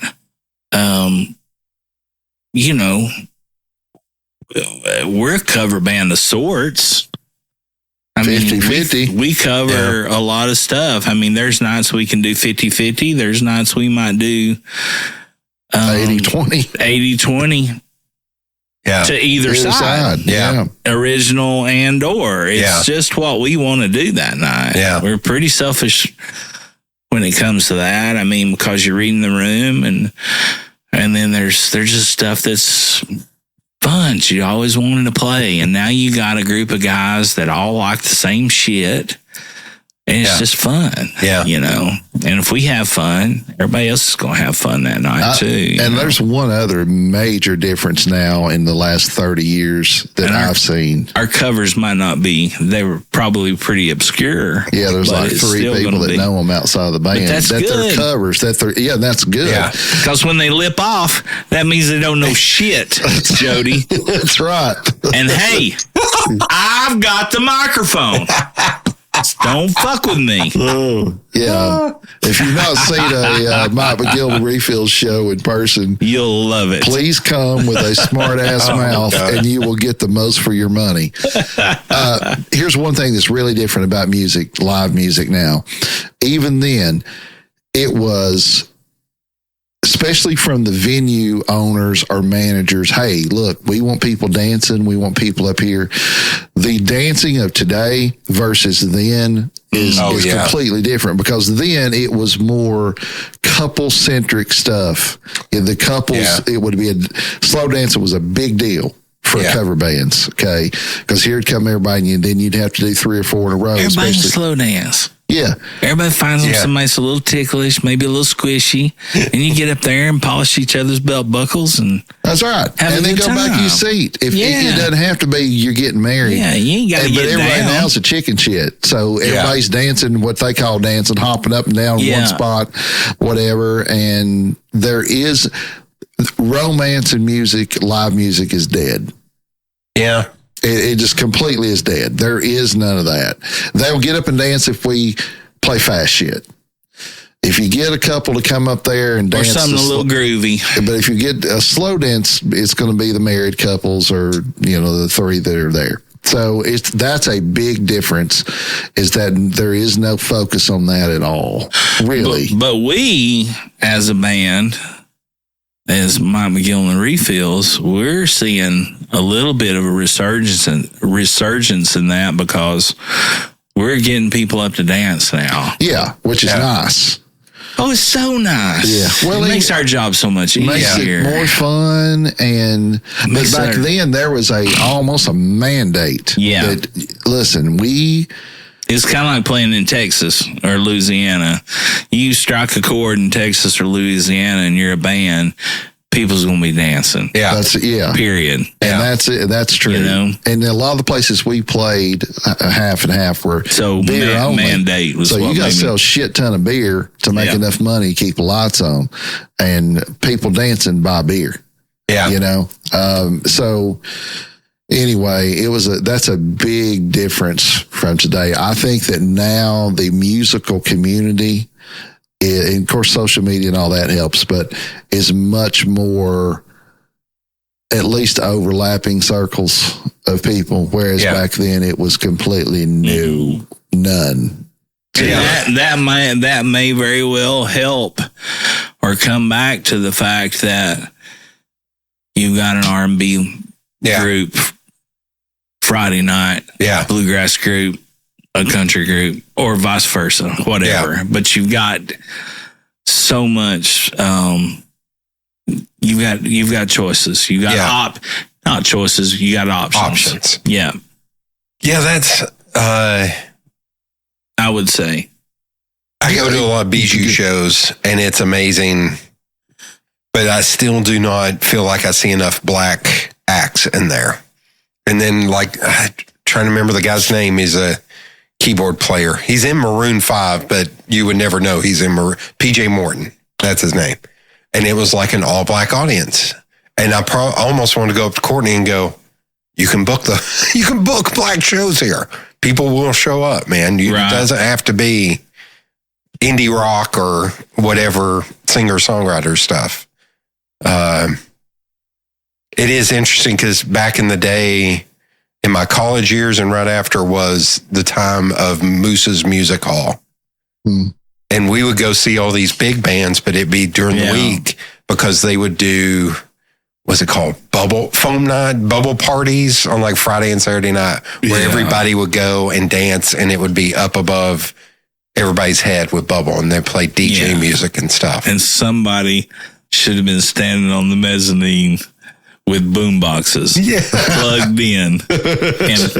you know, we're a cover band of sorts. I mean, 50-50. we cover a lot of stuff. I mean, there's nights we can do 50-50. There's nights we might do 80-20. 80-20. Yeah. To either side. Yeah. Original and or. It's just what we want to do that night. Yeah. We're pretty selfish when it comes to that. I mean, because you're reading the room and then there's just stuff that's fun. You always wanted to play. And now you got a group of guys that all like the same shit. And it's just fun. Yeah. You know, and if we have fun, everybody else is going to have fun that night too. And there's one other major difference now in the last 30 years that I've seen. Our covers might not be, they were probably pretty obscure. Yeah, there's like 3 people that know them outside of the band. But that's good. They're covers. That's good. Yeah. Because when they lip off, that means they don't know shit, Jody. That's right. And hey, I've got the microphone. Don't fuck with me. Oh, yeah. If you've not seen a Mike McGill Refills show in person, you'll love it. Please come with a smart ass mouth and you will get the most for your money. Here's one thing that's really different about music, live music now. Even then, it was, especially from the venue owners or managers, hey, look, we want people dancing. We want people up here. The dancing of today versus then is completely different, because then it was more couple-centric stuff. In the couples, it would be slow dancing was a big deal for cover bands, okay? Because here would come everybody, and then you'd have to do 3 or 4 in a row. Everybody slow dance. Yeah. Everybody finds them somebody that's a little ticklish, maybe a little squishy, and you get up there and polish each other's belt buckles. And that's right. And then go back to your seat. If it doesn't have to be you're getting married. Yeah, you ain't got to get down. But everybody now's a chicken shit. So everybody's dancing what they call dancing, hopping up and down in one spot, whatever. And there is romance in music, live music is dead. Yeah. It just completely is dead. There is none of that. They'll get up and dance if we play fast shit. If you get a couple to come up there and dance. Or something a little groovy. But if you get a slow dance, it's going to be the married couples or, the 3 that are there. So that's a big difference, is that there is no focus on that at all, really. But we, as a band, as Mike McGill and Refills, we're seeing a little bit of a resurgence in that, because we're getting people up to dance now. Yeah, which is nice. Oh, it's so nice. Yeah. Well, it makes our job so much easier. Makes it more fun. But back then, there was almost a mandate. Yeah. That, listen, it's kind of like playing in Texas or Louisiana. You strike a chord in Texas or Louisiana and you're a band, people's going to be dancing. Yeah. Period. And that's it. That's true. And a lot of the places we played, half and half were beer only. Mandate was so you got to sell a shit ton of beer to make enough money to keep the lights on, and people dancing buy beer. Yeah. So anyway, that's a big difference from today. I think that now the musical community, and of course social media and all that helps, but is much more, at least overlapping circles of people, whereas back then it was completely new. None. That may very well help or come back to the fact that you've got an R&B group Friday night, bluegrass group, a country group, or vice versa, whatever. Yeah. But you've got so much. You've got choices. You got not choices. You got options. Yeah. That's. I would say. I go to a lot of Bijou shows, and it's amazing. But I still do not feel like I see enough black acts in there. And then, trying to remember the guy's name. He's a keyboard player. He's in Maroon 5, but you would never know he's in PJ Morton. That's his name. And it was like an all-black audience. And I almost wanted to go up to Courtney and go, you can book black shows here. People will show up, man. It doesn't have to be indie rock or whatever singer-songwriter stuff. It is interesting because back in the day, in my college years and right after was the time of Moose's Music Hall. And we would go see all these big bands, but it'd be during the week because they would do, what's it called? Foam night, bubble parties on like Friday and Saturday night where everybody would go and dance and it would be up above everybody's head with bubble and they play DJ music and stuff. And somebody should have been standing on the mezzanine with boom boxes plugged in and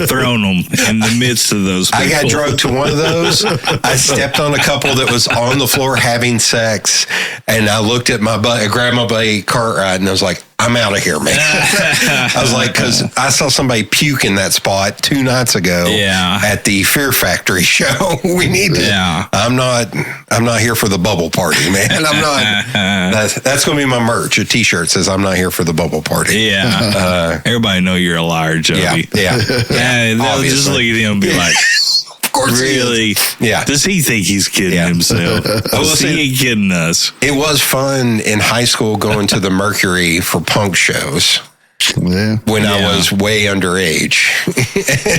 thrown them in the midst of those people. I got drugged to one of those. I stepped on a couple that was on the floor having sex, and I looked at my buddy, I grabbed my buddy Cartwright, and I was like, I'm out of here, man. I was like, because I saw somebody puke in that spot 2 nights ago at the Fear Factory show. We need to. I'm not here for the bubble party, man. I'm not. That's going to be my merch. A T-shirt says, I'm not here for the bubble party. Yeah. Everybody know you're a liar, Jody. Yeah. They'll just look at him and be like, of course, really? Yeah. Does he think he's kidding himself? He ain't kidding us. It was fun in high school going to the Mercury for punk shows. When I was way underage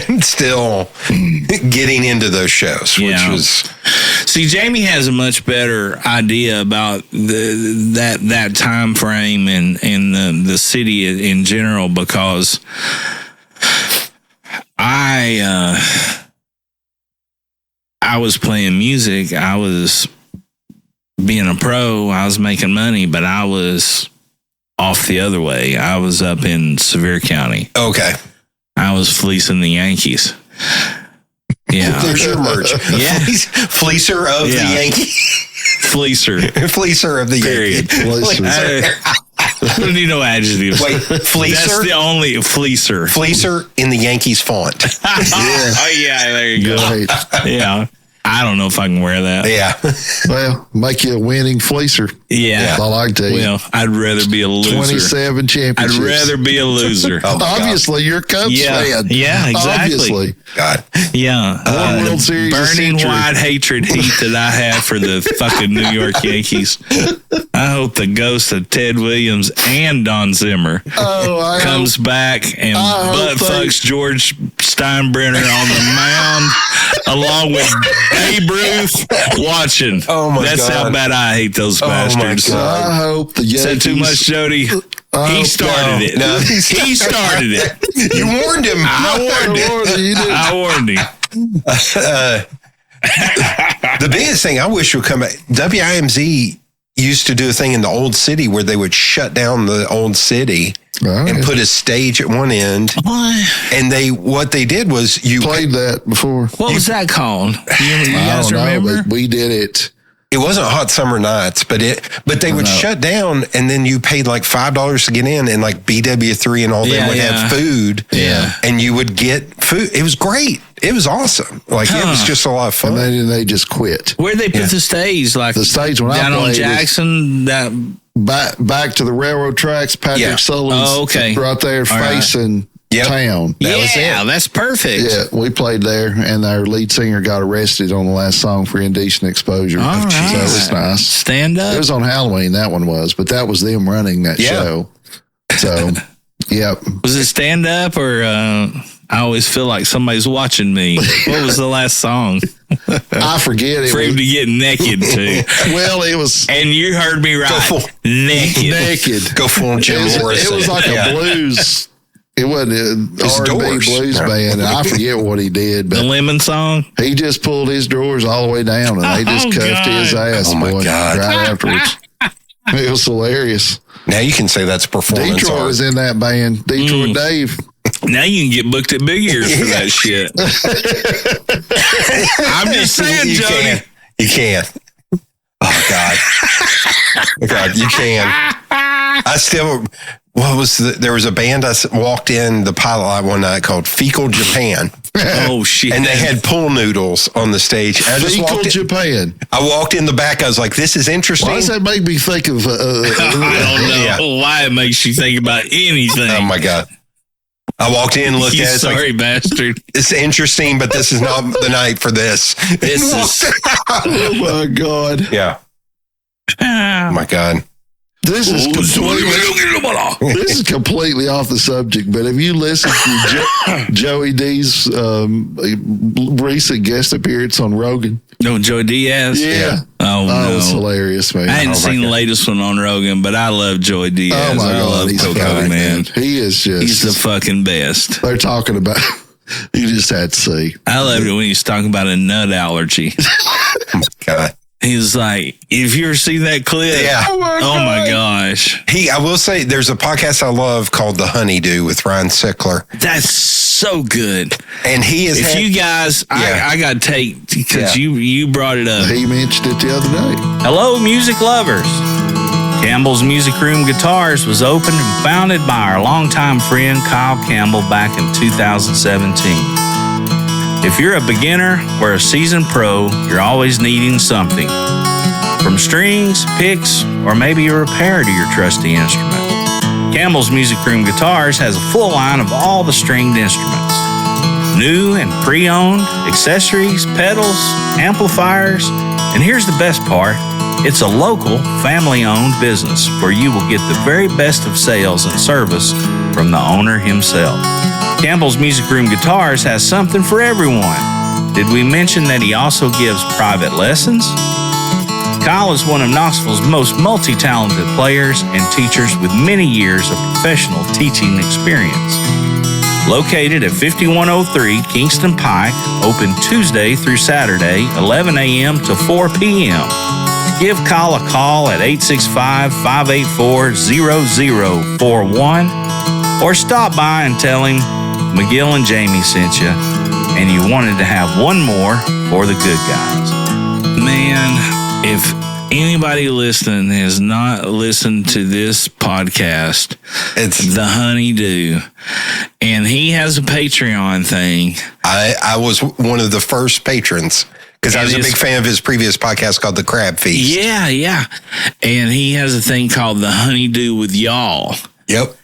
and still getting into those shows, which was. See, Jamie has a much better idea about that time frame and the city in general because I was playing music. I was being a pro. I was making money, but I was off the other way. I was up in Sevier County. Okay. I was fleecing the Yankees. Yeah. There's your merch. Yeah. Fleecer of the Yankees. Fleecer. Fleecer of the Yankees. I don't need no adjectives. Wait, fleecer? That's the only fleecer. Fleecer in the Yankees font. Oh, yeah, there you go. Right. Yeah. I don't know if I can wear that. Yeah. Well, make you a winning fleecer. Yeah. That's all I can tell you. Well, I'd rather be a loser. 27 championships. I'd rather be a loser. Obviously, you're a Cubs fan. Yeah, exactly. Obviously. God. Yeah. One World Series burning white hatred heat that I have for the fucking New York Yankees. I hope the ghost of Ted Williams and Don Zimmer comes back and butt fucks George Steinbrenner on the mound along with Babe Ruth watching. Oh, my That's God. how bad I hate those bastards. I hope the Yankees. Said too much, Jody. He started it. No, he started it. You warned him. I warned him. The biggest thing I wish would come back, WIMZ used to do a thing in the old city where they would shut down the old city and put a stage at one end. What? And what they did was you played that before. What was that called? You guys I don't remember? know, but we did it. It wasn't Hot Summer Nights, but they would shut down, and then you paid like $5 to get in, and like BW3 and all them would have food, and you would get food. It was great. It was awesome. Like it was just a lot of fun. And then they just quit. Where'd they put the stage? Like the stage when down I played on Jackson. That back to the railroad tracks. Patrick Sullivan's right there facing town. That was it. That's perfect. Yeah, we played there, and our lead singer got arrested on the last song for indecent exposure. So it was nice. Stand up. It was on Halloween, that one was, but that was them running that show. So, Was it stand up or I always feel like somebody's watching me? What was the last song? I forget it. For him to get naked to. Well, it was. And you heard me right. Naked. Go full Jim Morrison. It was like a blues. It wasn't an R&B blues band, and I forget what he did. But the Lemon song? He just pulled his drawers all the way down, and they just cuffed his ass, boy, right afterwards. It was hilarious. Now you can say that's performance Detroit art. was in that band. Detroit Dave. Now you can get booked at Big Ears for that shit. I'm just saying, Jody. You can't. Oh, God, you can. I still... there was a band I walked in the pilot lot one night called Fecal Japan. Oh, shit. And they had pool noodles on the stage. I just Fecal Japan. I walked in the back. I was like, this is interesting. Why does that make me think of... I don't know why it makes you think about anything. Oh, my God. I walked in, looked at it. Sorry, bastard. It's interesting, but this is not the night for this. Oh my God. Yeah. Oh my God. This is completely off the subject, but have you listened to Joey D's recent guest appearance on Rogan? No, Joey Diaz? Yeah. Oh, no. It's hilarious, man. I hadn't seen the latest one on Rogan, but I love Joey Diaz. Oh, my God. I love He's Coco, funny, man. He is just... He's the fucking best. They're talking about... You just had to see. I loved it when he's talking about a nut allergy. Oh, my God. He's like, if you ever seen that clip, yeah. Oh my gosh. I will say, there's a podcast I love called The Honeydew with Ryan Sickler. That's so good. And he is. If you guys, I got to take, because you brought it up. He mentioned it the other day. Hello, music lovers. Campbell's Music Room Guitars was opened and founded by our longtime friend Kyle Campbell back in 2017. If you're a beginner or a seasoned pro, you're always needing something. From strings, picks, or maybe a repair to your trusty instrument. Campbell's Music Room Guitars has a full line of all the stringed instruments. New and pre-owned, accessories, pedals, amplifiers, and here's the best part. It's a local, family-owned business where you will get the very best of sales and service from the owner himself. Campbell's Music Room Guitars has something for everyone. Did we mention that he also gives private lessons? Kyle is one of Knoxville's most multi-talented players and teachers with many years of professional teaching experience. Located at 5103 Kingston Pike, open Tuesday through Saturday, 11 a.m. to 4 p.m. Give Kyle a call at 865-584-0041 or stop by and tell him McGill and Jamie sent you and you wanted to have one more for the good guys. Man, if anybody listening has not listened to this podcast, it's The Honeydew, and he has a Patreon thing. I was one of the first patrons because I was a big fan of his previous podcast called The Crab Feast. Yeah. And he has a thing called The Honeydew with Y'all. Yep.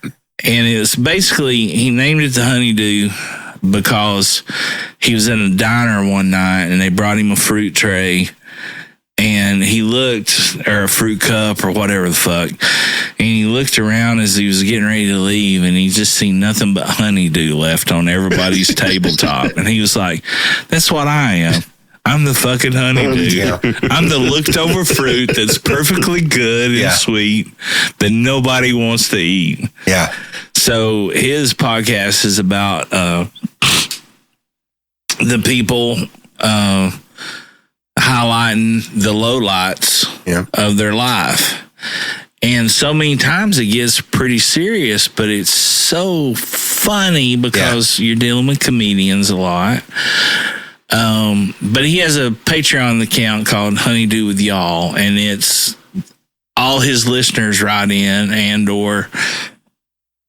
And it's basically, he named it The Honeydew because he was in a diner one night and they brought him a fruit tray and he looked, or a fruit cup or whatever the fuck, and he looked around as he was getting ready to leave and he just seen nothing but honeydew left on everybody's tabletop. And he was like, that's what I am. I'm the fucking honeydew. Yeah. I'm the looked over fruit that's perfectly good and sweet that nobody wants to eat. Yeah. So his podcast is about the people highlighting the lowlights of their life. And so many times it gets pretty serious, but it's so funny because you're dealing with comedians a lot. But he has a Patreon account called Honeydew with Y'all, and it's all his listeners write in and or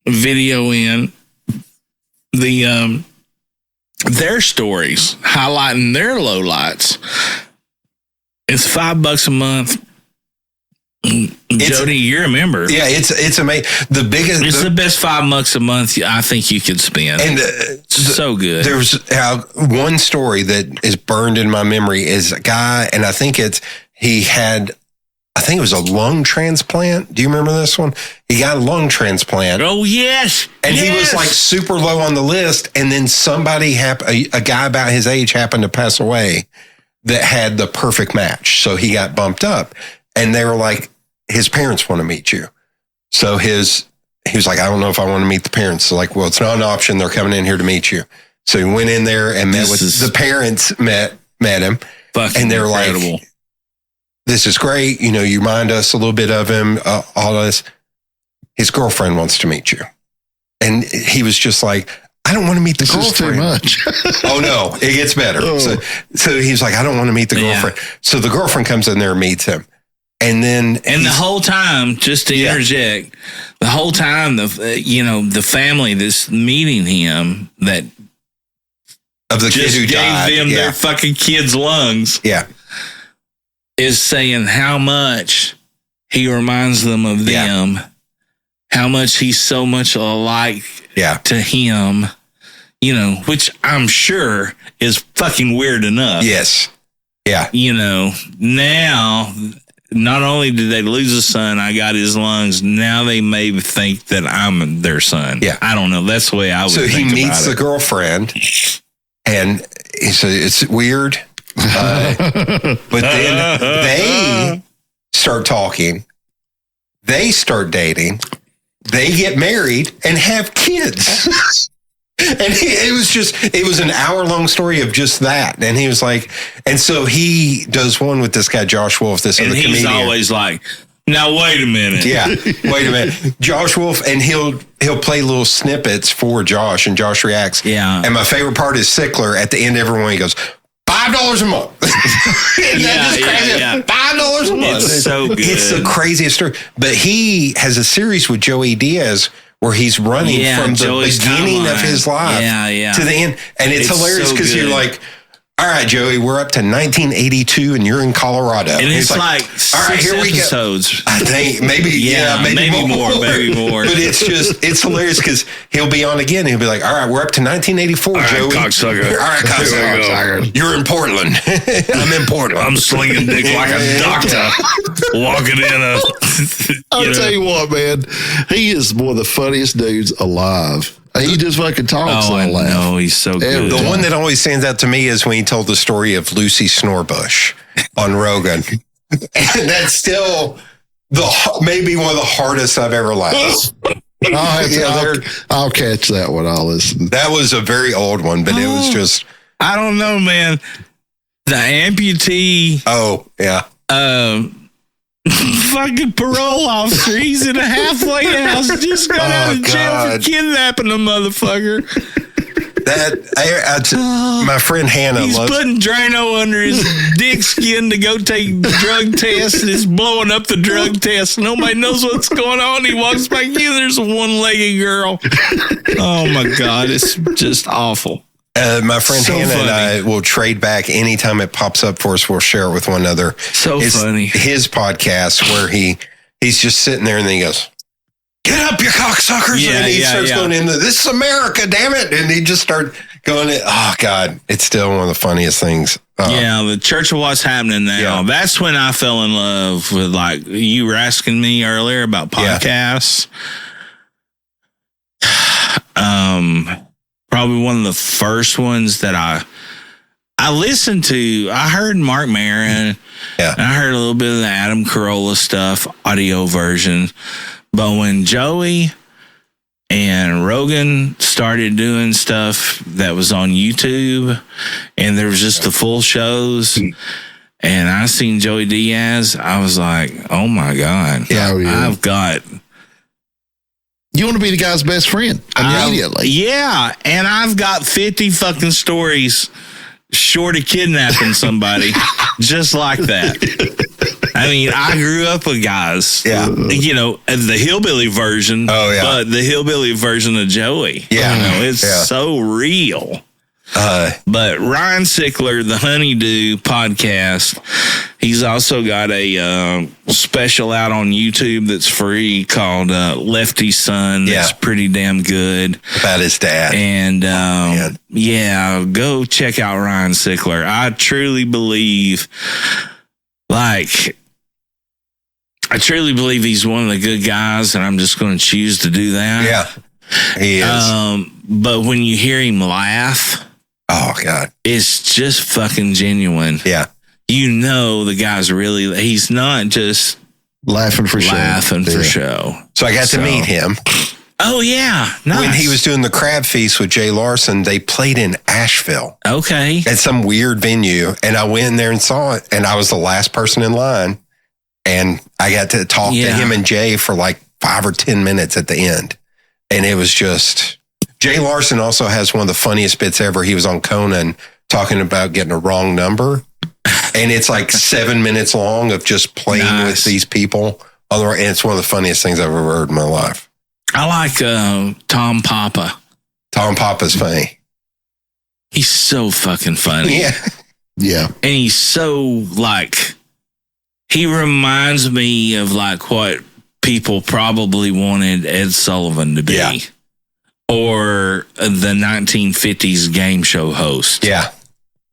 video in the their stories highlighting their lowlights. It's $5 a month. Jody, you remember? Yeah, it's amazing. It's the best $5 a month I think you could spend. And so good. There's one story that is burned in my memory is a guy, and I think it was a lung transplant. Do you remember this one? He got a lung transplant. Oh, yes. And he was like super low on the list. And then somebody, a guy about his age happened to pass away that had the perfect match. So he got bumped up. And they were like, his parents want to meet you. So he was like, I don't know if I want to meet the parents. So like, well, it's not an option. They're coming in here to meet you. So he went in there and met with the parents, met him. And they were like, this is great. You know, you remind us a little bit of him, all this. His girlfriend wants to meet you. And he was just like, I don't want to meet the girlfriend. This is too much. Oh, no, it gets better. Oh. So he's like, I don't want to meet the girlfriend. So the girlfriend comes in there and meets him. And then, the whole time, just to interject, the whole time, the family that's meeting him that of the just kid who gave died, them their fucking kids' lungs, is saying how much he reminds them of them, how much he's so much alike to him, you know, which I'm sure is fucking weird enough. Yes. Yeah. You know, now, not only did they lose a son, I got his lungs. Now they may think that I'm their son. Yeah. I don't know. That's the way I would think about it. So he meets the girlfriend, and it's weird. But then they start talking. They start dating. They get married and have kids. And it was an hour-long story of just that. And he was like, and so he does one with this guy, Josh Wolf, this other comedian. And he's always like, now, wait a minute. Yeah, wait a minute. Josh Wolf, and he'll play little snippets for Josh, and Josh reacts. Yeah. And my favorite part is Sickler. At the end of everyone, he goes, $5 a month. $5 a month. It's so good. It's the craziest story. But he has a series with Joey Diaz where he's running from the Joey's beginning timeline of his life to the end. And it's hilarious because you're like, all right, Joey, we're up to 1982 and you're in Colorado. And it's like all right, here episodes. We go. I think maybe, maybe more. But it's hilarious because he'll be on again and he'll be like, all right, we're up to 1984, all right, Joey. Cocksucker. All right, cocksucker. You're in Portland. I'm in Portland. I'm slinging dick like a doctor. Walking in I'll tell you what, man. He is one of the funniest dudes alive. He just fucking talks I know, he's so good. The one that always stands out to me is when he told the story of Lucy Snorbush on Rogan. And that's still maybe one of the hardest I've ever laughed. I'll catch that one. I'll listen. That was a very old one, but it was just... I don't know, man. The amputee... Oh, yeah. Fucking parole officer. He's in a halfway house. Just got out of jail for kidnapping a motherfucker. My friend Hannah He's putting Drano under his dick skin to go take drug tests, and it's blowing up the drug test. Nobody knows what's going on. He walks back in. There's a one-legged girl. Oh my God, it's just awful. My friend Hannah and I will trade back anytime it pops up for us. We'll share it with one another. It's funny. His podcast where he's just sitting there and then he goes, "Get up, you cocksuckers!" And he starts going into "This is America, damn it!" And he just started going. Oh God, it's still one of the funniest things. The Church of What's Happening Now. Yeah. That's when I fell in love with, like, you were asking me earlier about podcasts. Probably one of the first ones that I listened to. I heard Mark Maron. Yeah. And I heard a little bit of the Adam Carolla stuff, audio version. But when Joey and Rogan started doing stuff that was on YouTube, and there was just the full shows, and I seen Joey Diaz, I was like, oh my God. Yeah. I've got... You want to be the guy's best friend immediately. And I've got 50 fucking stories short of kidnapping somebody just like that. I mean, I grew up with guys, you know, the hillbilly version, but the hillbilly version of Joey. Yeah. You know, it's so real. But Ryan Sickler, the Honeydew podcast, he's also got a special out on YouTube that's free called Lefty Son. That's pretty damn good. About his dad. And go check out Ryan Sickler. I truly believe, he's one of the good guys, and I'm just going to choose to do that. Yeah, he is. But when you hear him laugh, oh God, it's just fucking genuine. Yeah. You know, the guy's really, he's not just laughing for show. So I got to meet him. Oh yeah. Nice. When he was doing the Crab Feast with Jay Larson, they played in Asheville. Okay. At some weird venue. And I went in there and saw it, and I was the last person in line. And I got to talk to him and Jay for like 5 or 10 minutes at the end. And it was just, Jay Larson also has one of the funniest bits ever. He was on Conan talking about getting a wrong number. And it's like 7 minutes long of just playing with these people. And it's one of the funniest things I've ever heard in my life. I like Tom Papa. Tom Papa's funny. He's so fucking funny. Yeah. And he's so, like, he reminds me of, like, what people probably wanted Ed Sullivan to be. Yeah. Or the 1950s game show host. Yeah.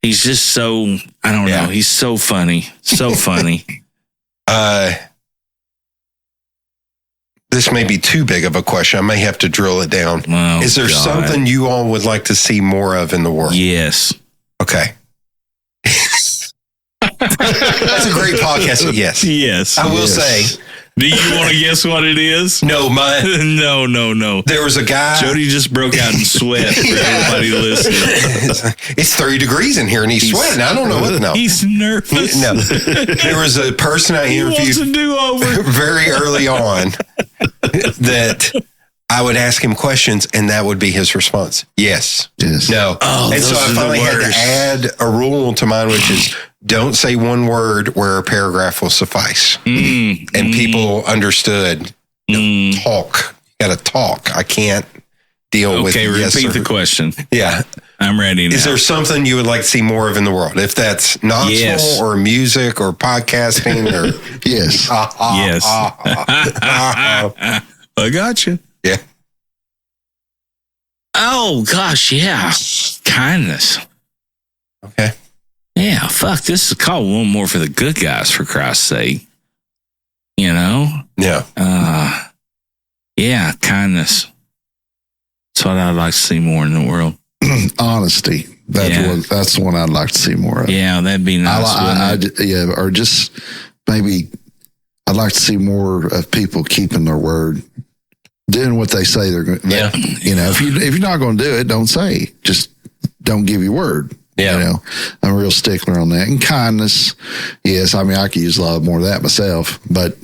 He's just so, I don't know. He's so funny. So funny. This may be too big of a question. I may have to drill it down. Oh, is there something you all would like to see more of in the world? Yes. Okay. That's a great podcast. Yes. Yes. I will say. Do you want to guess what it is? No, No. There was a guy. Jody just broke out in sweat for everybody listening. It's 30 degrees in here and he's sweating. I don't know what. No. He's nervous. No. There was a person I interviewed He wants a do-over. very early on that I would ask him questions and that would be his response. Yes. No. Oh, and so I finally had to add a rule to mine, which is don't say one word where a paragraph will suffice. And people understood. Talk. You got to talk. I can't deal with. Okay, repeat the question. Yeah. I'm ready now. Is there something you would like to see more of in the world? If that's novel or music or podcasting or. Yes. Yes. I got you. Yeah. Oh, gosh, yeah. Kindness. Okay. Yeah, fuck, this is called One More for the Good Guys, for Christ's sake. You know? Yeah. Yeah, kindness. That's what I'd like to see more in the world. Honesty. That's the one I'd like to see more of. Yeah, that'd be nice. Or just maybe I'd like to see more of people keeping their word, doing what they say they're going to. Yeah. You know, if you're not going to do it, don't say. Just don't give your word. Yeah. You know, I'm a real stickler on that. And kindness. Yes. I mean, I could use a lot more of that myself, but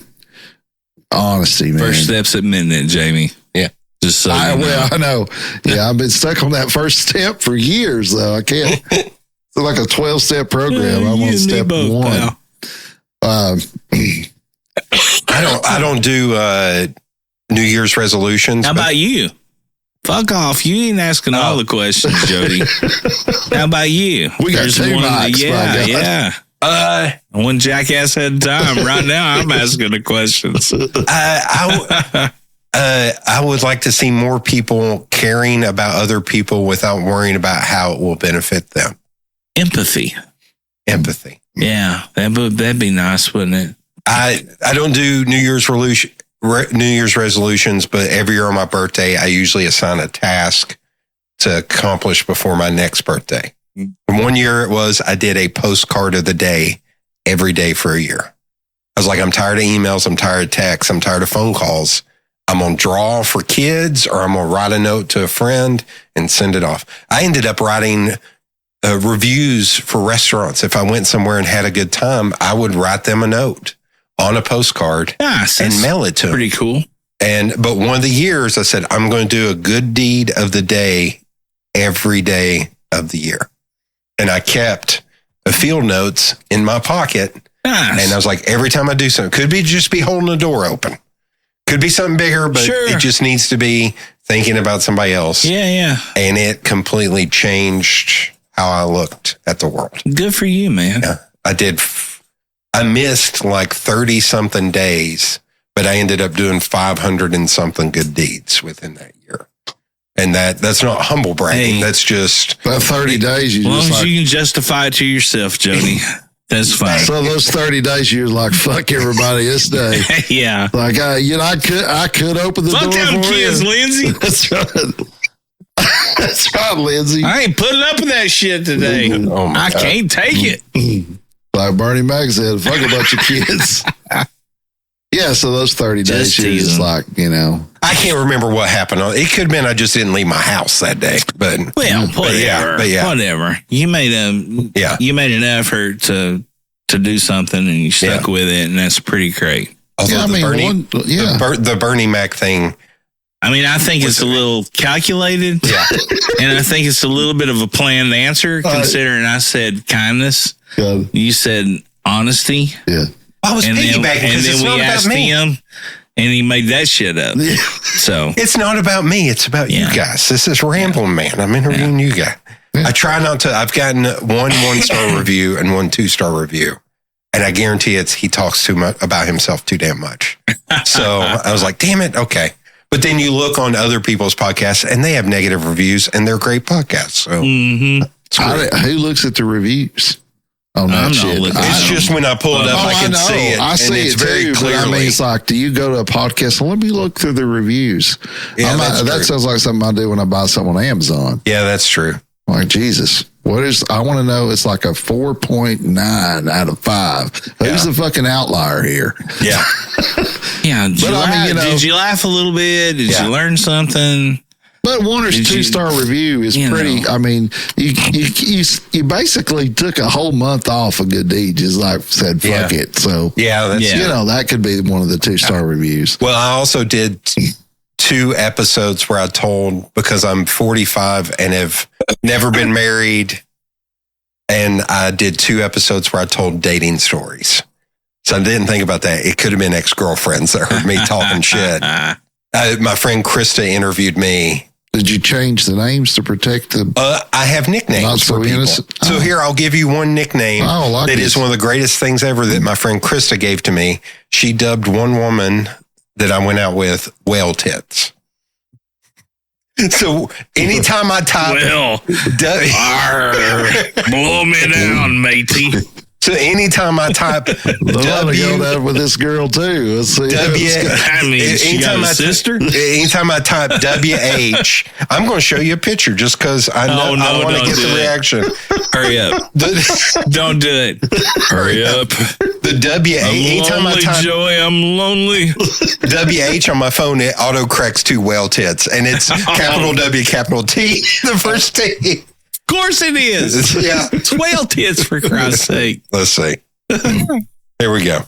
honesty, man. First step's admitting it, Jamie. Yeah. Just so I know. Yeah. I've been stuck on that first step for years, though. I can't. It's like a 12-step program. I'm on step one. I don't do New Year's resolutions. How about you? Fuck off. You ain't asking all the questions, Jody. How about you? We got two mics. Yeah. One jackass at a time. Right now, I'm asking the questions. I would like to see more people caring about other people without worrying about how it will benefit them. Empathy. Yeah, that'd be nice, wouldn't it? I don't do New Year's resolutions, but every year on my birthday, I usually assign a task to accomplish before my next birthday. And one year I did a postcard of the day every day for a year. I was like, I'm tired of emails. I'm tired of texts. I'm tired of phone calls. I'm going to draw for kids or I'm going to write a note to a friend and send it off. I ended up writing reviews for restaurants. If I went somewhere and had a good time, I would write them a note on a postcard and mail it to them. Pretty cool. But one of the years I said, I'm going to do a good deed of the day every day of the year. And I kept a field notes in my pocket. Nice. And I was like, every time I do something, could be just be holding the door open. Could be something bigger, but it just needs to be thinking about somebody else. Yeah. And it completely changed how I looked at the world. Good for you, man. Yeah, I missed like 30 something days, but I ended up doing 500 and something good deeds within that year. And that's not humble bragging. Hey, that's just about 30 days. As long as you can justify it to yourself, Jody, that's fine. So those 30 days, you're like, fuck everybody this day. Yeah. Like, I could open the door for them kids, you. Lindsay. That's right. That's right, Lindsay. I ain't putting up with that shit today. I can't take it. Like Bernie Mac said, fuck a bunch of kids. Yeah, so those 30 days, you're just like, you know. I can't remember what happened. It could have been I just didn't leave my house that day. But whatever. You made an effort to do something and you stuck with it, and that's pretty great. Although the Bernie Mac thing. I mean, I think it's a little calculated. Yeah. And I think it's a little bit of a planned answer, considering I said kindness. You said honesty. Yeah. I was piggybacking because it's not about me. Him, and he made that shit up. Yeah. So it's not about me. It's about you guys. This is Ramblin Man. I'm interviewing you guys. I try not to. I've gotten one 1-star review and one 2-star review. And I guarantee he talks too much about himself too damn much. So I was like, damn it. Okay. But then you look on other people's podcasts and they have negative reviews and they're great podcasts. So who looks at the reviews on that shit? It's just when I pull it up, I can see it. I see it very clearly. I mean, it's like, do you go to a podcast and let me look through the reviews? Yeah, that sounds like something I do when I buy something on Amazon. Yeah, that's true. Like, Jesus, I want to know, it's like a 4.9 out of 5. Who's the fucking outlier here? Yeah. Yeah. Did you laugh a little bit? Did you learn something? But Warner's 2-star review is pretty. I mean, you basically took a whole month off a good deed, just like said, fuck it. So, that could be one of the 2-star reviews. Well, I also did 2 episodes where I told, because I'm 45 and have never been married, and I did 2 episodes where I told dating stories. So I didn't think about that. It could have been ex-girlfriends that heard me talking shit. My friend Krista interviewed me. Did you change the names to protect the... I have nicknames for people. So here, I'll give you one nickname that is one of the greatest things ever that my friend Krista gave to me. She dubbed one woman that I went out with Whale Tits. So anytime I type... blow me down, matey. So anytime I type go with this girl too. Let's see. She got a sister? Anytime I type WH, I'm going to show you a picture just because I know I want to get the reaction. Hurry up. Don't do it. Hurry up. The WH. Anytime I type Joey, I'm lonely. WH on my phone, it auto corrects to Whale Tits, and it's capital W, capital T, the first T. Of course it is. Yeah. It's Whale Tits, for Christ's sake. Let's see. Here we go.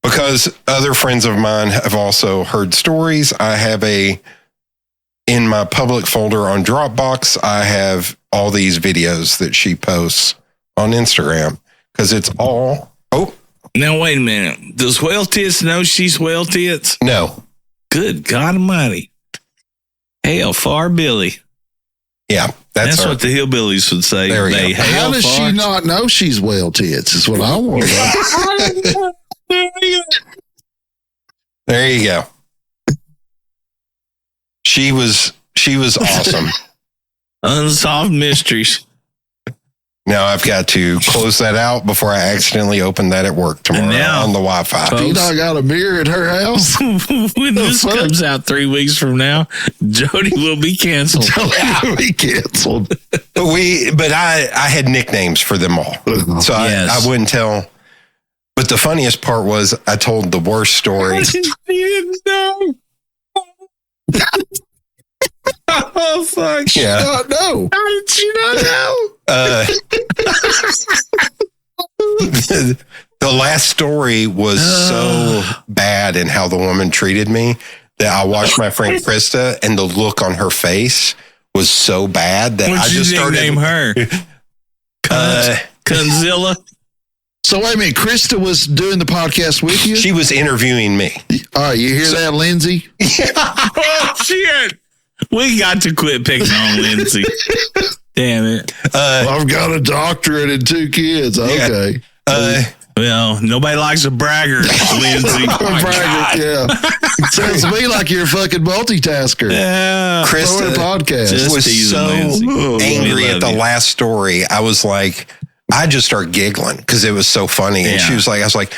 Because other friends of mine have also heard stories, I have in my public folder on Dropbox, I have all these videos that she posts on Instagram. Because it's all... Oh. Now, wait a minute. Does Whale Tits know she's Whale Tits? No. Good God Almighty. Hail far Billy. Yeah, that's what the hillbillies would say. There we go. How does she not know she's Whale Tits? Is what I want to know. There you go. She was awesome. Unsolved mysteries. Now I've got to close that out before I accidentally open that at work tomorrow on the Wi-Fi. Do you not got a mirror at her house? When this comes out 3 weeks from now, Jody will be canceled. But I had nicknames for them all, so I wouldn't tell. But the funniest part was I told the worst story. You didn't know. Oh, fuck. Yeah. No. How did you not know? The last story was so bad in how the woman treated me that I watched my friend Krista, and the look on her face was so bad that I just started name her. Conzilla. So wait a minute, Krista was doing the podcast with you? She was interviewing me. All right, you hear that, Lindsay? Oh, shit. We got to quit picking on Lindsay. Damn it. I've got a doctorate and 2 kids. Okay. Well, nobody likes a braggart, Lindsay. Yeah. Sounds to me like you're a fucking multitasker. Yeah. Krista podcast was so angry at the last story. I was like, I just started giggling because it was so funny. And she was like, I was like,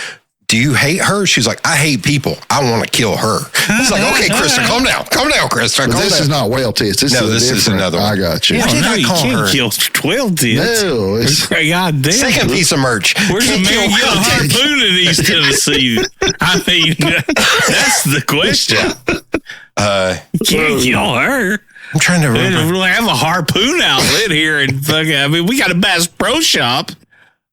do you hate her? She's like, I hate people. I want to kill her. I was like, okay, Krista, calm down. Calm down, Krista. This is not Whale Tits. This is another one. I got you. What did I call her? You can't kill Whale Tits. No. God damn. Second piece of merch. Where's the man get a harpoon in East Tennessee? I mean, that's the question. You can't kill her. I'm trying to remember. We have a harpoon outlet here. And I mean, we got a Bass Pro Shop,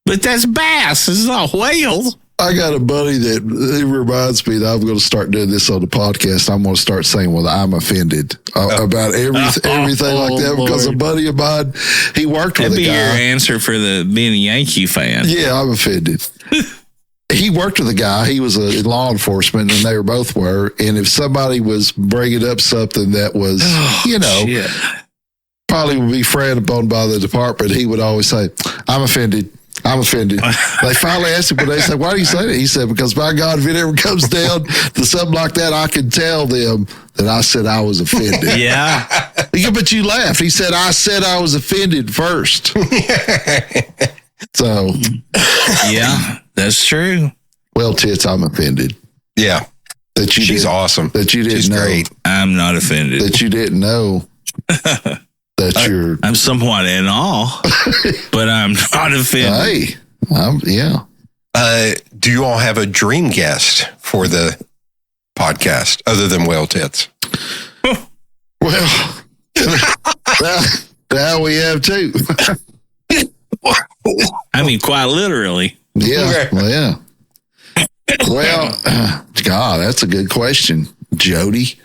but that's bass. It's not whales. I got a buddy that reminds me that I'm going to start doing this on the podcast. I'm going to start saying, well, I'm offended about everything like that because a buddy of mine, he worked with a guy. That'd be your answer for being a Yankee fan. Yeah, I'm offended. He worked with a guy. He was in law enforcement, and they both were. And if somebody was bringing up something that was, probably would be frowned upon by the department, he would always say, I'm offended. I'm offended. They finally asked him, but they said, why do you say that? He said, because by God, if it ever comes down to something like that, I can tell them that I said I was offended. Yeah. But you laughed. He said, I said I was offended first. So. Yeah, that's true. Well, Tits, I'm offended. Yeah. She's awesome. That you didn't know. Great. I'm not offended. That you didn't know. I'm somewhat in awe, but I'm not offended. Hey, do you all have a dream guest for the podcast other than Whale Tits? Well, now we have two. I mean, quite literally. Yeah. Well, yeah. Well, God, that's a good question, Jody.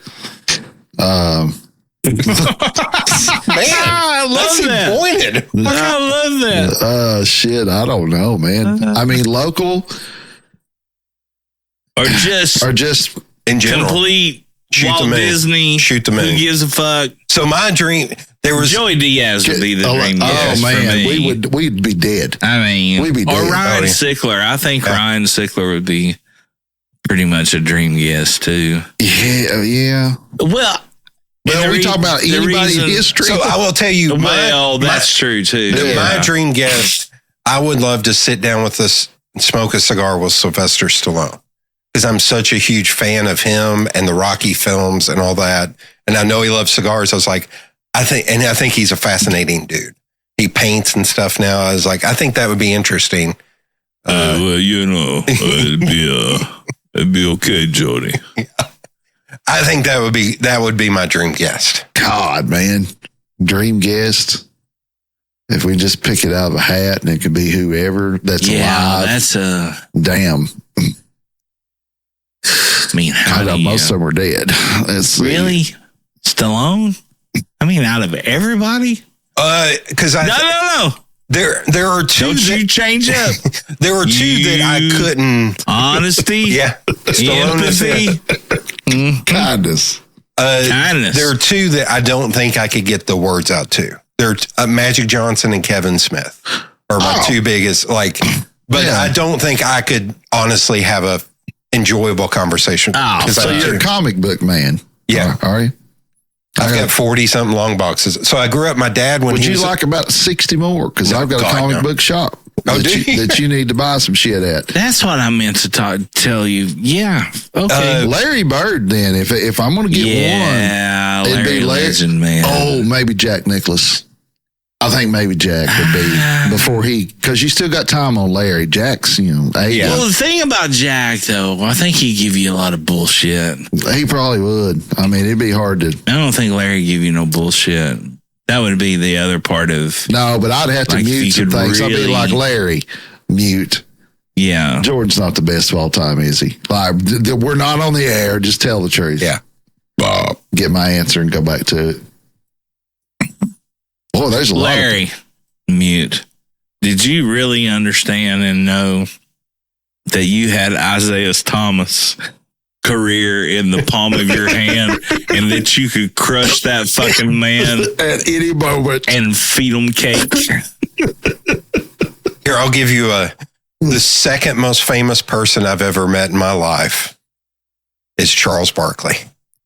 Man, I love that. Disappointed. I love that. Shit, I don't know, man. I mean, local or just in general, complete shoot Walt Disney. Shoot the moon. Who gives a fuck? So my dream, there was Joey Diaz would be the dream guest. Oh man, for me. we'd be dead. I mean, we'd be dead. Or Ryan Sickler. I think Ryan Sickler would be pretty much a dream guest too. Yeah. Well, we talk about anybody in history. So I will tell you. That's true too. My dream guest, I would love to sit down with us and smoke a cigar with Sylvester Stallone, because I'm such a huge fan of him and the Rocky films and all that. And I know he loves cigars. I was like, I think he's a fascinating dude. He paints and stuff now. I was like, I think that would be interesting. Well, it'd be okay, Jody. Yeah. I think that would be my dream guest. God, man, dream guest. If we just pick it out of a hat and it could be whoever that's alive. That's damn. I mean, most of them are dead. Really? Stallone? I mean, out of everybody? Because No. There are two. Don't you change up? There were two that I couldn't. Honesty. Yeah. Empathy. Kindness. Kindness. There are two that I don't think I could get the words out to. They're Magic Johnson and Kevin Smith are my two biggest. I don't think I could honestly have a enjoyable conversation. So you're a comic book man. Yeah. Are you? I've got 40-something long boxes. So I grew up, my dad, when he was... Would you like about 60 more? Because I've got a comic book shop that you need to buy some shit at. That's what I meant to tell you. Yeah. Okay. Larry Bird, then. If I'm going to get one, it'd be Larry. Legend, man. Oh, maybe Jack Nicklaus. I think maybe Jack would be before because you still got time on Larry. Jack's, 80. Well, the thing about Jack, though, I think he'd give you a lot of bullshit. He probably would. I mean, it'd be hard to. I don't think Larry give you no bullshit. That would be the other part of. No, but I'd have to mute some things. I'd be like Larry, mute. Yeah. Jordan's not the best of all time, is he? We're not on the air. Just tell the truth. Yeah. Get my answer and go back to it. Oh, there's a lot. Larry, mute. Did you really understand and know that you had Isaiah Thomas' career in the palm of your hand and that you could crush that fucking man at any moment and feed him cake? Here, I'll give you the second most famous person I've ever met in my life is Charles Barkley.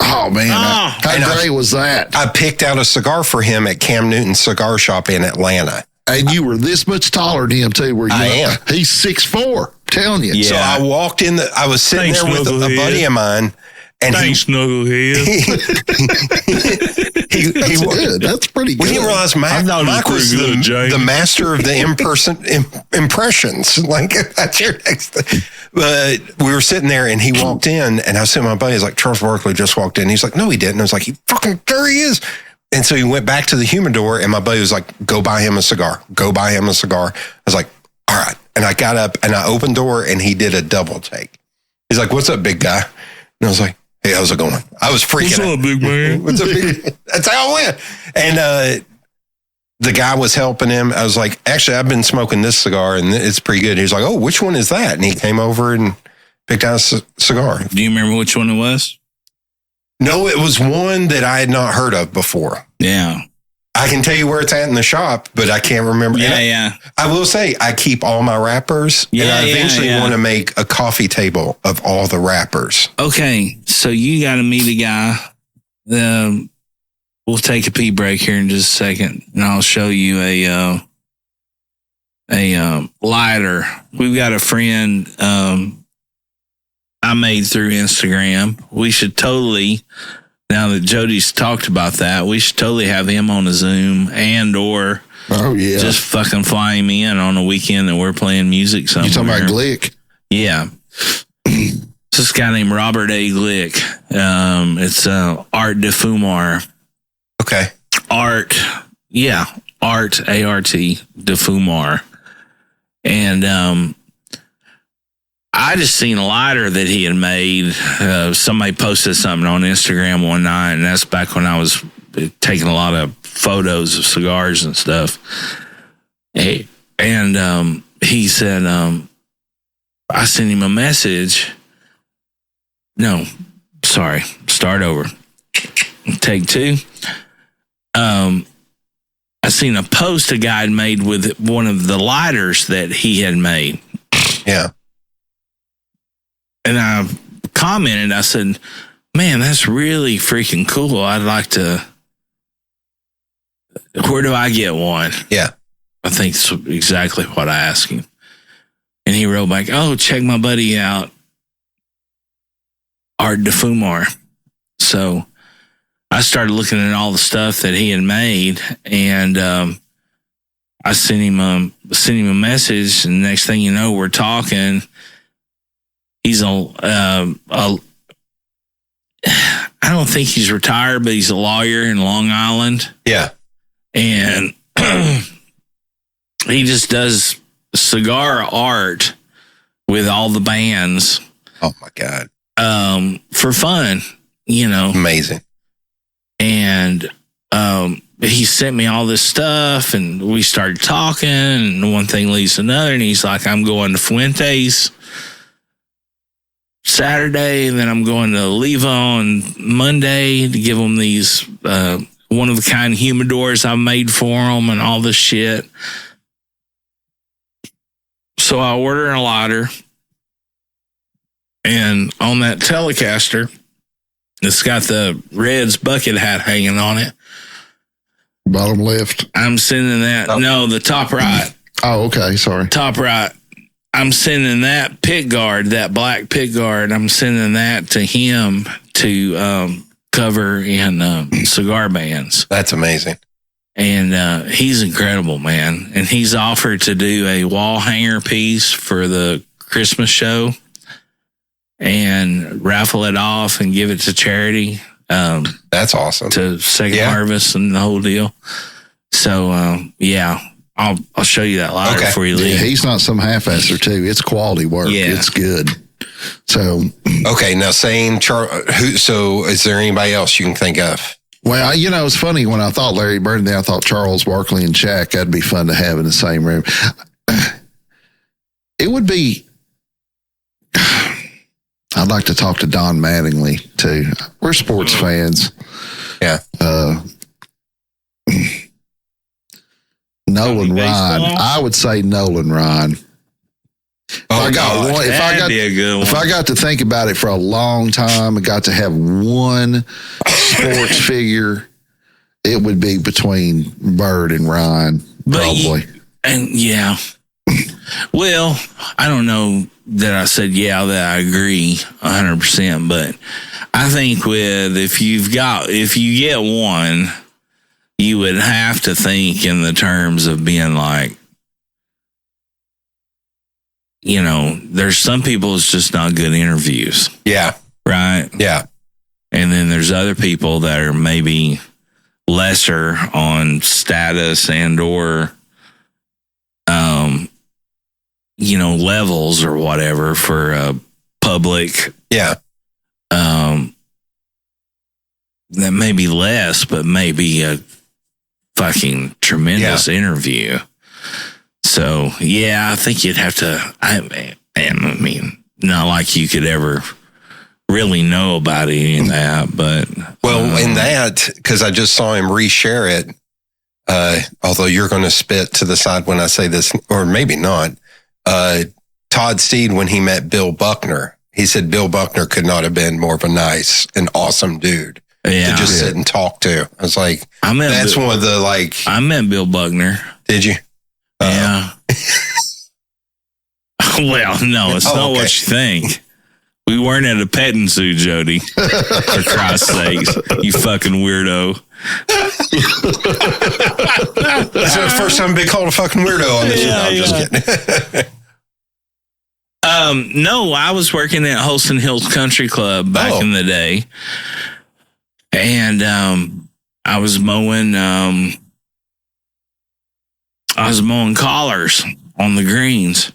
Oh, man. How great was that? I picked out a cigar for him at Cam Newton's cigar shop in Atlanta. And you were this much taller than him, too. I am. He's 6'4", telling you. Yeah. So I walked in, I was sitting there with a buddy of mine. And Snugglehead. That's pretty good. We didn't realize Mike was the master of the impressions. Like, that's your next thing. But we were sitting there and he walked in and I was sitting with my buddy. He's like, Charles Barkley just walked in. He's like, no, he didn't. I was like, there he is. And so he went back to the humidor and my buddy was like, go buy him a cigar. Go buy him a cigar. I was like, all right. And I got up and I opened the door and he did a double take. He's like, what's up, big guy? And I was like, hey, how's it going? I was freaking out. What's up, big man? What's up, big? That's how it went. And the guy was helping him. I was like, actually, I've been smoking this cigar and it's pretty good. He's like, oh, which one is that? And he came over and picked out a cigar. Do you remember which one it was? No, it was one that I had not heard of before. Yeah. I can tell you where it's at in the shop, but I can't remember. Yeah. I will say I keep all my wrappers, and I eventually want to make a coffee table of all the wrappers. Okay, so you got to meet a guy. We'll take a pee break here in just a second, and I'll show you a lighter. We've got a friend I made through Instagram. We should totally, now that Jody's talked about that, we should totally have him on a Zoom or just fucking fly him in on a weekend that we're playing music somewhere. You talking about Glick? Yeah. It's this guy named Robert A. Glick. It's Art de Fumar. Okay. Art, A-R-T, de Fumar. And I just seen a lighter that he had made. Somebody posted something on Instagram one night, and that's back when I was taking a lot of photos of cigars and stuff. And he said, I sent him a message. No, sorry, start over. Take two. I seen a post a guy had made with one of the lighters that he had made. Yeah. And I commented, I said, man, that's really freaking cool. I'd like to, where do I get one? Yeah. I think it's exactly what I asked him. And he wrote back, oh, check my buddy out, Art de Fumar. So I started looking at all the stuff that he had made, and I sent him a message, and the next thing you know, we're talking. He's I don't think he's retired, but he's a lawyer in Long Island. Yeah. And he just does cigar art with all the bands. Oh my God. For fun, Amazing. And he sent me all this stuff, and we started talking, and one thing leads to another, and he's like, I'm going to Fuentes Saturday, and then I'm going to Leva on Monday to give them these one-of-a-kind humidors I've made for them and all this shit. So I order a lighter, and on that Telecaster, it's got the Reds bucket hat hanging on it. Bottom left. I'm sending that. No, the top right. Oh, okay. Sorry. Top right. I'm sending that pick guard, that black pick guard. I'm sending that to him to cover in cigar bands. That's amazing. And he's incredible, man. And he's offered to do a wall hanger piece for the Christmas show and raffle it off and give it to charity. That's awesome. To Second Harvest and the whole deal. So, I'll show you that lighter before you leave. Yeah, he's not some half-asser too. It's quality work. Yeah. It's good. So okay, now same so is there anybody else you can think of? Well, it's funny, when I thought Larry Burton, I thought Charles Barkley and Shaq, that'd be fun to have in the same room. It would be, I'd like to talk to Don Mattingly too. We're sports fans. Yeah. Nolan Ryan. I would say Nolan Ryan. If I got to think about it for a long time, I got to have one sports figure, it would be between Bird and Ryan, probably. Well, I don't know that I said that I agree 100%, but I think if you get one, you would have to think in the terms of being like, there's some people it's just not good interviews. Yeah. Right? Yeah. And then there's other people that are maybe lesser on status and or levels or whatever for public. Yeah. That may be less, but maybe a fucking tremendous interview. So, I think you'd have to, I mean, not like you could ever really know about any of that, but. Well, in that, because I just saw him reshare it, although you're going to spit to the side when I say this, or maybe not. Todd Steed, when he met Bill Buckner, he said Bill Buckner could not have been more of a nice and awesome dude to just sit and talk to. I was like, that's one of the like. I met Bill Buckner. Did you? Yeah. Well, no, it's not what you think. We weren't at a petting zoo, Jody. For Christ's sakes, you fucking weirdo. That's the first time I've been called a fucking weirdo on this show. I'm just kidding. No, I was working at Holston Hills Country Club back in the day. And I was mowing collars on the greens.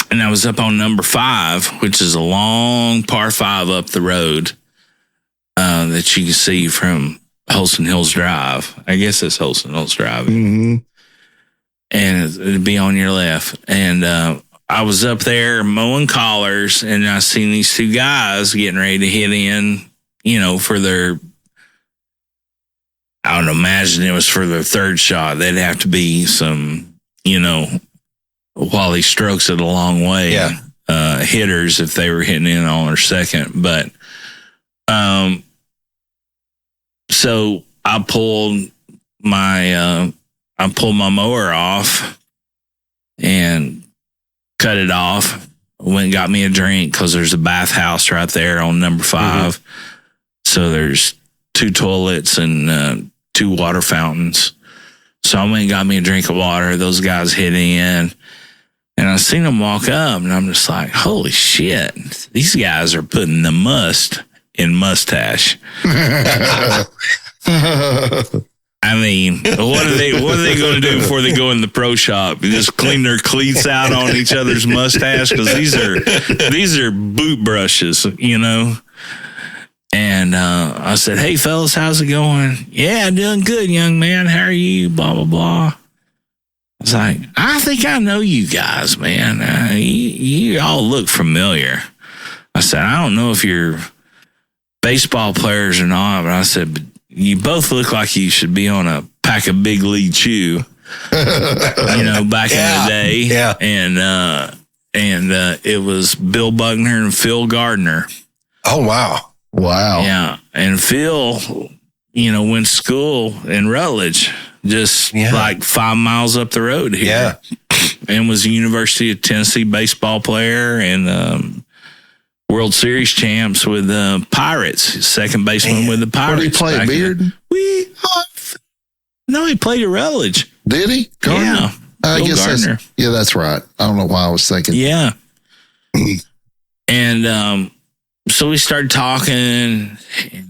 And I was up on number 5, which is a long par 5 up the road that you can see from Holston Hills Drive. I guess it's Holston Hills Drive. Mm-hmm. And it'd be on your left. And I was up there mowing collars, and I seen these 2 guys getting ready to hit in, for their, I don't know, imagine it was for their 3rd shot. They'd have to be some, while he strokes it a long way, hitters if they were hitting in on their 2nd. But so I pulled my mower off and cut it off. Went and got me a drink because there's a bathhouse right there on number 5. Mm-hmm. So there's 2 toilets and 2 water fountains. So I went and got me a drink of water. Those guys hit in. And I seen them walk up, and I'm just like, holy shit, these guys are putting the must in mustache. I mean, what are they going to do before they go in the pro shop? Just clean their cleats out on each other's mustache? Because these are boot brushes, And I said, hey, fellas, how's it going? Yeah, doing good, young man. How are you? Blah, blah, blah. I was like, I think I know you guys, man. You all look familiar. I said, I don't know if you're baseball players or not, but I said, but you both look like you should be on a pack of Big League Chew, back in the day. Yeah. And it was Bill Buckner and Phil Gardner. Oh, wow. Wow. Yeah. And Phil, went to school in Rutledge. Just like 5 miles up the road here. Yeah. And was a University of Tennessee baseball player and World Series champs with the Pirates, 2nd baseman with the Pirates. Did he play Beard? No, he played at Rutledge. Did he? Gardner? Yeah. I guess that's right. I don't know why I was thinking. Yeah. And so we started talking. Did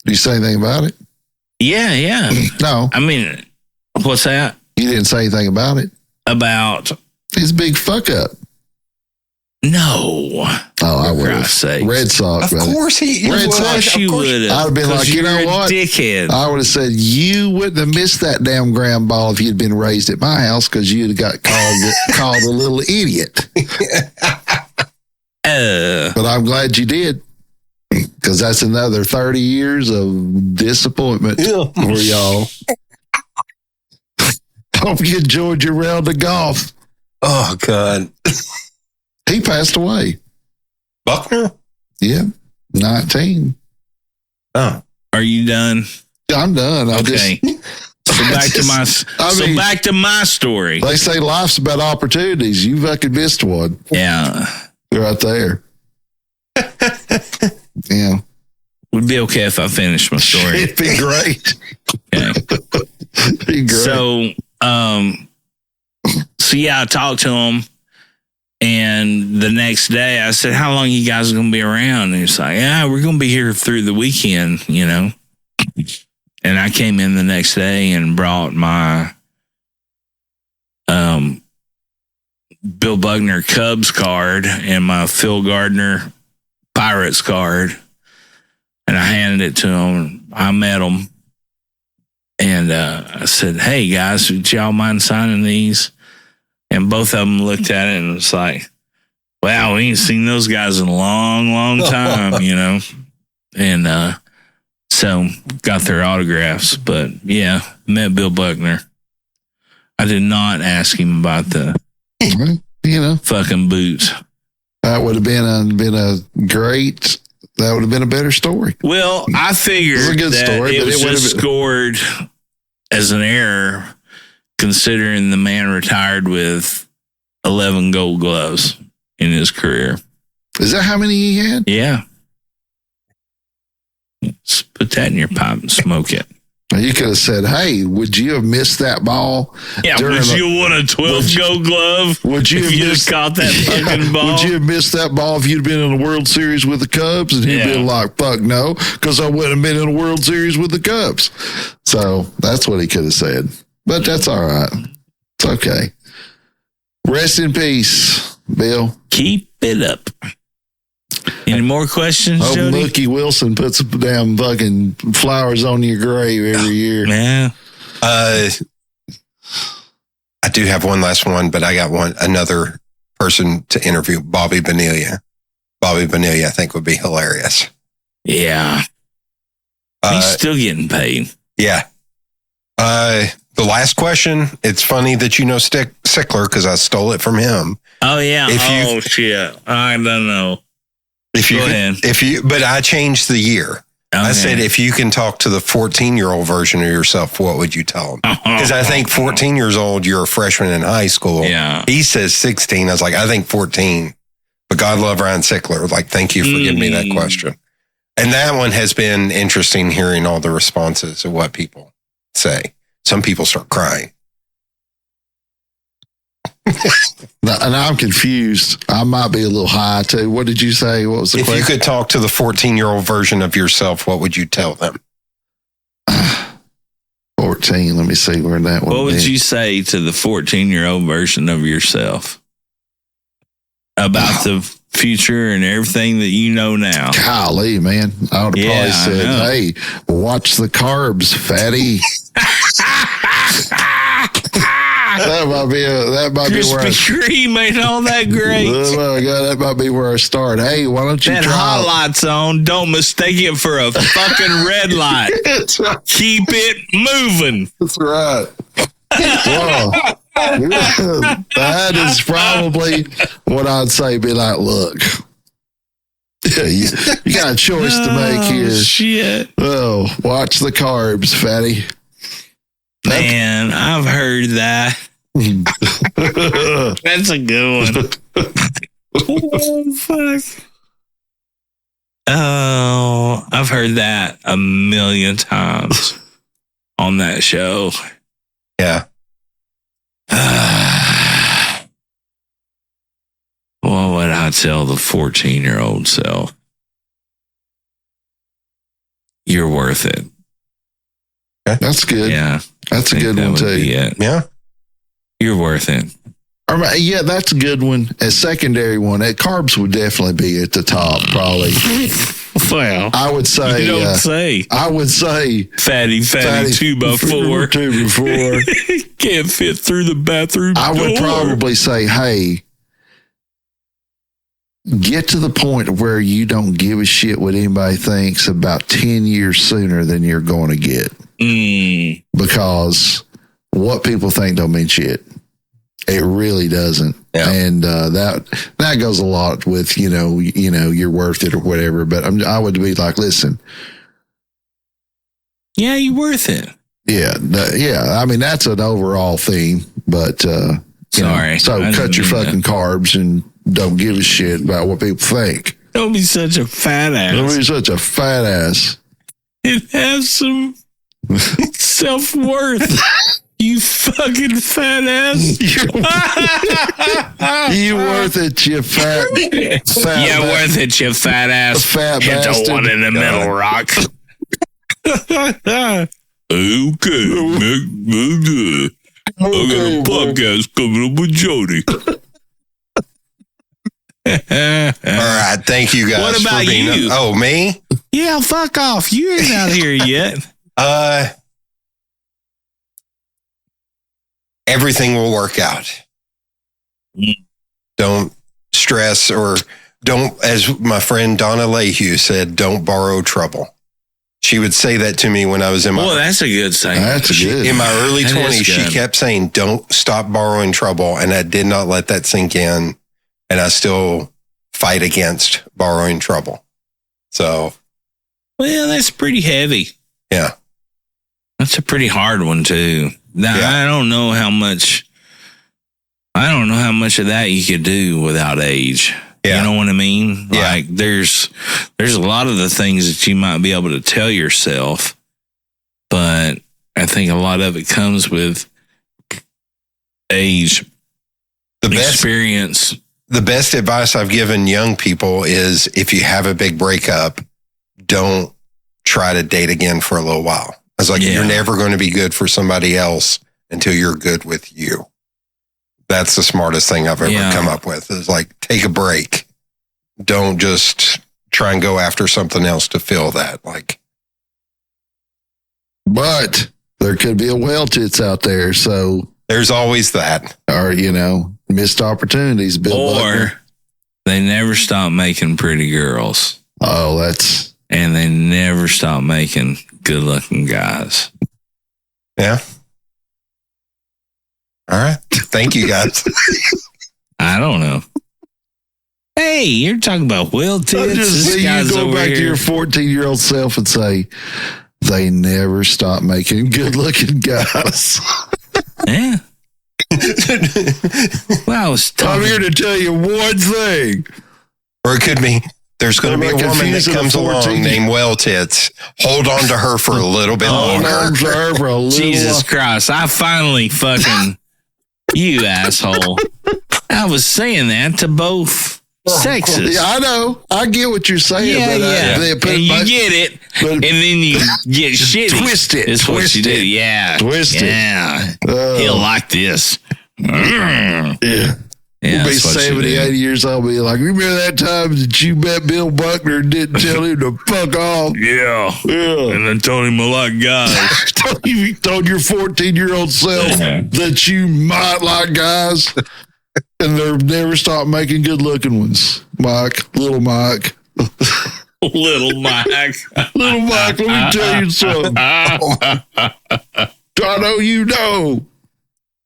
you say anything about it? Yeah. No. I mean, what's that? You didn't say anything about it? About his big fuck up. No. Oh, I would have. Red Sox. Of course he Red Sox. You would have. I'd have been like, you know what? Dickhead. I would have said, you wouldn't have missed that damn ground ball if you'd been raised at my house because you'd have got called a little idiot. But I'm glad you did. Because that's another 30 years of disappointment for y'all. Hope you enjoyed your round of golf. Oh, God. He passed away. Buckner? Yeah, 19. Oh. Are you done? I'm done. Okay. Back to my story. They say life's about opportunities. You fucking missed one. Yeah. You're right there. Yeah. Would be okay if I finished my story. It'd be great. Okay. Be great. So yeah, I talked to him, and the next day I said, how long you guys going to be around? And he's like, yeah, we're going to be here through the weekend, And I came in the next day and brought my Bill Buckner Cubs card and my Phil Gardner Pirates card. And I handed it to him. I met him. And I said, hey, guys, would y'all mind signing these? And both of them looked at it and was like, wow, we ain't seen those guys in a long, long time, And So got their autographs, but yeah, met Bill Buckner. I did not ask him about the fucking boots. That would have been a great. That would have been a better story. Well, I figured it was just scored as an error, considering the man retired with 11 gold gloves in his career. Is that how many he had? Yeah. Just put that in your pipe and smoke it. You could have said, "Hey, would you have missed that ball?" Yeah, would you want a 12 gold glove? Would you have just caught that fucking ball? Would you have missed that ball if you'd been in a World Series with the Cubs? And he'd been like, "Fuck no," because I wouldn't have been in a World Series with the Cubs. So that's what he could have said. But that's all right. It's okay. Rest in peace, Bill. Keep it up. Any more questions, Jody? Mookie Wilson puts damn fucking flowers on your grave every year. Yeah. I do have one last one, but I got another person to interview, Bobby Bonilla. Bobby Bonilla, I think, would be hilarious. Yeah. He's still getting paid. Yeah. The last question, it's funny that you know Sickler because I stole it from him. Oh, yeah. Shit. I don't know. But I changed the year. Okay. I said, if you can talk to the 14-year-old version of yourself, what would you tell him? Because I think 14 years old, you're a freshman in high school. Yeah. He says 16. I was like, I think 14. But God love Ryan Sickler. Like, thank you for giving me that question. And that one has been interesting hearing all the responses of what people say. Some people start crying. And I'm confused. I might be a little high too. What did you say? What was the question? If you could talk to the 14-year-old version of yourself, what would you tell them? 14. Let me see where that one. What would you say to the 14-year-old version of yourself about the future and everything that you know now? Golly, man. I would have probably said, "Hey, watch the carbs, fatty." That might be where Krispy Kreme ain't all that great. Oh my God, that might be where I start. Hey, why don't you that hot light's on? Don't mistake it for a fucking red light. Right. Keep it moving. That's right. Well, that is probably what I'd say. Be like, look, you got a choice to make here. Shit. Oh, watch the carbs, fatty. Man, I've heard that. That's a good one. Oh, fuck. Oh, I've heard that a million times on that show. Yeah. What would I tell the 14-year-old self? You're worth it. That's good. Yeah. That's a good one, too. Yeah. You're worth it. Yeah, that's a good one. A secondary one. Carbs would definitely be at the top, probably. Well, I would say. You don't say. I would say. Fatty 2x4. 2x4. Can't fit through the bathroom I would door. probably say, hey, get to the point where you don't give a shit what anybody thinks about 10 years sooner than you're going to get. Because what people think don't mean shit. It really doesn't. Yeah. And that goes a lot with, you're worth it or whatever. But I would be like, listen. Yeah, you're worth it. Yeah. I mean, that's an overall theme. But, sorry. So cut your fucking carbs and don't give a shit about what people think. Don't be such a fat ass. Don't be such a fat ass. And have some self-worth. You fucking fat ass. You worth it, you fat Yeah, worth it, you fat ass. Fat Hit bastard. the one in the middle, rock. Okay. I got a podcast coming up with Jody. All right. Thank you guys. What about you? Oh, me? Yeah, fuck off. You ain't out here yet. Everything will work out. Don't stress or don't, as my friend Donna Lehue said, don't borrow trouble. She would say that to me when I was in my... Well, that's a good saying. In my early 20s, she kept saying, don't stop borrowing trouble. And I did not let that sink in. And I still fight against borrowing trouble. So... Well, that's pretty heavy. Yeah. That's a pretty hard one, too. Now, I don't know how much of that you could do without age. Yeah. You know what I mean? Yeah. Like, there's a lot of the things that you might be able to tell yourself, but I think a lot of it comes with age, experience. The best advice I've given young people is if you have a big breakup, don't try to date again for a little while. I was like, you're never going to be good for somebody else until you're good with you. That's the smartest thing I've ever come up with is like, take a break. Don't just try and go after something else to fill that. But there could be a whale tits out there. So there's always that. Or, missed opportunities. Or they never stop making pretty girls. Oh, that's... And they never stop making good-looking guys. Yeah. All right. Thank you, guys. I don't know. Hey, you're talking about whale tits. I just see you go back to your 14-year-old self and say, they never stop making good-looking guys. Yeah. Well, I'm here to tell you one thing. Or it could be, there's going to be a woman that comes along named Whale Tits. Hold on to her for a little bit longer. Jesus Christ. I finally fucking... You asshole. I was saying that to both sexes. Yeah, I know. I get what you're saying. Yeah, and you get it, and then you get shitty. Twist it. It's what you do. Yeah. Twist it. Yeah. He'll like this. Yeah. Yeah, we'll be 70, 80 years old. Be like, remember that time that you met Bill Buckner and didn't tell him to fuck off? Yeah. And I told him I like guys. You told your 14-year-old self that you might like guys, and they've never stopped making good-looking ones. Little Mike. Little Mike. Little Mike, let me tell you something. I know you know,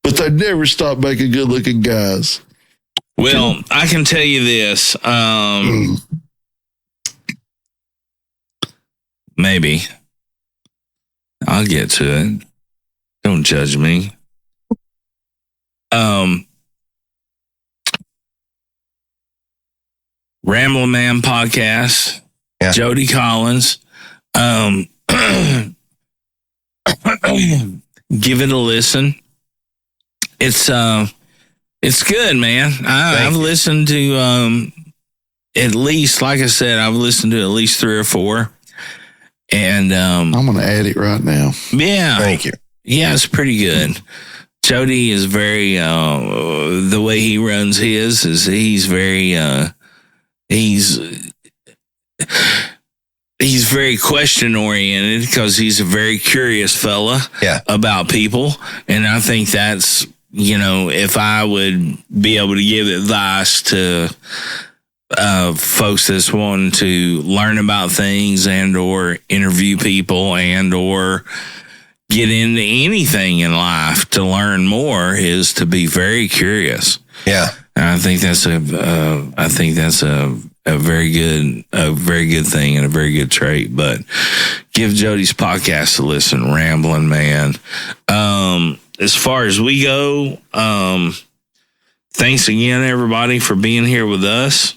but they never stop making good-looking guys. Well, I can tell you this. Maybe. I'll get to it. Don't judge me. Ramlin Man Podcast. Yeah. Jody Collins. Give it a listen. It's good, man. I've listened to at least, like I said, I've listened to at least 3 or 4. And I'm gonna add it right now. Yeah. Thank you. Yeah, it's pretty good. Jody is very the way he runs his is he's very he's very question oriented because he's a very curious fella about people. And I think that's, if I would be able to give advice to folks that's wanting to learn about things and or interview people and or get into anything in life to learn more is to be very curious. Yeah. And I think that's a very good thing and a very good trait. But give Jody's podcast a listen, Ramblin Man. As far as we go, thanks again, everybody, for being here with us.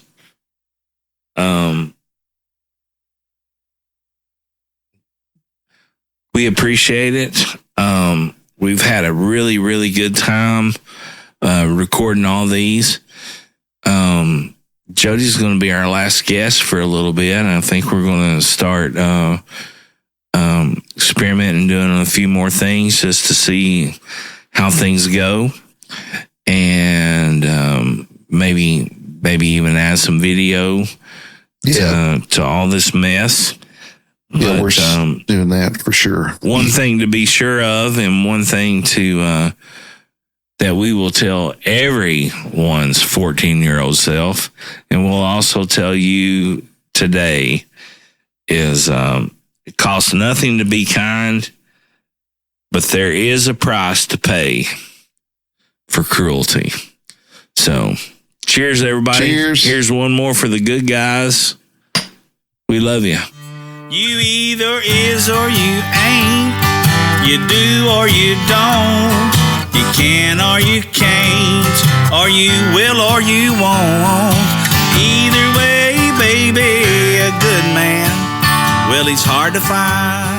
We appreciate it. We've had a really, really good time recording all these. Jody's going to be our last guest for a little bit, and I think we're going to start experimenting, doing a few more things just to see how things go, and maybe even add some video to all this mess. Yeah, we're doing that for sure. One thing to be sure of, and one thing to that we will tell everyone's 14-year-old self, and we'll also tell you today, is It costs nothing to be kind, but there is a price to pay for cruelty. So, cheers, everybody. Cheers. Here's one more for the good guys. We love you. You either is or you ain't. You do or you don't. You can or you can't. Or you will or you won't. Either way, baby, a good man, well, he's hard to find.